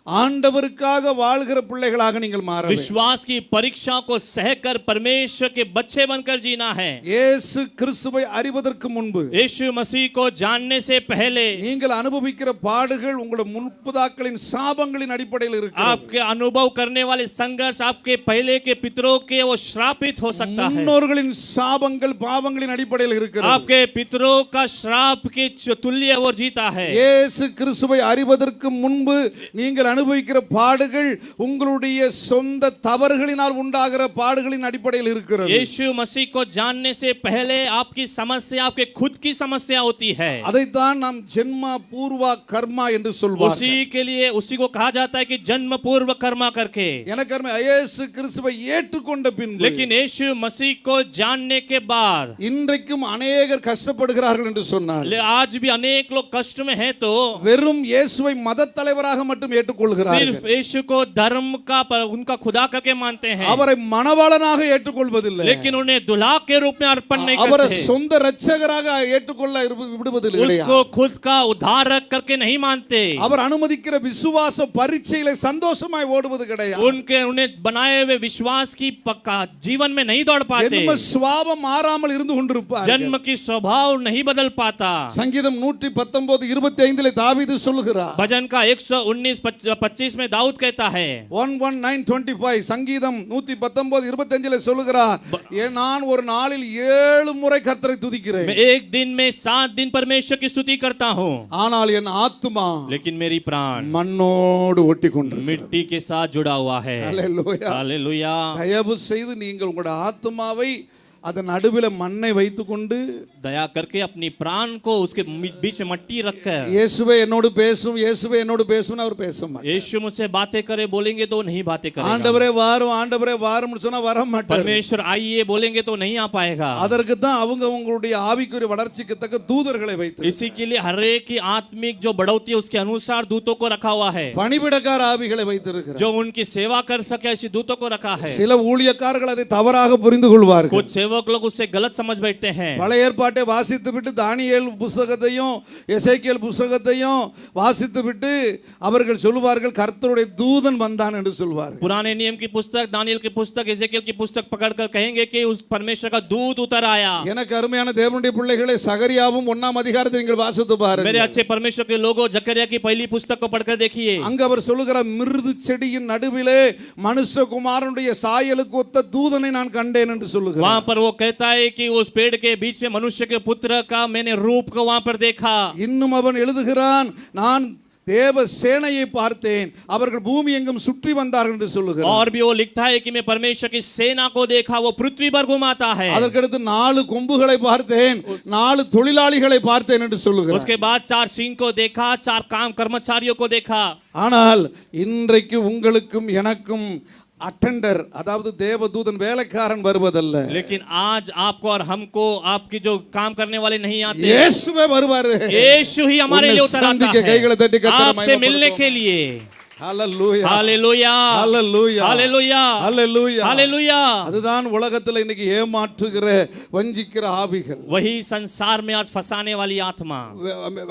ஆண்டவருக்காக வாழ்கிற பிள்ளைகளாக நீங்கள் மாற வேண்டும். विश्वास की परीक्षा को सहकर परमेश्वर के बच्चे बनकर जीना है. இயேசு கிறிஸ்துவை அறிவதற்கு முன்பு यीशु मसीह को जानने से पहले நீங்கள் அனுபவிக்கிற பாடுகள் உங்களுடைய முற்பதாக்களின் சாபங்களின் அடிப்படையில் இருக்கிறது. आपके अनुभव करने वाले संघर्ष आपके पहले के पितरों के वो श्रापित हो सकता है. முன்னோர்களின் சாபங்கள் பாவங்களின் அடிப்படையில் இருக்கிறது. आपके पितरों का श्राप के तुल्य वो जीता है. இயேசு கிறிஸ்துவை அறிவதற்கு முன்பு நீங்கள் அனுபவிக்கிற பாடுகள் உங்களுடைய சொந்த தவறுகளினால் உண்டாகிற பாடுகளின் அடிப்படையில் இருக்கிறது. यीशु मसीह को जानने से पहले आपकी समस्या आपके खुद की समस्या होती है. அதைத்தான் நாம் ஜென்மா பூர்வா கர்மா என்று சொல்வார்கள். उसी के लिए उसी को कहा जाता है कि जन्म पूर्व कर्मा करके. எனக்கு அருமை இயேசு கிறிஸ்துவை ஏற்றுக்கொண்ட பின்பு लेकिन यीशु मसीह को जानने के बाद இன்றைக்கும் अनेகர் கஷ்டப்படுகிறார்கள் என்று சொன்னார். आज भी अनेक लोग कष्ट में हैं तो வெறும் இயேசுவை மத தலைவராக மட்டும் ஏற்றுக்கொள்கிறார்கள். सिर्फ यीशु को धर्म का उनका खुदा करके मानते हैं, அவரை மணவாளனாக ஏற்றுக்கொள்வதில்லை. लेकिन उन्हें दुल्हा के रूप में अर्पण नहीं அவரை करते. சொந்த இரட்சகராக ஏற்றுக்கொள்ள விடுவதில்லை. उसको खुद का उद्धारक करके नहीं मानते. அவர் அனுமதிக்கிற விசுவாச பரீட்சையிலே சந்தோஷமாய் ஓடுவது கிடையாது. उन्हें बनाए हुए विश्वास की पक्का जीवन में नहीं दौड़ पाते. ஜென்ம சுபாவம் மாறாமல் இருந்து கொண்டிருப்பார். जन्म की स्वभाव नहीं बदल पाता. சங்கீதம் 119:25 தாவீது சொல்லுகிறார். भजन का 119:25 में दाऊद कहता है, 119:25 சங்கீதம் 119:25 சொல்லுகிறார், நான் ஒரு நாளில் 7 முறை கர்த்தரை துதிக்கிறேன். मैं एक दिन में 7 दिन परमेश्वर की स्तुति करता हूँ, ஆனால் என் ஆத்துமா लेकिन मेरी प्राण மண்ணோடு ஒட்டி கொண்டிருக்கிறது. मिट्टी के साथ जुड़ा हुआ है. அல்லேலூயா. हालेलुया. தயவு செய்து நீங்கள் உங்களுடைய ஆத்துமாவை அதன் நடுவில் மண்ணை வைத்துக்கொண்டு दया करके अपनी प्राण को उसके बीच में मट्टी रखकर, இயேசுவே என்னோடு பேசும், இயேசுவே என்னோடு பேசும்னு அவர் பேச மாட்டார். यीशु मुझसे बातें करे बोलेंगे तो नहीं बातें करेगा. ஆண்டவரே வாரும், ஆண்டவரே வாரும்னு சொன்னா வர மாட்டார். परमेश्वर आइए बोलेंगे तो नहीं आ पाएगा. அதற்கு தான் அவங்க உங்களுடைய ஆவிக்குரிய வளர்ச்சிக்கு தக்க தூதர்களை வைத்து, इसी के लिए हर एक की आत्मिक जो बढ़ोतरी है उसके अनुसार दूतों को रखा हुआ है, பணிவிடக்கார ஆவிகளை வைத்திருக்கிறார். जो उनकी सेवा कर सके ऐसी दूतों को रखा है. சில ஊழியக்காரர்கள் அதை தவறாக புரிந்து கொள்வார்கள். कुछ सेवक लोग उससे गलत समझ बैठते हैं. பழைய ஏற்பாட்டை வாசித்து விட்டு தானியேல் புத்தகத்தையும் எசேக்கியேல் புத்தகத்தையும் வாசித்து விட்டு அவர்கள் சொல்வார்கள் கர்த்தருடைய தூதன் வந்தான் என்று சொல்வார்கள். पुराने नियम की पुस्तक, दानियेल की पुस्तक, एजेकियल की पुस्तक पकड़कर कहेंगे कि उस परमेश्वर का दूत उतर आया. எனக்கு அருமையான தேவனுடைய பிள்ளைகளை சகரியாவும் 1ஆம் அதிகாரத்தை நீங்கள் வாசித்து मेरे பாருங்கள். अच्छे परमेश्वर के लोगों, जकरिया की पहली पुस्तक को पढ़कर देखिए. அங்க அவர் சொல்லுகிறார், மிருது செடியின் நடுவிலே மனுஷகுமாரனுடைய சாயலுக்கு ஒத்த தூதனை நான் கண்டேன் என்று சொல்லுகிறார். वहां पर वो कहता है कि उस पेड़ के बीच में मनुष्य के पुत्र का मैंने रूप को वहां पर देखा. இன்னும் அவன் எழுதுகிறான், நான் தேவ சேனையை பார்த்தேன், அவர்கள் பூமி எங்கும் சுற்றி வந்தார்கள் என்று சொல்லுகிறார். और भी वो लिखता है कि मैं परमेश्वर की सेना को देखा, वो पृथ्वी पर घुमाता है. அதற்கடுத்து 4 கொம்புகளை பார்த்தேன், 4 தொழிலாளிகளை பார்த்தேன் என்று சொல்லுகிறார். उसके बाद 4 सींग को देखा, 4 काम कर्मचारियों को देखा. ஆனால் இன்றைக்கு உங்களுக்கும் எனக்கும் அட்டெண்டர், அதாவது தேவதூதன் வேலைக்காரன் வருவதல்ல, लेकिन आज आपको और हमको आपकी जो काम करने वाले नहीं आते. இயேசுவே வருவாரு. यीशु ही हमारे लिए उतर आता சந்திக்க கைகளை தட்டி है கர்த்தரை आपसे मिलने के மகிமைப்படுத்துவோம். लिए. ஹalleluya, हालेलुया, ஹalleluya, हालेलुया, ஹalleluya. हालेलुया. அதுதான் உலகத்துல இன்னைக்கு ஏமாற்றுகிற வஞ்சிக்கிற ஆவிகள். वही संसार में आज फंसाने वाली आत्मा.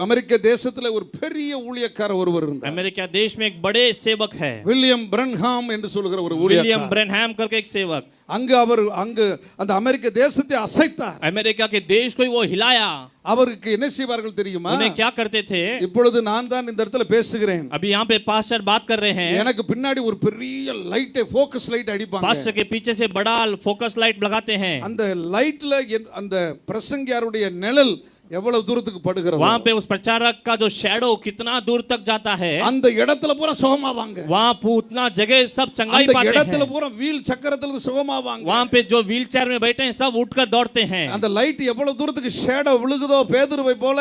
அமெரிக்க தேசத்துல ஒரு பெரிய ஊழியக்காரர் ஒருவர் இருந்தார். अमेरिका देश में एक बड़े सेवक है, வில்லியம் பிரன்ஹாம் என்று சொல்கிற ஒரு विलियम ஊழியக்காரர். ब्रेनहैम करके एक सेवक. அங்கு அந்த அமெரிக்க தேசத்தை அசைத்தார். अमेरिका के देश को ही वो हिलाया. அவருக்கு என்ன செய்வார்கள் தெரியுமா? उन्हें क्या करते थे? இப்பொழுது நான் தான் இந்த இடத்துல பேசுகிறேன். अभी यहाँ पे पास्टर बात कर रहे हैं. எனக்கு பின்னாடி ஒரு பெரிய லைட், ஃபோக்கஸ் லைட் அடிப்பாங்க. पास्टर के पीछे से बड़ा फोकस लाइट लगाते हैं. அந்த லைட்ல அந்த பிரசங்கியாருடைய நிழல் எவ்வளவு தூரத்துக்கு படுகிறது, वहाँ पे उस प्रचारक का जो शैडो कितना दूर तक जाता है, அந்த இடத்துல பூரா சுகமாவாங்க. वहाँ उतना जगह सब चंगाई அந்த पाते இடத்துல हैं. பூரா வீல் சக்கரத்துல சுகமாவாங்க. वहाँ पे जो व्हील चेयर में बैठे हैं सब उठकर दौड़ते हैं. அந்த லைட் எவ்வளவு தூரத்துக்கு ஷேடோ விழுகுதோ, பேதுருவை போல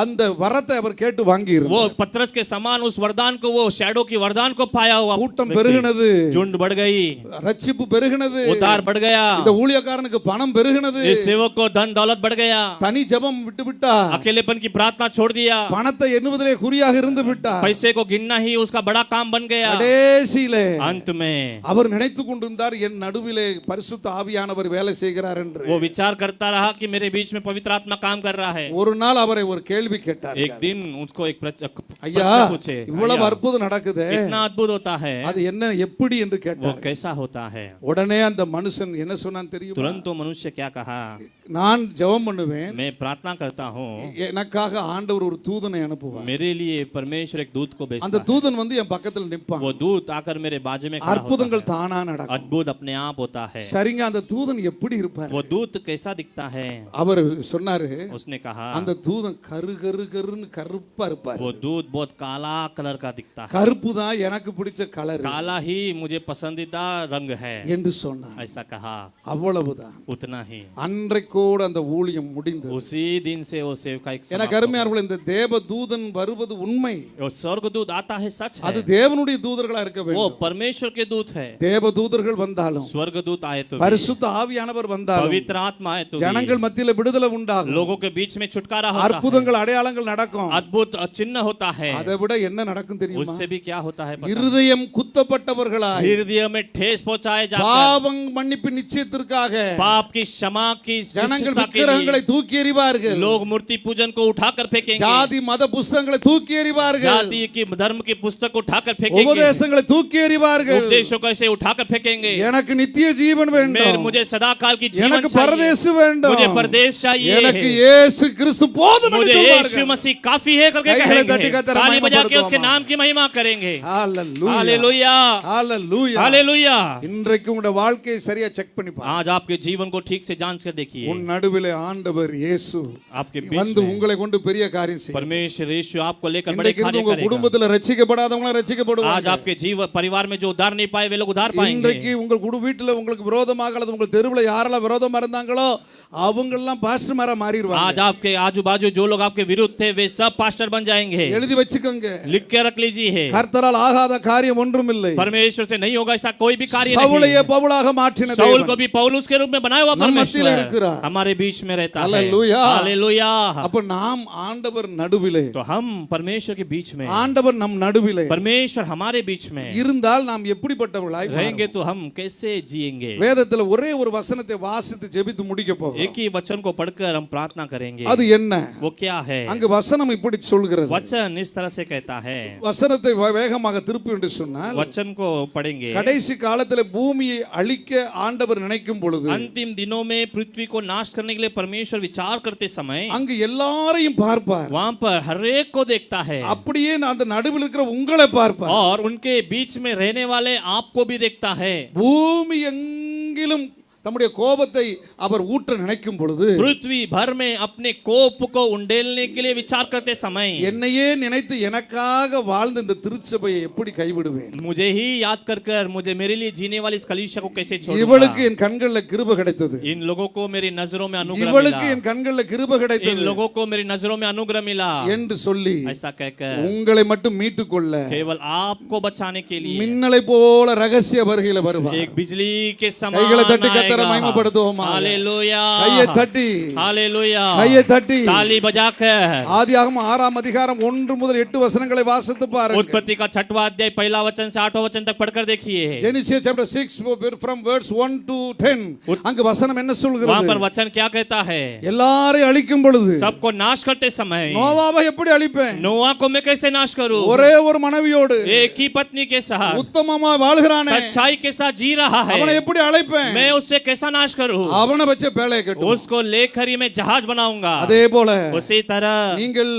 அந்த வரத்தை அவர் கேட்டு வாங்கி वो पतरस के समान उस वरदान को, वो शैडो की वरदान को पाया हुआ கூட்டம் பெருகினது, झुंड बढ़ गई, ரட்சிப்பு பெருகினது, उद्धार बढ़ गया, இந்த ஊழியக்காரனுக்கு பணம் பெருகினது, इस सेवक को धन दौलत बढ़ गया, தனி ஜெபம் விட்டு விட்டா, अकेलेपन की प्रार्थना छोड़ दिया, பணத்தை எண்ணுவதிலே குறியாக இருந்து விட்டா, पैसे को गिनना ही उसका बड़ा काम बन गया. கடைசியிலே अंत में அவர் நினைத்துக் கொண்டிருந்தார், என் நடுவிலே பரிசுத்த ஆவியானவர் வேலை செய்கிறார் என்று. वो विचार करता रहा कि मेरे बीच में पवित्र आत्मा काम कर रहा है. ஒரு நாள் அவரை ஒரு கேள்வி கேட்டார். एक दिन उसको एक ஐயா, प्रश्न पूछे, இவ்வளவு அற்புதம் நடக்குது, इतना अद्भुत होता है, அது என்ன எப்படி என்று वो கேட்டார். कैसा होता है? உடனே அந்த மனுஷன் என்ன சொன்னான் தெரியுமா? तुरंत तो मनुष्य क्या कहा? நான் ஜெபம் பண்ணுவேன், मैं प्रार्थना करता हूँ, எனக்காக ஆண்டவர் ஒரு தூதனை அனுப்புவார். मेरे लिए परमेश्वर एक दूत को भेजता அந்த है. தூதன் வந்து என் பக்கத்துல நிப்பான். वो दूत आकर मेरे बाजू में खड़ा होता அற்புதங்கள் है. தானா நடக்கும். अद्भुत अपने आप होता है. சரிங்க, அந்த தூதன் எப்படி இருப்பார்? वो दूत कैसा दिखता है? அவர் சொன்னாரு, उसने कहा அந்த தூதன் கரு கரு கருன்னு கருப்பா இருப்பார். वो दूत बहुत काला कलर का दिखता है. கருப்பு தான் எனக்கு பிடிச்ச கலர் काला ही मुझे पसंदीदा रंग है, என்று சொன்னார். ऐसा कहा. அவ்வளவுதான். उतना ही. அன்றைக்கோடு அந்த ஊழியம் முடிந்தது. उसी दिन से वो सेवकाई எனக்கு அருமையானவர்களே, இந்த தேவ தூதன் வருவது உண்மை. वो स्वर्गदूत आता है, सच அது है. தேவனுடைய தூதர்களா இருக்க वो வேண்டும். परमेश्वर के दूत है. தேவ தூதர்கள் வந்தாலும், स्वर्गदूत आए तो भी, பரிசுத்த ஆவியானவர் வந்தாலும், पवित्र आत्मा आए तो भी, ஜனங்கள் மத்தியில விடுதலை உண்டாகும், लोगों के बीच में छुटकारा होता है, அற்புதங்கள் அடையாளங்கள் நடக்கும். अद्भुत चिन्ह होता है. அதை விட என்ன நடக்கும் தெரியுமா? उससे भी क्या होता है पता? இருதயம் குத்தப்பட்டவர்களாய், हृदय में ठेस पहुंचाए जाकर, பாவம் மன்னிப்பு நிச்சயத்திற்காக पाप की क्षमा की ஜனங்கள் निश्चितता के விக்கிரகங்களை लिए தூக்கி எறிவார்கள். लोग मूर्ति पूजन को उठाकर फेंकेंगे, ஜாதி மத புஸ்தகங்களை தூக்கி எறிவார்கள், जाति की धर्म की पुस्तक को उठाकर फेंकेंगे, உபதேசங்களை தூக்கி எறிவார்கள். उपदेशों को ऐसे उठाकर फेंकेंगे. எனக்கு நித்திய ஜீவன் வேண்டும், मुझे सदा काल की जीवन எனக்கு चाहिए, பரதேசு வேண்டும், मुझे परदेश चाहिए, எனக்கு இயேசு கிறிஸ்து போதும் என்று मुझे यीशु சொல்வார்கள். मसीह काफी है करके கைகளை தட்டி कहेंगे, கர்த்தரை ताली बजा के उसके மகிமைப்படுத்துவோமா? नाम की महिमा करेंगे. ஹalleluya, हालेलुया, ஹalleluya. हालेलुया. இன்றைக்கு உங்களுடைய வாழ்க்கையை சரியா செக் பண்ணி பாருங்க. आज आपके जीवन को ठीक से जांच कर देखिए. உன் நடுவிலே ஆண்டவர் இயேசு आपके बीच வந்து में உங்களை கொண்டு பெரிய காரியம் செய்யும். परमेश्वर यीशु आपको लेकर बड़े இன்றைக்கு कार्य உங்க करेगा. குடும்பத்துல ரட்சிக்கப்படாதவங்க आज ரட்சிக்கப்படுவாங்க. आपके जीवन परिवार में जो उद्धार नहीं पाए वे लोग उद्धार पाएंगे. இன்றைக்கு உங்க வீட்டுல உங்களுக்கு விரோதமாக அல்லது உங்க தெருவுல யாரெல்லாம் விரோதமா இருந்தாங்களோ அவங்க எல்லாம் பாஸ்டர்மாரா மாறிடுவாங்க. आज आपके आजू बाजू जो लोग आपके विरुद्ध थे वे सब पास्टर बन जाएंगे. எழுதி வச்சுக்கோங்க. लिख के रख लीजिए. கர்த்தரால் ஆகாத காரியம் ஒன்றும் இல்லை. परमेश्वर से नहीं होगा ऐसा कोई भी कार्य சவுலையே नहीं. பவுலாக மாற்றின शाऊल को தேவன் भी पौलुस के रूप में बनाया हुआ நம்ம மத்தியில परमेश्वर இருக்கிறார். हमारे बीच में रहता है. हालेलुया. हालेलुया. அப்ப நாம் ஆண்டவர் நடுவிலே, तो हम परमेश्वर के बीच में, ஆண்டவர் நம் நடுவிலே परमेश्वर हमारे बीच में இருந்தால் நாம் எப்படிப்பட்டவர்களாய் रहेंगे மாறுவோம்? तो हम कैसे जिएंगे? வேதத்துல ஒரே ஒரு வசனத்தை வாசித்து ஜெபித்து முடிக்க போகிறோம். एक ही वचन को पढ़कर हम प्रार्थना करेंगे. அது என்ன? वो क्या है? அங்கு வசனம் இப்படி சொல்கிறது. वचन इस तरह से कहता है. வசனத்தை வேகமாக திருப்பி என்று சொன்னால், वचन को पढ़ेंगे. கடைசி காலத்துல பூமியை அழிக்க ஆண்டவர் நினைக்கும் பொழுது, अंतिम दिनों में पृथ्वी को नाश करने के लिए परमेश्वर विचार करते समय அங்கு எல்லாரையும் பார்ப்பார். वहां पर हर एक को देखता है அப்படியே அந்த நடுவில் இருக்கிற உங்களை பார்ப்பார். और उनके बीच में रहने वाले आपको भी देखता है. பூமி எங்கிலும் தம்முடைய கோபத்தை அவர் ஊற்ற நினைக்கும் பொழுது पृथ्वी भर में अपने कोप को उंडेलने के लिए विचार करते समय என்னையே நினைத்து எனக்காக வாழ்ந்த இந்த திருச்சபையை எப்படி கைவிடுவேன்? मुझे ही याद कर मुझे मेरे लिए जीने वाली इस कलीसिया को कैसे இவளுக்கு छोड़ूंगा? என் கண்கள்ல கிருபை கிடைத்தது, इन लोगों को मेरी नजरों में अनुग्रह இவளுக்கு मिला, என் கண்கள்ல கிருபை इन கிடைத்தது लोगों को मेरी नजरों में अनुग्रह मिला என்று சொல்லி ऐसा कहकर உங்களை மட்டும் மீட்டுக்கொள்ள केवल आपको बचाने के लिए மின்னலை போல ரகசிய வருகையில வருவார். एक बिजली के समान கைகளை தட்டி கர்த்தரை आएगा। மகிமைப்படுத்துவோமா? हालेलुया கையை தட்டி हालेलुया கையை தட்டி ताली बजाकर ஆதியாகமம் 6ஆம் அதிகாரம் 1 முதல் 8 வசனங்களை வாசித்து பாருங்க. उत्पत्ति का 6वां अध्याय पहला वचन से 8वां वचन तक पढ़कर देखिए। Genesis chapter 6 from verse 1 to 10 அங்க வசனம் என்ன वहां சொல்கிறது? पर वचन क्या कहता है? எல்லாரையும் அழிக்கும் பொழுது सबको नाश करते समय நோவாவை எப்படி அழிப்பேன்? नोआ को मैं कैसे नाश करूं? ஒரே ஒரு மனைவியோடு एक ही पत्नी के साथ உத்தமமா வாழ்கிறானே, सच्चाई के साथ जी रहा है, அவனை எப்படி அழைப்பேன்? मैं उससे कैसा नाश करूं? அவனை வச்ச பேழையை கட்டும். उसको लेकर ही मैं जहाज बनाऊंगा। அதே போல उसी तरह நீங்கள்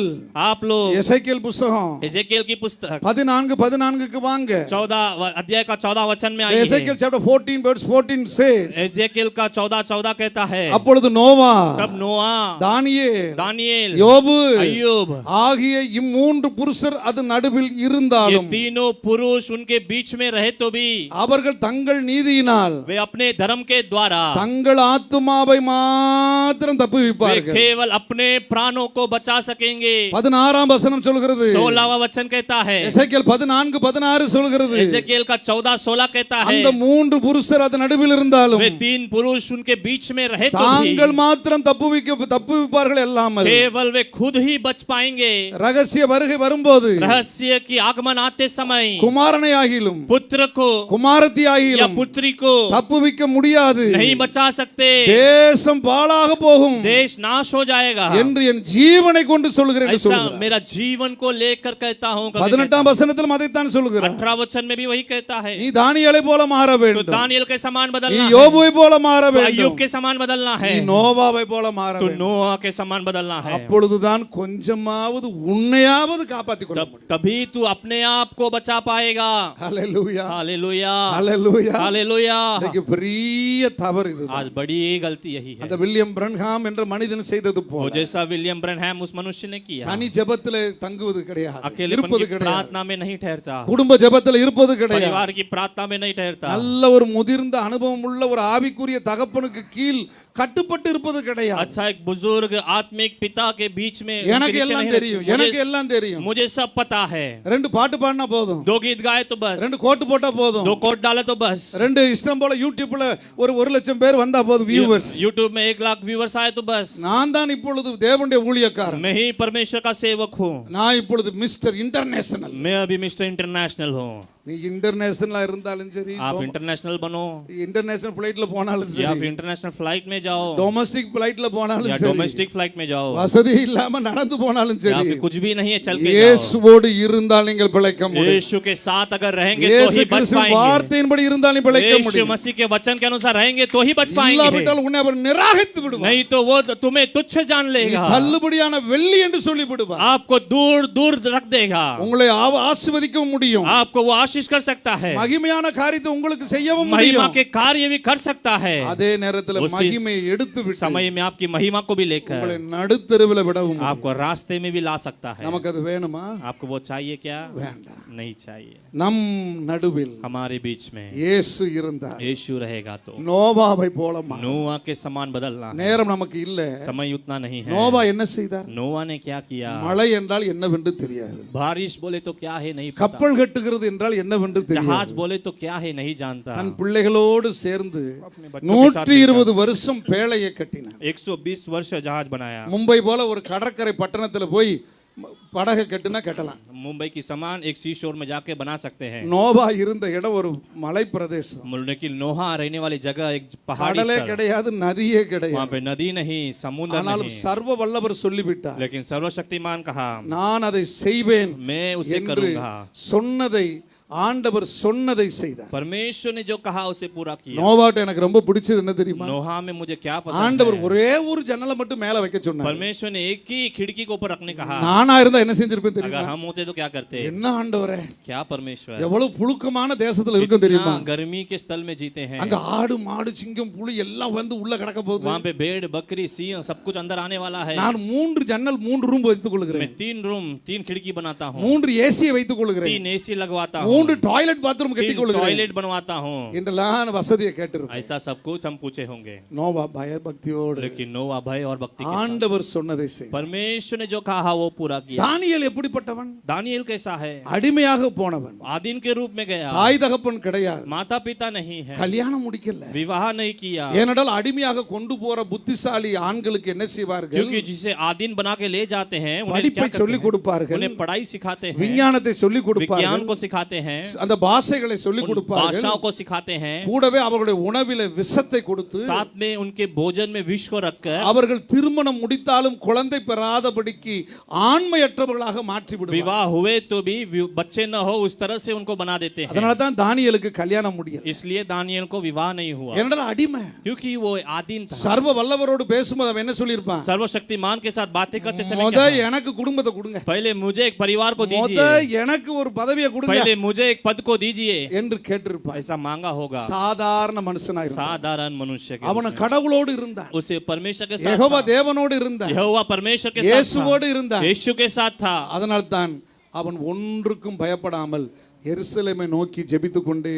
आप लोग எசேக்கியேல் புத்தகம் एजेकिएल की पुस्तक 14:14க்கு வாங்க. 14 अध्याय का 14 वचन में आइए। எசேக்கியேல் chapter 14 verse 14 says, एजेकिएल का 14 कहता है அப்பொழுது நோவா, तब नोआ, தானியேல், दानियेल, யோபு अय्यूब ஆகிய இம்மூன்று புருஷர் அது நடுவில் ये இருந்தாலும் तीनों पुरुष उनके बीच में रहे तो भी அவர்கள் தங்கள் நீதியினால் वे अपने धर्म के द्वारा தங்கள் ஆத்துமாவை மாத்திரம் वे தப்புவிப்பார்கள். केवल अपने प्राणों को बचा सकेंगे। 16ஆம் வசனம் சொல்கிறது, 16वां वचन कहता है, எசேக்கியேல் 14:16 சொல்கிறது, एजेकिएल का 14-16 कहता है, அந்த மூன்று புருஷர் அது நடுவில் இருந்தாலும் वे तीन पुरुष उनके बीच में रहे तो भी தாங்கள் மாத்திரம் தப்புவிப்பார்கள் அல்லாமல் केवल वे खुद ही बच पाएंगे। ரகசிய வருகை வரும்போது रहस्य की आगमन आते समय குமாரனை ஆகிலும் पुत्र को குமாரத்தி या ஆகிலும் पुत्री को தப்புவிக்க முடியாது, नहीं बचा सकते, தேசம் பாழாக போகும் देश नाश हो जाएगा। என்று என் ஜீவனை கொண்டு சொல்கிறேன் என்று ऐसा சொல்கிறார். मेरा जीवन को लेकर कहता हूँ। 18ஆம் வசனத்திலும் அதைத்தான் சொல்கிறார். 18 वचन में भी वही कहता है, நீ தானியேலை போல மாற तो வேண்டும், दानियल के समान நீ बदलना है, யோபுவை போல மாற तो வேண்டும், अय्यूब के समान बदलना है, நீ நோவாவை போல மாற तो வேண்டும். नोआ के समान बदलना है। அப்பொழுதுதான் கொஞ்சமாவது உன்னையாவது காப்பாத்திக் கொள்ள முடியும். तभी तू अपने आप को बचा पाएगा। ஹல்லேலூயா, हालेलुया ஹல்லேலூயா. हालेलुया। இன்னைக்கு பெரிய தவறு இது. आज बड़ी गलती यही है, அந்த வில்லியம் பிரன்ஹாம் என்ற மனிதன் செய்தது वो போல जैसा विलियम ब्रनहैम उस मनुष्य ने किया, தனி ஜெபத்திலே தங்குவது கிடையாது, अकेलेपन இருப்பது की கிடையாது, प्रार्थना में नहीं ठहरता, குடும்ப ஜெபத்திலே இருப்பது கிடையாது. परिवार की प्रार्थना में नहीं ठहरता, நல்ல ஒரு முதிர்ந்த அனுபவம் உள்ள ஒரு ஆவிக்குரிய தகப்பனுக்கு கீழ் கட்டுப்பட்டு இருப்பது கிடையாது. अच्छा एक बुजुर्ग आत्मिक पिता के बीच में उनके எனக்கு नीचे எல்லாம் नहीं தெரியும், रहते। எனக்கு எல்லாம் தெரியும். मुझे सब पता है, ரெண்டு பாட்டு பாடினா போதும், 2 गीत गाए तो बस, ரெண்டு கோட்டு போட்டா போதும், 2 कोट डाले तो बस, ரெண்டு இஷ்டம் போல யூடியூப்ல ஒரு 1,00,000 பேர் வந்தா போதும் வியூவர்ஸ். यूट्यूब में 1 लाख व्यूअर्स आए तो बस, நான் தான் இப்பொழுது தேவனுடைய ஊழியக்காரன், मैं ही परमेश्वर का सेवक हूँ, நான் இப்பொழுது மிஸ்டர் இன்டர்நேஷனல். मैं अभी मिस्टर इंटरनेशनल हूँ। நீ இன்டர்நேஷனலா இருந்தாலும் சரி, आप इंटरनेशनल बनो இன்டர்நேஷனல் ஃளைட்ல போனாலும் या சரி, फिर इंटरनेशनल फ्लाइट में जाओ டொமஸ்டிக் ஃளைட்ல போனாலும் या சரி, डोमेस्टिक फ्लाइट में जाओ வசதி இல்லாம நடந்து போனாலும் या சரி, फिर कुछ भी नहीं है चल के जाओ, இயேசுவோடு இருந்தால் நீங்கள் பிழைக்க முடியும். यीशु के साथ अगर रहेंगे तो இயேசு ही बच கிறிஸ்துவின் पाएंगे, வார்த்தையின்படி இருந்தால் நீ பிழைக்க यीशु முடியும். मसीह के वचन के अनुसार रहेंगे तो ही बच पाएंगे, இல்லாவிட்டால் உன்னை அவர் நிராகரித்து விடுவார். नहीं तो वो तुम्हें तुच्छ जान நீ लेगा, தள்ளுபடியான வெள்ளி என்று சொல்லி விடுவார். आपको दूर दूर रख देगा, உங்களை ஆசீர்வதிக்க முடியும், आपको वो आशीष कर सकता है, மகிமையான காரியத்தை உங்களுக்கு செய்யவும் महिमा முடியும். के कार्य भी कर सकता है, அதே நேரத்தில் उसी மகிமையை எடுத்து விட்டு समय में आपकी महिमा को भी लेकर உங்களை நடுத்தெருவில் விடவும் முடியும். आपको रास्ते में भी ला सकता है। நமக்கு அது வேணுமா? आपको वो चाहिए क्या? வேண்டாம். नहीं चाहिए। நம் நடுவில் हमारे बीच में இயேசு இருந்தார். यीशु रहेगा तो நோவாவை போல மாறு. नोआ के समान बदलना है। நேரம் நமக்கு இல்ல. समय उतना नहीं है। நோவா என்ன செய்தார்? नोआ ने क्या किया? மழை என்றால் என்னவென்று தெரியாது, बारिश बोले तो क्या है नहीं पता, கப்பல் கட்டுகிறது என்றால் என்னவென்று जहाज தெரியாது. बोले तो क्या है नहीं जानता। தன் பிள்ளைகளோடு சேர்ந்து अपने बच्चों के साथ 120 வருஷம் பேழையை கட்டினார். 120 वर्ष जहाज बनाया। மும்பை போல ஒரு கடற்கரை பட்டணத்துல போய் படகு கட்டினா கட்டலாம். मुंबई की समान एक सी शोर में जाके बना सकते हैं। நோவா இருந்த இடம் ஒரு மலை பிரதேசம், लेकिन नोहा रहने वाली जगह एक पहाड़ी கடலே स्थल। கிடையாது, நதியே वहाँ கிடையாது. पे नदी नहीं, समुद्र ஆனாலும் नहीं, சர்வ வல்லவர் சொல்லிவிட்டார், लेकिन सर्वशक्तिमान कहा நான் அதை செய்வேன் मैं उसे என்று करूंगा। சொன்னதை ஆண்டவர் சொன்னதை செய்தார். परमेश्वर ने जो कहा उसे पूरा किया. நோவாட்ட எனக்கு ரொம்ப பிடிச்சது என்ன தெரியுமா? नोहा में मुझे क्या पसंद ஆண்டவர் है? ஒரே ஒரு ஜன்னலை மட்டும் மேல வைக்க சொன்னார். परमेश्वर ने एक ही खिड़की को ऊपर रखने कहा. நானா இருந்தா என்ன செஞ்சிருப்பேன் தெரியுமா? अगर हम होते तो क्या करते? என்ன ஆண்டவரே, क्या परमेश्वर, எவ்வளவு புழுக்கமான தேசத்துல இருக்கும் தெரியுமா? कितना गर्मी के स्थल में जीते हैं. அங்க ஆடு மாடு சிங்கம் புலி எல்லாம் வந்து உள்ள கிடக்க போகுது. वहाँ पे भेड़ बकरी सिंह सब कुछ अंदर आने वाला है. நான் 3 ஜன்னல் 3 ரூம் வைத்துக் கொள்கிறேன். मैं 3 रूम 3 खिड़की बनाता हूँ. 3 ஏசியை வைத்துக் கொள்கிறேன். 3 एसी लगवाता हूँ. 3 டாய்லெட் பாத்ரூம் கட்டி 3 கொள்கிறேன். टॉयलेट बनवाता हूँ. என்றெல்லாம் வசதியை கேட்டிருப்பேன். ऐसा सब कुछ हम पूछे होंगे. நோவா பயபக்தியோடு लेकिन नोवा भय और भक्ति के साथ ஆண்டவர் சொன்னதை செய்தார். परमेश्वर ने जो कहा वो पूरा किया. தானியேல் எப்படிப்பட்டவன்? दानियेल कैसा है? அடிமையாக போனவன். आदीन के रूप में गया. தாய் தகப்பன் கிடையாது. माता पिता नहीं है. கல்யாணம் முடிக்கல. विवाह नहीं किया. ஏனென்றால் அடிமையாக கொண்டு போற புத்திசாலி ஆண்களுக்கு என்ன செய்வார்கள்? क्योंकि जिसे आदीन बना के ले जाते हैं उन्हें क्या படிப்பை करते சொல்லிக் हैं? கொடுப்பார்கள். उन्हें पढ़ाई सिखाते हैं. விஞ்ஞானத்தை சொல்லிக் विज्ञान கொடுப்பார்கள். को सिखाते हैं. அந்த பாஷைகளை சொல்லிக் उन கொடுப்பார்கள். भाषाओं को सिखाते हैं. கூடவே அவர்களுடைய உணவிலே விஷத்தை கொடுத்து साथ में उनके भोजन में विष को रखकर அவர்கள் திருமணம் முடித்தாலும் குழந்தை பெறாதபடிக்கு ஆண்மையற்றவர்களாக மாற்றி விடுவார்கள். विवाह हुए तो भी बच्चे न हो उस तरह से उनको बना देते हैं. அதனால தான் தானியேலுக்கு கல்யாணம் முடியல. इसलिए दानियेल को विवाह नहीं हुआ ஏனென்றால் அடிமை. क्योंकि वो आदीन था. சர்வ வல்லவரோடு பேசும்போது அவன் என்ன சொல்லியிருப்பான்? सर्वशक्तिमान के साथ बातें करते समय முத क्या है? எனக்கு குடும்பத்தை கொடுங்க. पहले मुझे एक परिवार को முத दीजिए. எனக்கு ஒரு பதவியை கொடுங்க पहले मुझे एक पद को दीजिए. என்று கேட்டிருப்பான். ऐसा मांगा होगा. சாதாரண மனுஷனாய் இருந்தான். साधारण मनुष्य के அவன் கடவுளோடு இருந்தான். उसे परमेश्वर के साथ யெகோவா था. தேவனோடு இருந்தான். यहोवा परमेश्वर के साथ இயேசுவோடு था. இருந்தான். यीशु के साथ था. அதனால தான் அவன் ஒன்றுக்கும் பயப்படாமல் எருசலேமை நோக்கி ஜெபித்துக் கொண்டே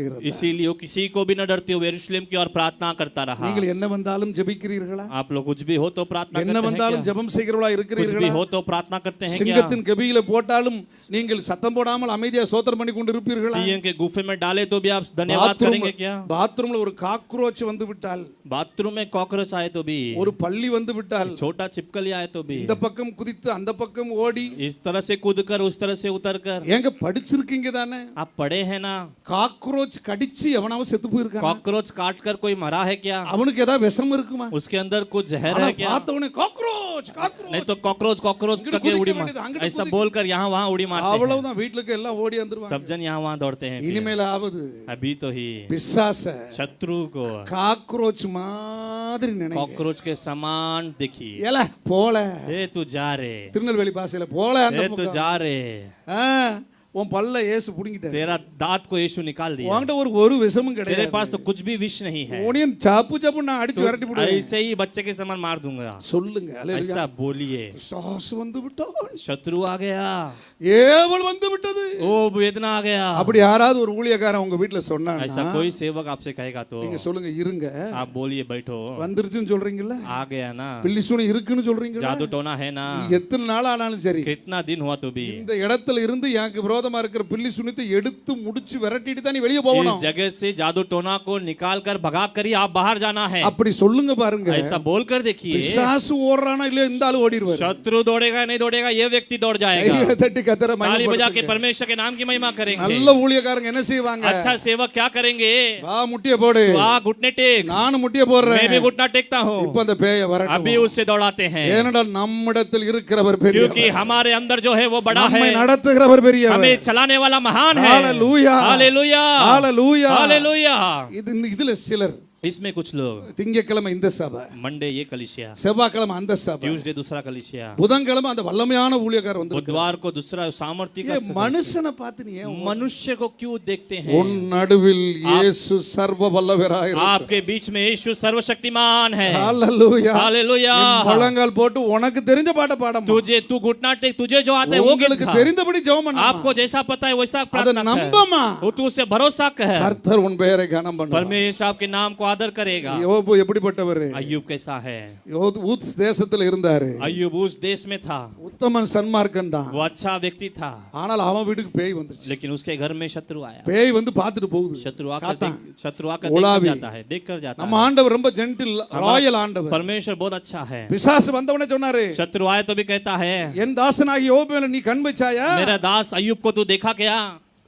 இருந்தான். इसीलिए वो किसी को भी न डरते हुए यरूशलेम की ओर प्रार्थना करता रहा. நீங்கள் என்ன வந்தாலும் ஜெபிக்கிறீர்களா? आप लोग कुछ भी हो तो प्रार्थना என்ன करते हैं வந்தாலும் क्या? ஜெபம் செய்கிறவளா कुछ भी இருக்கிறீர்களா? हो तो प्रार्थना करते हैं क्या? சிங்கத்தின் கபியில போட்டாலும் நீங்கள் சத்தம் போடாமல் அமைதியா சோத்திரம் பண்ணி கொண்டு இருப்பீர்களா? सिंह के गुफे में डाले तो भी आप धन्यवाद करेंगे क्या? பாத்ரூம்ல ஒரு காக்ரோச் வந்து விட்டால், बाथरूम में कॉकरोच आए तो भी, ஒரு பள்ளி வந்து விட்டால், छोटा छिपकली आए तो भी, இந்த பக்கம் குதித்து அந்த பக்கம் ஓடி, इस तरह से कूद कर उस तरह से उतर कर, ஏங்க படிச்சிருக்கீங்க தானே? आप पढ़े हैं ना? காக்ரோச் கடிச்சு எவனாவது செத்து போயிருக்கான்? कॉकरोच काट कर कोई मरा है क्या? அவனுக்கு ஏதாவது விஷம் இருக்குமா? उसके अंदर कुछ जहर ஆனா है क्या? பார்த்தவனே காக்ரோச் காக்ரோச் नहीं तो कॉकरोच कॉकरोच अंगड़ करके कूद उड़ी के मार, बैठे थे, अंगड़ ऐसा कूद के- बोलकर यहाँ वहाँ उड़ी मारते हैं. அவ்வளவுதான். வீட்டுக்கு எல்லாம் ஓடி வந்துருவாங்க. सब जन यहाँ वहाँ दौड़ते हैं. फिर. இனிமேலாவது अभी तो ही பிசாச शत्रु को காக்ரோச் மாதிரி நினைங்க. कॉकरोच के समान देखिए. ஏல போல ए तू जा रे, திருநெல்வேலி பாஷையில போல அந்த ए तू பக்கம். जा रे, ஆ, உன் பல்ல இயேசு புடிங்கிட்டாரு. तेरा दांत को यीशु निकाल दिया. உன்கிட்ட ஒரு விஷமும் तेरे கிடையாது. पास तो कुछ भी विष नहीं है. உனியன் சாப்பு சாப்பு நான் அடிச்சு விரட்டி तो விடுவேன். ऐसे ही बच्चे के समान मार दूंगा. சொல்லுங்க. அல்லேலூயா. ऐसा बोलिए. பிசாசு வந்து விட்டான். शत्रु आ गया, ஏவல் வந்து விட்டது. ओ वेदना आ गया. அப்படி யாராவது ஒரு ஊழியக்காரன் உங்க வீட்டுல சொன்னானா, ऐसा कोई सेवक आपसे कहेगा तो நீங்க சொல்லுங்க இருங்க. आप बोलिए बैठो. வந்துருச்சுன்னு சொல்றீங்கல்ல, आ गया ना, பில்லி சூனி இருக்குன்னு சொல்றீங்கல்ல, जादू टोना है ना, எத்தனை நாள் ஆனாலும் சரி, कितना दिन हुआ तो भी இந்த இடத்துல இருந்து எனக்கு விரோதமா இருக்கிற பில்லி சுனித்தை எடுத்து முடிச்சு விரட்டிட்டு தான் நீ வெளியே इस போகணும். जगह से जादू टोना को निकाल कर भगा कर ही आप बाहर जाना है. அப்படி சொல்லுங்க பாருங்க. ऐसा बोल कर देखिए. பிசாசு ஓடுறானா இல்லையோ இந்த ஆளு ஓடிடுவாரு. शत्रु दौड़ेगा नहीं दौड़ेगा, ये व्यक्ति दौड़ जाएगा. கைகளை தட்டி கத்தரை ताली बजा के மகிமைப்படுத்துங்க. परमेश्वर के नाम की महिमा करेंगे. நல்ல ஊழியக்காரங்க என்ன செய்வாங்க? अच्छा सेवक क्या करेंगे? வா முட்டிய போடு. वाह घुटने टेक. நானும் முட்டிய मैं போடுறேன். भी घुटना टेकता हूँ. இப்ப அந்த பேய अभी வரட்டும். उससे दौड़ाते हैं, ஏனென்றால் நம்மிடத்தில் இருக்கிறவர் பெரியவர். क्योंकि हमारे अंदर जो है वो बड़ा நம்மை है. நடத்துகிறவர் பெரியவர். हमें चलाने वाला महान है. ஹalleluya. हालेलुया, ஹalleluya. हालेलुया. இதுல சிலர் इसमें कुछ लोग திங்கட்கிழமை இந்த சபை, मंडे ये कलिसिया, செவ்வாய்க்கிழமை அந்த சபை, ट्यूसडे दूसरा कलिसिया, புதன்கிழமை அந்த வல்லமையான ஊழியக்காரர் வந்து बुधवार को दूसरा सामर्थ्य का सदस्य। மனுஷனை பார்த்து நீ ஏன் मनुष्य को क्यों देखते உன் हैं? நடுவில் இயேசு சர்வ வல்லவராய் आपके बीच में यीशु सर्वशक्तिमान है. ஹalleluya. हालेलुया. முழங்கால் போட்டு உனக்கு தெரிஞ்ச பாட்ட பாடம். तुझे तू घुटना टेक, तुझे जो आता है वो गीत உங்களுக்கு गा. தெரிந்தபடி ஜெபம் பண்ணு. आपको जैसा पता है वैसा அத प्रार्थना நம்பமா. कर. वो तू उससे भरोसा कर. கர்த்தர் உன் பெயரை கனம் பண்ணுவார். परमेश्वर आपके नाम को आदर करेगा. யோபு எப்படிப்பட்டவர்? अय्यूब कैसा है? ஊத் தேசத்துல இருந்தாரு. अय्यूब उस देश में था, உத்தமன் சன்மார்க்கன் தான். वो अच्छा व्यक्ति था, ஆனால் அவன் வீட்டுக்கு பேய் வந்துச்சு. लेकिन उसके घर में शत्रु आया. பேய் வந்து பார்த்துட்டு போகுது. शत्रु சாத்தான். आकर उलावी। देख जाता है, देख कर जाता நம்ம है. ஆண்டவர் ரொம்ப ஜென்டில் ராயல் ஆண்டவர். परमेश्वर बहुत अच्छा है. பிசாசு வந்தவனே சொன்னாரு, शत्रु आए तो भी कहता है, என் தாசனாகிய யோபு மேல நீ கண் வச்சாயா? मेरा दास अय्यूब को तू देखा क्या?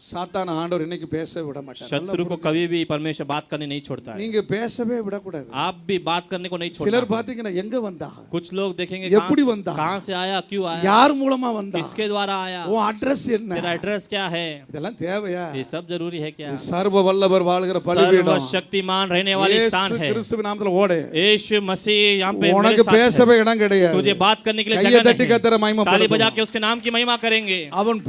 சாத்தான ஆண்டவர் இன்னைக்கு பேச விட மாட்டார். शत्रु को कभी भी परमेश्वर बात करने नहीं छोड़ता है. நீங்க பேசவே விடக்கூடாது. आप भी बात करने को नहीं छोड़ता. சிலர் பாத்தீங்கன்னா எங்க வந்தா, कुछ लोग देखेंगे எப்படி வந்தா, कहां से आया, क्यों आया, யார் மூலமா வந்தா, किसके द्वारा आया, உன் அட்ரஸ் என்ன, तेरा एड्रेस क्या है, இதெல்லாம் தேவையா? ये सब जरूरी है क्या? சர்வ வல்லவர் வாழ்கிற பலிபீடம், सर्वशक्तिमान रहने वाली स्थान है. கிறிஸ்துவின் நாமத்துல ஓடு. यीशु मसीह यहां पे உனக்கு பேசவே இடம் கிடையாது. तुझे बात करने के लिए கையை जगह தட்டி नहीं. கர்த்தரை மகிமை ताली பண்ணுங்க. बजा के उसके नाम की महिमा करेंगे. அவன்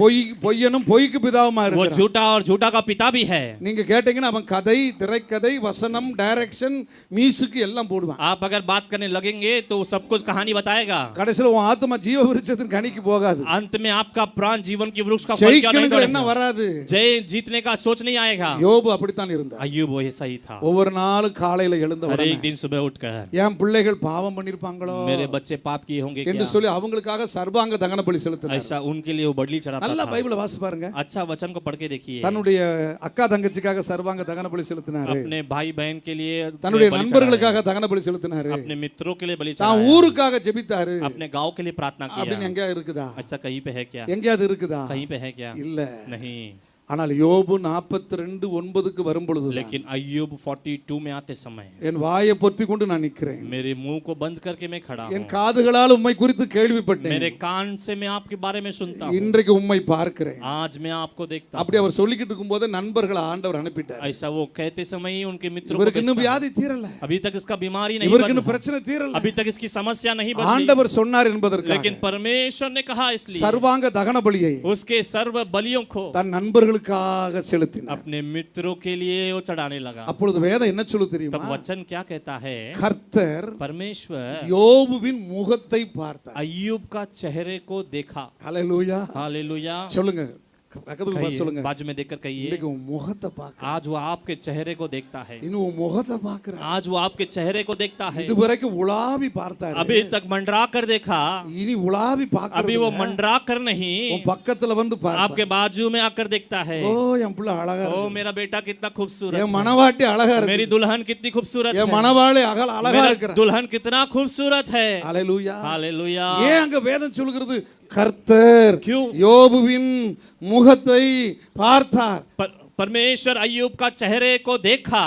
பொய்யனும் பொய்க்கு பிதாவுமா वो இருக்கிறான். झूठा और झूठा का पिता भी है. நீங்க கேட்டீங்கன்னா அவன் கதை, திரைக்கதை, வசனம், டைரக்ஷன், மியூசிக் எல்லாம் போடுவான். आप अगर बात करने लगेंगे तो सब कुछ कहानी बताएगा. கடைசில உன் ஆத்மா ஜீவ விருட்சத்தின் கனிக்கு போகாது. अंत में आपका प्राण जीवन की वृक्ष का फल क्या नहीं ஜெயிக்கணுங்கிற என்ன करेगा. வராது. जय जीतने का सोच नहीं आएगा. யோபு அப்படித்தான் இருந்தார். अय्यूब वो सही था. ஒவ்வொரு நாளும் காலையில எழுந்த हर உடனே एक दिन सुबह उठकर என் பிள்ளைகள் பாவம் பண்ணிருப்பாங்களோ मेरे बच्चे पाप किए होंगे என்று क्या, சொல்லி அவங்களுக்காக சர்வாங்க தகன பலி செலுத்தினார். ऐसा उनके लिए वो बडली चढ़ाता நல்லா था. பைபிளை வாசி பாருங்க. अच्छा वचन को पढ़ के देखिए. தன்னுடைய அக்கா தங்கச்சிக்காக சர்வாங்க தகன பலி செலுத்தினாரு. अपने भाई बहन के लिए தன்னுடைய बलि நண்பர்களுக்காக தகன பலி செலுத்தினாரு. चढ़ाया. अपने मित्रों के लिए बलि தான் चढ़ाया. ஊருக்காக ஜெபித்தாரு. अपने गांव के लिए प्रार्थना அப்படின்னு किया. எங்கேயா இருக்குதா? ऐसा कहीं पे है क्या, எங்கேயாவது இருக்குதா? कहीं पे है क्या, இல்ல. नहीं. ஆனால் யோபு 42:9க்கு வரும் பொழுது लेकिन अय्यूब 42 में आते समय என் வாயை பொத்தி கொண்டு நான் நிக்கிறேன். मेरे मुंह को बंद करके मैं खड़ा என் हूँ. காதுகளால் உம்மை குறித்து கேள்விப்பட்டேன். मेरे कान से मैं आपके बारे में सुनता हूँ. இன்றைக்கு உம்மை பார்க்கிறேன். आज मैं आपको देखता அப்படி அவர் சொல்லிக்கிட்டு இருக்கும்போது நண்பர்களை ஆண்டவர் அனுப்பிட்டார். हूँ. ऐसा वो कहते समय ही उनके मित्रों को இவருக்கு இன்னும் भेजता வியாதி தீரல. है. अभी तक इसका बीमारी नहीं இவருக்கு இன்னும் बदला. பிரச்சனை தீரல. अभी तक इसकी समस्या नहीं बदली. ஆண்டவர் சொன்னார் என்பதற்காக लेकिन परमेश्वर ने कहा इसलिए சர்வாங்க தகன பலியை उसके सर्व बलियों को தன் நண்பர்களுக்காக செலுத்தினார். अपने मित्रों के लिए वो चढ़ाने लगा. அப்பொழுது வேதம் என்ன சொல்லு तब தெரியுமா? वचन क्या कहता है, கர்த்தர் परमेश्वर யோபுவின் முகத்தை பார்த்தார். अय्यूब का चेहरे को देखा. ஹalleluya. हालेलुया. சொல்லுங்க, பக்கத்துல பார்த்து சொல்லுங்க. बाजू में देखकर कहिए, இன்னைக்கு உன் முகத்தை பார்க்க, आज वो आपके चेहरे को देखता है. இன்னும் உன் முகத்தை பார்க்கற. आज वो आपके चेहरे को देखता है. இதுவரைக்கும் உலாவி பார்த்தாரு. अभी तक मंडरा कर देखा, இனி உலாவி பார்க்கறது. अभी वो मंडरा कर नहीं, உன் பக்கத்துல வந்து பாரு. आपके बाजू में आकर देखता है. ஓ என் புள்ள அழகா ओ இருக்கு. मेरा बेटा कितना खूबसूरत என் है, மனவாட்டி அழகா இருக்கு. मेरी दुल्हन कितनी खूबसूरत என் है, மனவாளி அழகா मेरा இருக்கிற. दुल्हन कितना खूबसूरत है. ஹalleluya. हालेलुया. ஏன் அங்க வேதம் சொல்கிறது கர்த்தர் क्यों? யோபுவின் முகத்தை பார்த்தார். परमेश्वर अय्यूब का चेहरे को देखा.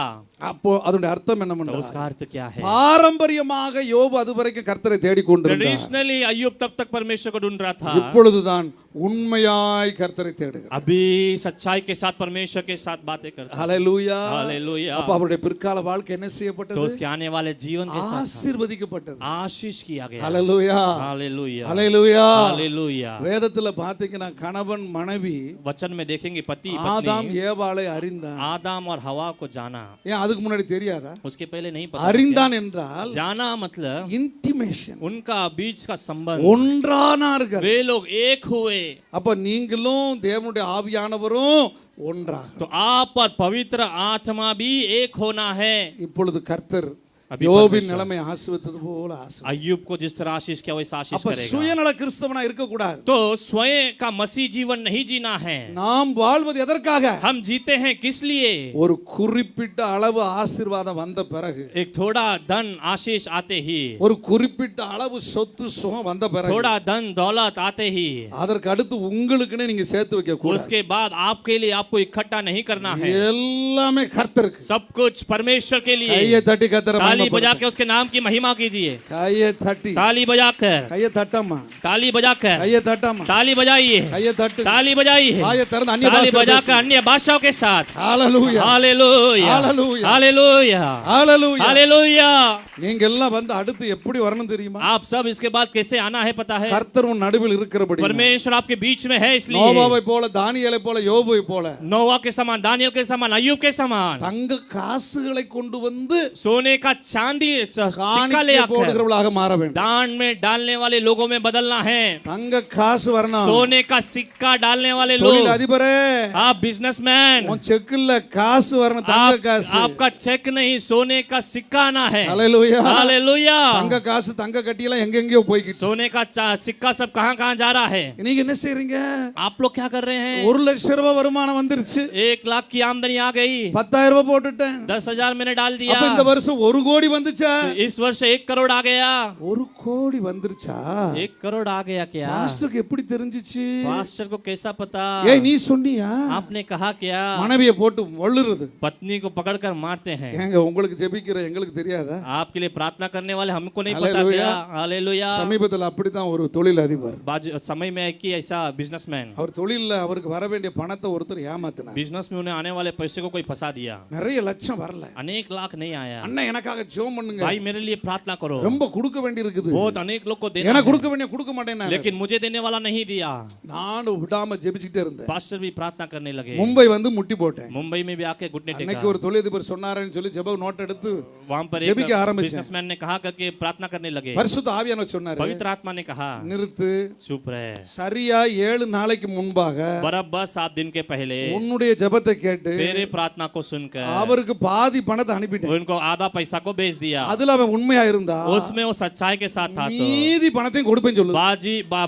அப்போ அதனுடைய அர்த்தம் तो என்னவென்றால் उसका अर्थ क्या है, பாரம்பரியமாக யோபு அதுவரைக்கும் கர்த்தரை தேடிக்கொண்டிருந்தார். ट्रेडिशनली अय्यूब तब तक परमेश्वर को ढूंढ रहा था. இப்பொழுதுதான் உண்மையாய் கர்த்தரை தேடுகிறார். अभी सच्चाई के साथ परमेश्वर के साथ बातें करता है. ஹalleluya. हालेलुया. அப்ப அவருடைய பிற்கால வாழ்க்கை என்ன तो செய்யப்பட்டது? उसके आने वाले जीवन के साथ ஆசீர்வதிக்கப்பட்டது. आशीष किया गया. ஹalleluya. हालेलुया. ஹalleluya. हालेलुया. வேதத்துல பாத்தீங்கன்னா கணவன் மனைவி वचन में देखेंगे पति ஆதாம் पत्नी ஏவாளை அறிந்தான். आदम और हवा को जाना. ஏன் அதுக்கு முன்னாடி தெரியாதா? उसके पहले नहीं पता. அறிந்தான் என்றால் जाना मतलब இன்டிமேஷன், उनका बीच का संबंध, ஒன்றானார்கள். वे लोग एक हुए. அப்ப நீங்களும் தேவனுடைய ஆவியானவரும் ஒன்றாக. तो आप और पवित्र आत्मा भी एक होना है. இப்பொழுது கர்த்தர் अभी யோபின் परमेश्वर நிலைமை ஆசீர்வதித்தது போல ஆசீர்வதித்தார். अय्यूब को जिस तरह आशीष किया वैसा आशीष அப்ப करेगा. சுயநல கிறிஸ்தவனா இருக்க கூடாது. तो स्वयं का मसीह जीवन नहीं जीना है. நாம் வாழ்வது எதற்காக? हम जीते हैं किस लिए? ஒரு குறிப்பிட்ட அளவு ஆசீர்வாதம் வந்த பிறகு, एक थोड़ा धन आशीष आते ही, ஒரு குறிப்பிட்ட அளவு சொத்து சுகம் வந்த பிறகு, थोड़ा धन दौलत आते ही, அதற்கு அடுத்து உங்களுக்குன்னு நீங்க சேர்த்து வைக்க கூடாது. उसके बाद आपके लिए आपको इकट्ठा नहीं करना है. எல்லாமே கர்த்தருக்கு. सब कुछ परमेश्वर के लिए. கையை தட்டி கர்த்தரை ताली மகிமைப்படுத்து. बजा के उसके नाम की महिमा कीजिए. கையை தட்டி, ताली बजाकर, கையை தட்டம்மா, ताली बजाकर, கையை தட்டம்மா, ताली बजाइए, கையை தட்டு. ताली बजाइए, வாயை திறந்து அந்நிய ताली பாஷையில் बजाकर பேசு. अन्य भाषाओं के साथ. ஹalleluya. हालेलुया. हालेलुया. हालेलुया. ஹalleluya. हालेलुया. நீங்க எல்லாம் வந்து அடுத்து எப்படி வரணும் தெரியுமா? आप सब इसके बाद कैसे आना है पता है? கர்த்தர் உன் நடுவில் இருக்கிறபடி परमेश्वर आपके बीच में है, इसलिए நோவாவை போல, தானியேலை போல, யோபுவை போல नोवा के समान, दानियल के समान, अय्यूब के समान தங்க காசுகளை கொண்டு வந்து सोने का चांदी सिक्का ले காணிக்கை आकर போடுகிறவளாக மாற வேண்டும். दान में डालने वाले लोगों में बदलना है. தங்க காசு வரணும். सोने का सिक्का डालने वाले தொழில் लोग. அதிபரே, आप बिजनेसमैन, உன் செக்குல காசு வரணும். தங்க காசு. आपका चेक नहीं, सोने का सिक्का आना है. ஹalleluya. हालेलुया. தங்க காசு, தங்க கட்டியெல்லாம் எங்கெங்கயோ போய்க்கிட்டு. सोने का सिक्का सब कहां कहां जा रहा है. நீங்க என்ன செய்றீங்க? आप लोग क्या कर रहे हैं? 1 லட்சம் ரூபாய் வருமானம் வந்துருச்சு. 1 लाख की आमदनी आ गई, 10,000 ரூபாய் போட்டுட்டேன். 10,000 मैंने डाल दिया. அப்ப இந்த வருஷம் 1 கோடி வந்துச்சா? इस वर्ष 1 करोड़ आ गया। 1 கோடி வந்துருச்சா? 1 करोड़ आ गया क्या? பாஸ்டருக்கு எப்படி தெரிஞ்சிச்சு? पास्टर को कैसा पता? ஏய் நீ சொன்னியா? आपने कहा क्या? மனைவியை போட்டு வள்ளுறது. पत्नी को पकड़कर मारते हैं। ஏங்க உங்களுக்கு ஜெபிக்கிற எங்களுக்கு தெரியாதா? आपके लिए प्रार्थना करने वाले हमको नहीं पता हालेलुया। क्या? हालेलुया। சமீபத்தில் அப்படிதான் ஒரு தொழில் அதிபர். समय में कि ऐसा बिजनेसमैन அவர் தொழில்ல அவருக்கு வர வேண்டிய பணத்தை ஒருத்தர் ஏமாத்தினார். बिजनेस में उन्हें आने वाले पैसे को कोई फंसा दिया। நிறைய லட்சம் வரல. अनेक लाख नहीं आया। அண்ணன் எனக்காக ஜெபம் பண்ணுங்க. भाई मेरे लिए प्रार्थना करो। ரொம்ப கொடுக்க வேண்டி இருக்குது. बहुत अनेक लोग को देना எனக்கு है, கொடுக்க வேண்டிய கொடுக்க மாட்டேனா. लेकिन मुझे देने वाला नहीं दिया। நானும் விடாம ஜெபிச்சிட்டே இருந்தேன். पास्टर भी प्रार्थना करने लगे। மும்பை வந்து முட்டி போட்டேன். मुंबई में भी आके घुटने அன்னைக்கு टेका। ஒரு தொழிலதிபர் சொன்னாருன்னு சொல்லி ஜெப நோட் எடுத்து वहां पर ஜெபிக்க एक ஆரம்பிச்சேன். बिजनेसमैन ने कहा करके प्रार्थना करने लगे। பரிசுத்த ஆவியானவர் சொன்னாரு, पवित्र आत्मा ने कहा நிறுத்து. चुप रहे। சரியா 7 நாளைக்கு முன்பாக बराबर 7 दिन के पहले உன்னுடைய ஜெபத்தை கேட்டு तेरे प्रार्थना को सुनकर அவருக்கு பாதி பணத்தை அனுப்பிட்டேன். उनको आधा पैसा को भेज दिया। அதுல அவன் உண்மையா இருந்தா उसमें वो सच्चाई के साथ था तो மீதி பணத்தையும் கொடுப்பேன்னு சொல்லு.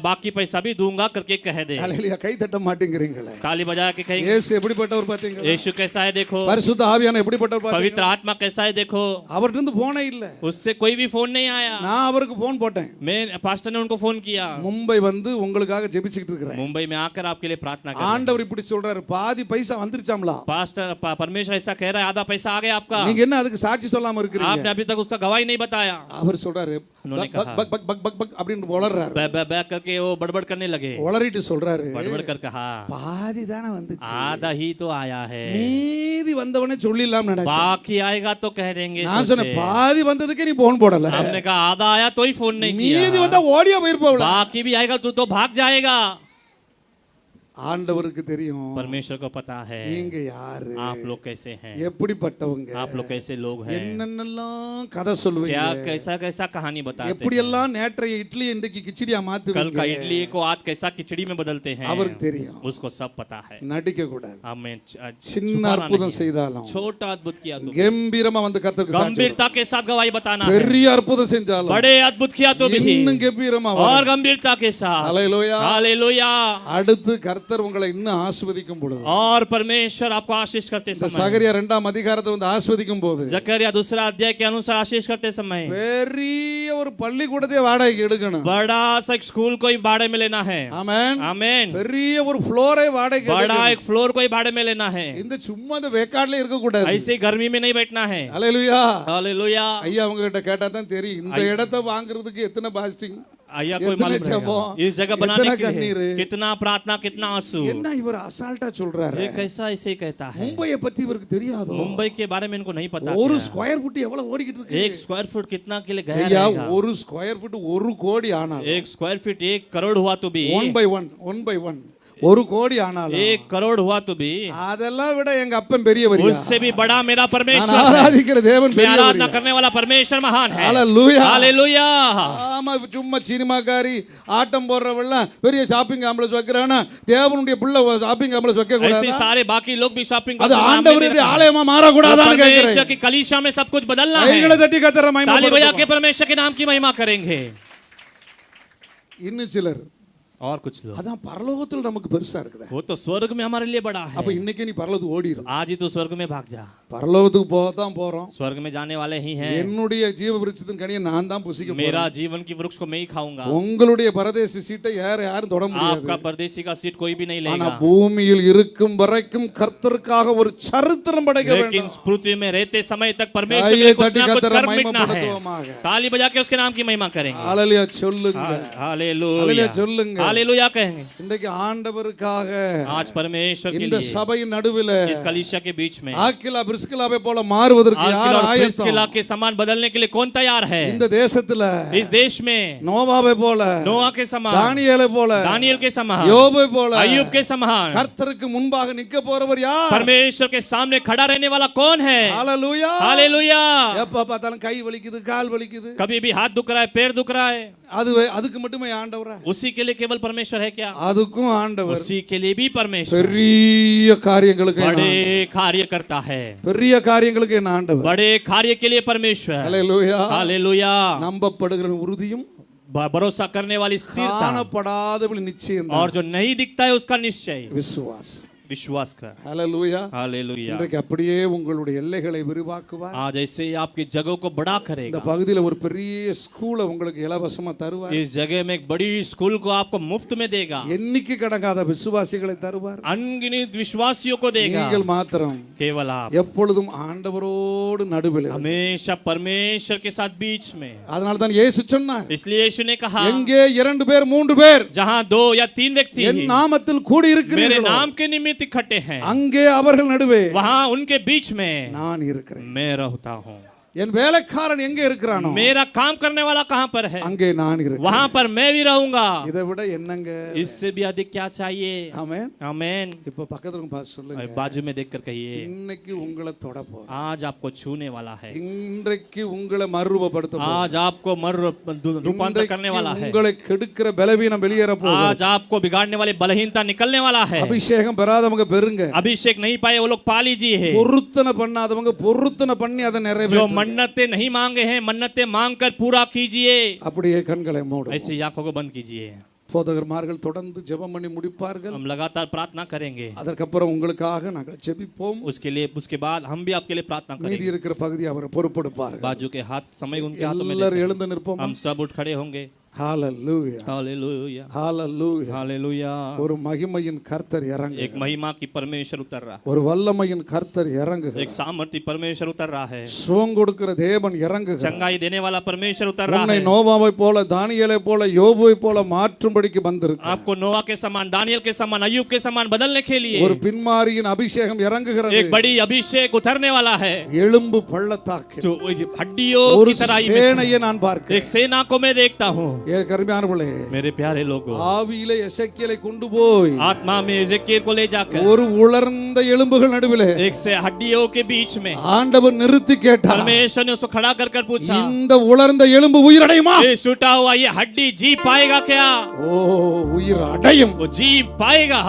बाकी पैसा भी दूंगा करके कह दे। ஹalleluya. கை தட்ட மாட்டேங்கிறீங்களே. ताली बजा के कहेंगे இயேசு எப்படிப்பட்டவர் பாத்தீங்களா? यीशु कैसा है देखो। பரிசுத்த ஆவியானவர் எப்படிப்பட்டவர் पवित्र பாத்தீங்களா? आत्मा कैसा है देखो। அவர்ட்ட இருந்து போனே இல்ல. उससे कोई भी फोन नहीं आया। நான் அவருக்கு போன் போட்டேன். मैं पास्टर ने उनको फोन किया। மும்பை வந்து உங்களுக்காக ஜெபிச்சிட்டு இருக்கறேன். मुंबई में आकर आपके लिए प्रार्थना कर। ஆண்டவர் இப்படி சொல்றாரு, பாதி பைசா வந்துருச்சாம்ல. पास्टर परमेश्वर ऐसा कह रहा है आधा पैसा आ गया आपका। நீங்க என்ன அதுக்கு சாட்சி சொல்லாம இருக்கீங்க? आपने अभी तक उसका गवाही नहीं बताया। அவர் சொல்றாரு उन्होंने பக் कहा। பக் பக் பக் பக் அப்படினு உளறாரு. बै करके वो बड़बड़ करने लगे। உளறிட்டு சொல்றாரு, बड़बड़ कर कहा பாதி தான வந்துச்சு. आधा ही तो आया है, மீதி வந்தவனே சொல்லிடலாம் நினைச்சேன். बाकी आएगा तो कह देंगे। நான் சொன்னேன் பாதி வந்ததுக்கே நீ போன் போடல. हमने कहा आधा आया तो ही फोन नहीं மீதி किया। வந்தா ஓடியா போயிருப்பவள. बाकी भी आएगा तू तो भाग जाएगा। ஆண்டவருக்கு தெரியும் परमेश्वर को पता है நீங்க யாரு, आप लोग कैसे हैं, எப்படிப்பட்டவங்க, आप लोग कैसे लोग हैं, என்னென்னலாம் கதை சொல்லுவீங்க, क्या कैसा कैसा कहानी बताते எப்படி हैं, எல்லாம் நேற்றைய இட்லி இன்றைக்கு கிச்சடியா कल का மாத்துவீங்க. इडली को आज कैसा खिचड़ी में बदलते हैं, அவருக்கு தெரியும். उसको सब पता है। நடிக்க கூடாது. हमें சின்ன அற்புதம் செய்தாலும் छोटा अद्भुत किया तो கம்பீரமா வந்து கர்த்தருக்கு சாட்சி गंभीरता के साथ गवाही बताना है। பெரிய அற்புதம் செஞ்சாலும் बड़े अद्भुत किया तो भी இன்னும் கம்பீரமா और गंभीरता के साथ। ஹalleluya. हालेलुया। அடுத்து கர்த்தர் உங்களை இன்னும் ஆசீர்வதிக்கும் பொழுது, और परमेश्वर आपको आशीष करते இந்த समय, சகரியா 2ஆம் அதிகாரத்தை வந்து ஆசீர்வதிக்கும் போது जकरिया 2 अध्याय के अनुसार आशीष करते समय பெரிய ஒரு பள்ளிக்கூடத்தை வாடகைக்கு எடுக்கணும். बड़ा सा एक स्कूल को ही भाड़े में लेना है। ஆமென். आमीन। பெரிய ஒரு ஃப்ளோரை வாடகைக்கு बड़ा எடுக்கணும். एक फ्लोर को ही भाड़े में लेना है। இந்த சும்மா இந்த வேக்காட்ல இருக்க கூடாது. ऐसे ही गर्मी में नहीं बैठना है। ஹalleluya. हालेलुया। ஐயா அவங்க கிட்ட கேட்டா தான் தெரியும் இந்த இடத்தை வாங்குறதுக்கு எத்தனை பாஸ்டிங், आया कोई इतना मालूम जबो, रहेगा इस जगह बनाने इतना के लिए कन्नीर, कितना प्रार्थना कितना आंसू। என்ன இவர் அசால்ட்டா சொல்றாரு. ये कैसा ऐसे ही कहता है। மும்பையை பத்தி இவருக்கு தெரியாதோ? मुंबई के बारे में इनको नहीं पता ஒரு क्या? ஸ்கொயர் ஃபுட் எவ்வளவு ஓடிக்கிட்டு இருக்கு? 1 स्क्वायर फुट कितना के लिए गया ஐயா रहेगा? ஒரு ஸ்கொயர் ஃபுட் 1 கோடி ஆனாலும் 1 स्क्वायर फीट 1 करोड़ हुआ तो भी 1 by 1 1 கோடி ஆனாலும் 1 करोड़ हुआ तो भी அதெல்லாம் விட எங்க அப்பன் பெரியவரியா. उससे भी बड़ा मेरा நான் परमेश्वर है। ஆராதிக்கிற தேவன் मैं आराधना பெரியவரியா. करने वाला परमेश्वर महान है। ஹalleluya. हालेलुया। ஆமா சும்மா சினிமாக்காரி ஆட்டம் போடுறவெல்லாம் பெரிய ஷாப்பிங் காம்ப்ளெக்ஸ் வைக்கறானா, தேவனுடைய பிள்ளை ஷாப்பிங் காம்ப்ளெக்ஸ் வைக்க ऐसे கூடாதா? सारे बाकी लोग भी शॉपिंग அது ஆண்டவருடைய ஆலயமா மாற கூடாதான்னு परमेश्वर கேக்குறேன். की कलीसिया में सब कुछ बदलना கைகளை है। தட்டி கர்த்தரை ताली बजा மகிமைப்படுத்துவோம். के परमेश्वर के नाम की महिमा करेंगे। இன்னும் சிலர் और कुछ लोग அதான் பரலோகத்துல நமக்கு பெருசா இருக்குது. वो तो स्वर्ग में हमारे लिए बड़ा அப்ப है। இன்னைக்கு நீ பரலோகத்துக்கு ஓடிரு. आज ही तो स्वर्ग में भाग जा। பரலோகத்துக்கு போகத்தான் போறோம். स्वर्ग में जाने वाले ही हैं। என்னுடைய ஜீவ விருட்சத்தின் கனியை நான் தான் புசிக்க போறேன். मेरा जीवन की वृक्ष को मैं ही खाऊंगा। உங்களுடைய பரதேசி சீட்டை யாரும் தொட முடியாது. आपका परदेसी का सीट कोई भी नहीं ஆனா लेगा। பூமியில் இருக்கும் வரைக்கும் கர்த்தருக்காக ஒரு சரித்திரம் படைக்க लेकिन வேண்டும். पृथ्वी में रहते समय तक परमेश्वर आइए के लिए कुछ तटी ना कुछ कतरा कर्म महिमा मिटना है। पड़तुवमागा। ताली बजा के उसके नाम की महिमा करेंगे। ஹalleluya சொல்லுங்க. हालेलुया। हालेलुया சொல்லுங்க. हालेलुया कहेंगे। இன்றைக்கு ஆண்டவருக்காக आज परमेश्वर के இந்த लिए சபையின் நடுவில் इस कलीसिया के बीच में ஆக்கிலா பிரிஸ்கிலாவை போல மாறுவதற்கு யார் आकिला और ஆயத்தம்? प्रिस्किला के समान बदलने के लिए कौन तैयार है? இந்த தேசத்துல इस देश में நோவாவை போல, नोआ के समान, தானியேலை போல, दानियल के समान, யோபை போல, अय्यूब के समान கர்த்தருக்கு முன்பாக நிக்க போறவர் யார்? परमेश्वर के सामने खड़ा रहने वाला कौन है? ஹalleluya. हालेलुया। எப்ப பார்த்தாலும் கை வலிக்குது, கால் வலிக்குது, कभी भी हाथ दुख रहा है, पैर दुख रहा है, அதுக்கு மட்டுமே ஆண்டவரா? उसी के लिए केवल परमेश्वर है क्या? அதுக்கும் ஆண்டவர் उसी के लिए भी परमेश्वर பெரிய காரியங்களுக்கு बड़े कार्य करता है। பெரிய காரியங்களுக்கு என்ன ஆண்டவர்? बड़े कार्य के लिए परमेश्वर। ஹalleluya. हालेलुया। நம்பப்படுகிற உறுதியும் भरोसा करने वाली स्थिरता காணப்படாதவள் நிச்சயம் और जो नहीं दिखता है उसका निश्चय விசுவாசம். विश्वास कर। ஹalleluya. हालेलुया। இன்றைக்கு அப்படியே உங்களுடைய எல்லைகளை விரிவாக்குவார். आज ऐसे ही आपकी जगह को बड़ा இந்த करेगा। பகுதியில் ஒரு பெரிய ஸ்கூலை உங்களுக்கு இலவசமா தருவார். इस जगह में एक बड़ी स्कूल को आपको मुफ्त में देगा। எண்ணிக்கை கடங்காத விசுவாசிகளை தருவார். अनगिनत विश्वासियों को देगा। நீங்கள் மாத்திரம் केवल आप எப்பொழுதும் ஆண்டவரோடு நடுவில் இருங்கள். हमेशा परमेश्वर के साथ बीच में। அதனால தான் இயேசு சொன்னார், इसलिए यीशु ने कहा, எங்கே 2 பேர் 3 பேர் जहाँ 2 या 3 व्यक्ति என் நாமத்தில் கூடி मेरे இருக்கிறீர்களோ नाम के निमित्त इकट्ठे हैं, அங்கே அவர்கள் நடுவே वहाँ उनके बीच में நான் இருக்கிறேன். मैं रहता हूँ। என் வேலைக்காரன் எங்கே இருக்கிறானோ मेरा काम करने वाला कहाँ पर है, அங்கே நான் இருக்கிறேன். वहाँ पर मैं भी रहूंगा। இதை விட என்னங்க? इससे भी अधिक क्या चाहिए? ஆமென். आमेन। இப்ப பக்கத்துல பார்த்து சொல்லுங்க, बाजू में देखकर कहिए, இன்னைக்கு உங்களை தொட போறேன். आज आपको छूने वाला है, இன்றைக்கு உங்களை மறுரூபப்படுத்த போறேன். आज आपको रूपांतर करने वाला है, உங்களை கெடுக்கிற பலவீனம் வெளியேற போகுது. आज आपको बिगाड़ने वाली बलहीनता निकलने वाला है। அபிஷேகம் பெறாதவங்க பெறுங்க. अभिषेक नहीं पाए वो लोग पा लीजिए। பொருத்தனை பண்ணாதவங்க பொருத்தனை பண்ணி அதை जो நிறைவேற்ற. मन्नतें नहीं मांगे हैं, मन्नतें मांगकर पूरा कीजिए। அப்படியே கண்களை மூடுங்க. ऐसे ही आंखों को बंद कीजिए। போதகர்மார்கள் தொடர்ந்து ஜெபம் பண்ணி முடிப்பார்கள். हम लगातार प्रार्थना करेंगे। அதற்கப்புறம் உங்களுக்காக நாங்கள் ஜெபிப்போம். उसके बाद हम भी आपके लिए प्रार्थना மீதி करेंगे। இருக்கிற பகுதி அவர் பொறுப்பெடுப்பார்கள். बाजू के हाथ समय उनके हाथों में எல்லாரும் देते हैं। எழுந்து நிற்போம். हम सब उठ खड़े होंगे। ஹalleluya, हालेलुया, ஹalleluya. हालेलुया। ஒரு மகிமையின் கர்த்தர் இறங்கு. एक महिमा की परमेश्वर उतर रहा है, ஒரு வல்லமையின் கர்த்தர் இறங்கு. एक सामर्थ्य परमेश्वर उतर रहा है, சுகம் கொடுக்கிற தேவன் இறங்கு. चंगाई देने वाला परमेश्वर उतर रहा உன்னை है। நோவாவை போல தானியேலை போல யோபுவை போல மாற்றும்படிக்கு வந்திருக்கு. आपको नोआ के समान, दानियल के समान, अय्यूब के समान बदलने के लिए ஒரு பின்மாரியின் அபிஷேகம் இறங்குகிறது. एक बड़ी अभिषेक उतरने वाला है। எலும்பு பள்ளத்தாக்கு जो हड्डियों ஒரு की तरह சேனையை நான் பார்க்கிறேன். एक सेना को मैं देखता हूँ। ஏ கருமையானவர்களே, मेरे प्यारे लोगों, ஆவியிலே எசேக்கியேலை கொண்டு போய் आत्मा में एजेकियेल को ले जाकर ஒரு உலர்ந்த எலும்புகள் நடுவிலே एक से हड्डियों के बीच में ஆண்டவர் நிறுத்தி கேட்டார், परमेश्वर ने उसको खड़ा कर पूछा, இந்த உலர்ந்த எலும்பு உயிரடையுமா? ये छूटा हुआ ये हड्डी जी पाएगा क्या? ஓ, உயிர் அடையும். वो जी पाएगा।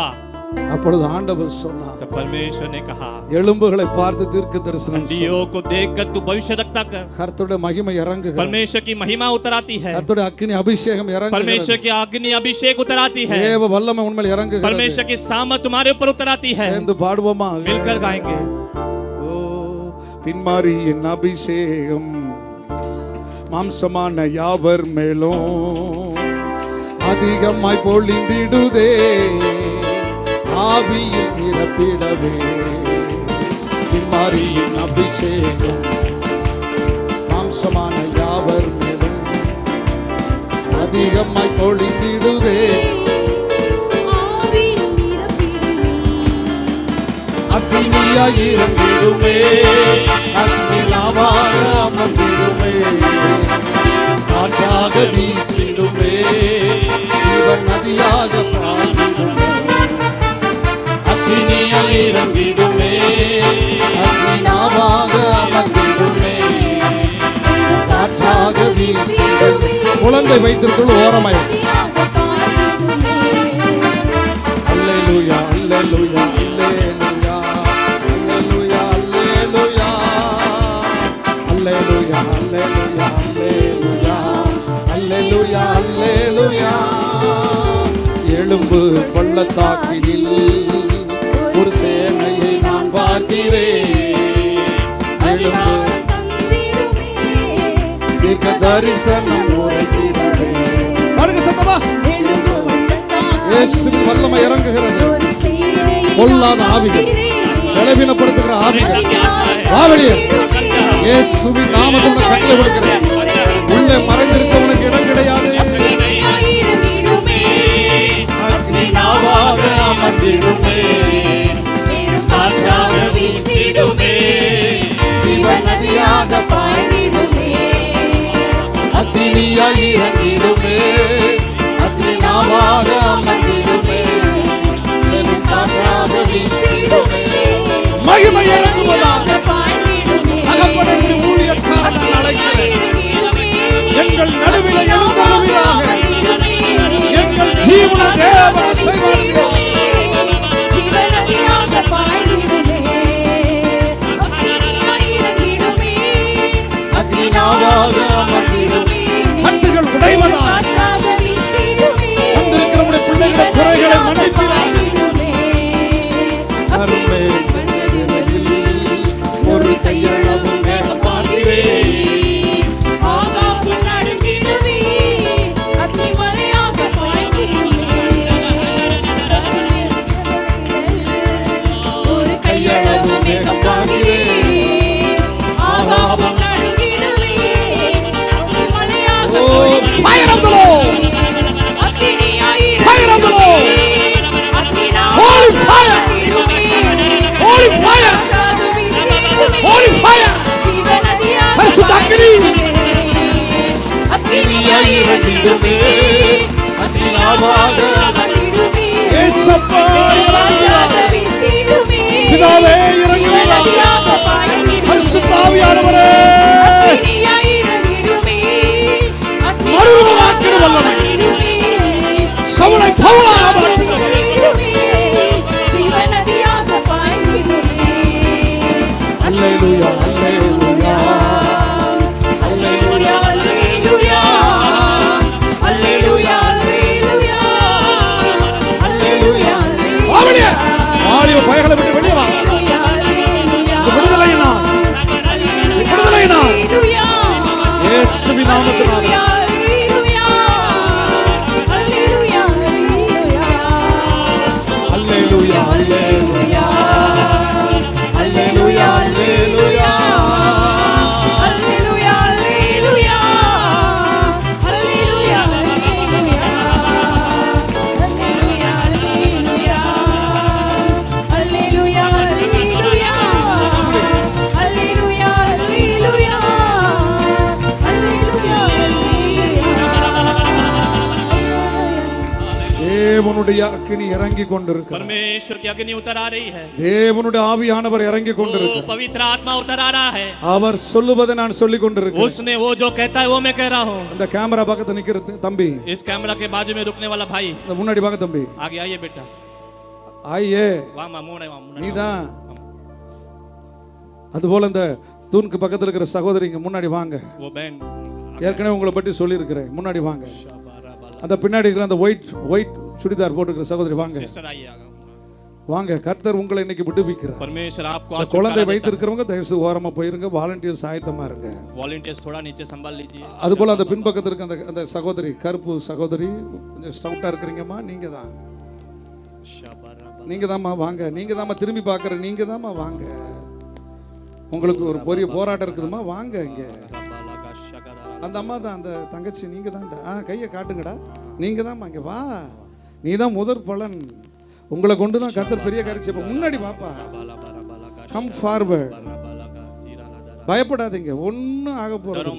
அப்பொழுது ஆண்டவர் சொன்னார், तो परमेश्वर ने कहा, எலும்புகளை பார்த்து தீர்க்க தரிசனம் சொல். हड्डियों को देखकर तू भविष्यवक्ता कर। கர்த்தருடைய மகிமை இறங்குகிறது. परमेश्वर की महिमा उतर आती है, கர்த்தருடைய அக்கினி அபிஷேகம் இறங்குகிறது. परमेश्वर की अग्नि अभिषेक उतर आती है, தேவ வல்லமை உண்மையில் இறங்குகிறது. परमेश्वर की सामर्थ तुम्हारे ऊपर उतर आती है। சேர்ந்து பாடுவோமா? मिलकर गाएंगे। ஓ, பின்மாரியின் அபிஷேகம் மாம்சமான யாவர் மேலும் அதிகமாய் பொழிந்திடுதே, ஆவியில் நிரப்பிடவே. பின்மாரியின் அபிஷேகம் மாம்சமான யாவர் மேலும் அதிகமாய் பொழிந்திடுதே, ஆவியில் நிரப்பிடுமே. அக்னியாய் இறங்கிடுமே, அக்னியாவாக அமர்ந்திடுமே, காற்றாக வீசிடுமே, ஜீவன் நதியாக பாய்ந்திடுமே. அக்னியாய் இறங்கிடுமே, அக்னியாவாக அமர்ந்திடுமே, காற்றாக வீசிடுமே. குழந்தை வைத்திருக்குள் ஓரமாய் அல்லேலூயா, அல்லேலூயா, அல்லேலூயா, அல்லேலூயா, அல்லேலூயா, அல்லேலூயா, அல்லேலூயா, அல்லேலூயா, அல்லேலூயா. எழும்பு பள்ளத்தாக்கில் ஒரு சேனையை நான் பார்க்கிறேன். எழும்பு தீர்க்க தரிசனம் உரைத்திடுவே. பாருங்க சத்தமா, இயேசுவின் வல்லமை இறங்குகிறது. பொல்லாத ஆவிகள், பலவீனப்படுத்துகிற ஆவிகள் வாவெளியே, இயேசுவின் நாமத்தில் கட்டளை கொடுக்கிறேன். உள்ளே மறைந்திருக்க உனக்கு இடம் கிடையாது. அக்னியாவாக அமர்ந்திடுமே, காற்றாக வீசிடுமே, ஜீவன் நதியாக பாய்ந்திடுமே. அக்னியாய் இறங்கிடுமே, அக்னியாவாக அமர்ந்திடுமே, காற்றாக வீசிடுமே. மகிமை இறங்குவதாக தகப்பனே, ஊழியக்காரன் நான் அழைக்கிறேன். எங்கள் நடுவில் எழுந்தருளுவீராக. எங்கள் ஜீவன தேவன் அசைவாடுவீராக. அக்னியாவாக அமர்ந்திடுமே. கட்டுகள் உடைவதாக. வந்திருக்கிற உடைய பிள்ளைகளை குறைகளை மன்னிப்பீராக. கர்மேல் ஒரு கையளவும் மேகம் பார்க்கிறேன். ஆகாப்பு நடுங்கிடுவே, அக்கினிமலையாக பாய்கிறேன். ஒரு கையளவு மேகம் பார்க்கிறேன். ஆகாப்பு நடுங்கிடுவே, அக்கினிமலையாக பாய்கிறேன். Fire of the Lord! Fire of the Lord! Holy fire! Holy fire! Holy fire! பரிசுத்த அக்கினி! அக்கினியாய் இறங்கிடுமே, அக்கினியாக ஏசப்பா இறங்குகிறார். பிதாவே இறங்குகிறார். பரிசுத்த ஆவியானவரே மறுரூபமாக்கிட வல்லமை, சவுலை பவுலாக மாற்றுகிறவர். அல்லேலூயா, அல்லேலூயா, அல்லேலூயா, அல்லேலூயா, அல்லேலூயா, அல்லேலூயா. ஆமென். வாலிப பயங்களை விட்டு வெளியே வா. இந்த விடுதலை நாள், இந்த விடுதலை நாள் இயேசுவின் நாமத்தினாலே. அல்லேலூயா, அல்லேலூயா, அல்லேலூயா, அல்லேலூயா. தேவனுடைய அக்கினி இறங்கி கொண்டிருக்கிறது. परमेश्वर की अग्नि उतर आ रही है. தேவனுடைய ஆவியானவர் இறங்கி वो கொண்டிருக்கிறார். पवित्र आत्मा उतर आ रहा है. அவர் சொல்லுவதை நான் சொல்லிக் கொண்டிருக்கிறேன். उसने वो जो कहता है वो मैं कह रहा हूँ. அந்த கேமரா பக்கத்துல நிக்கிற தம்பி, इस कैमरा के बाजू में रुकने वाला भाई, இந்த முன்னாடி பார்க்க தம்பி, आगे आइए बेटा. ஆயே वाह मामू ने मामू ने. நீதான். அதுபோல இந்த தூணுக்கு பக்கத்துல இருக்கிற சகோதரிங்க முன்னாடி வாங்க. वो बहन ஏற்கனவே உங்களை பற்றி சொல்லியிருக்கிறேன். முன்னாடி வாங்க. அந்த பின்னாடி இருக்கிற அந்த ஒயிட் சுடிதார் போட்டுக்கிற சகோதரி வாங்க. सिस्टर आइए आगे. வாங்க. கர்த்தர் உங்களை இன்னைக்கு விடுவிக்கிறார். परमेश्वर आपको இந்த आज குழந்தை வைத்திருக்கிறவங்க தயவு செய்து ஓரமா போயிருங்க. வாலண்டியர்ஸ் ஆயத்தமா இருங்க. वॉलंटियर्स थोड़ा नीचे संभाल लीजिए. அதுபோல அந்த பின்பக்கத்துல இருக்க அந்த சகோதரி, கருப்பு சகோதரி, கொஞ்சம் ஸ்டவுட்டா இருக்கிறீங்கம்மா, நீங்க தான். நீங்க தாம்மா வாங்க. நீங்க தாம்மா திரும்பி பார்க்குற, நீங்க தாம்மா வாங்க. உங்களுக்கு ஒரு பெரிய போராட்டம் இருக்குதுமா, வாங்க இங்க. அந்த அம்மா தான், அந்த தங்கச்சி நீங்க தான்டா. கையை காட்டுங்கடா. நீங்க தாம்மா இங்க வா. நீ தான் முதற் பலன். உங்களை கொண்டு தான் கர்த்தர் பெரிய காரியம். முன்னாடி வாப்பா. Come forward. பயப்படாதீங்க, ஒன்றும் ஆக போறது.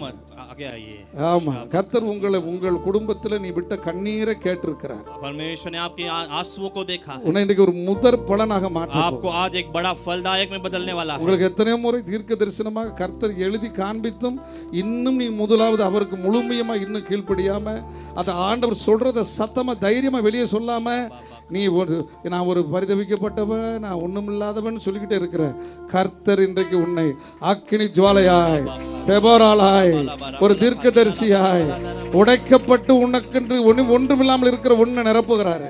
आगे आइए. ஆமா, கர்த்தர் உங்கள் குடும்பத்துல நீ விட்ட கண்ணீரை கேட்டிருக்கிறார். परमेश्वर ने आपके आंसुओं को देखा. உன்னை இன்னைக்கு ஒரு முதற் பலனாக மாற்ற आपको आज एक बड़ा फलदायक में बदलने वाला है. உங்களுக்கு எத்தனை முறை தீர்க்க தரிசனமாக கர்த்தர் எழுதி காண்பித்தும் இன்னும் நீ முதலாவது அவருக்கு முழுமையமா இன்னும் கீழ்ப்படியாம, அந்த ஆண்டவர் சொல்றத சத்தமா தைரியமா வெளியே சொல்லாம, நீ நான் ஒரு பரிதவிக்கப்பட்டவன், நான் ஒண்ணும் இல்லாதவன் சொல்லிக்கிட்டே இருக்கிற கர்த்தர் இன்றைக்கு உன்னை அக்கினி ஜுவாலையாய், தெபோராளாய், ஒரு தீர்க்கதரிசியாய் உடைக்கப்பட்டு உனக்கென்று ஒன்றுமில்லாமல் இருக்கிற ஒன்றை நிரப்புகிறாரு.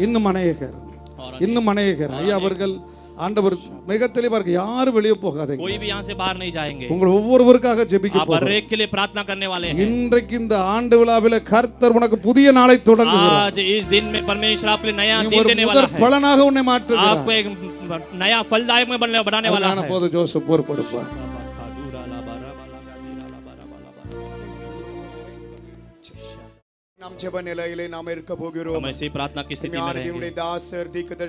இன்னும் அநேகர் ஐயா அவர்கள் ஆண்டவர் மிக தெளிவா இருக்கு. யாரும் வெளியே போகாதீங்க. कोई भी यहाँ से बाहर नहीं जाएंगे. உங்கள் ஒவ்வொருவருக்காக ஜெபிக்க आप हर एक के लिए प्रार्थना करने वाले हैं. இன்றைக்கு இந்த ஆண்டு விழாவிலே கர்த்தர் உனக்கு புதிய நாளை தொடங்குகிறார். आज इस दिन में परमेश्वर आपके लिए नया दिन देने वाला है. பலனாக உன்னை மாற்றுகிறார். आपको एक नया फलदायक में बनाने वाला है. போது ஜோசப் பொறுப்படுப்பார். நாம் ஜெப நிலையிலே நாம் இருக்க போகிறோம். हम ऐसी प्रार्थना की स्थिति में रहेंगे. தாசர் தீர்க்கதரிசி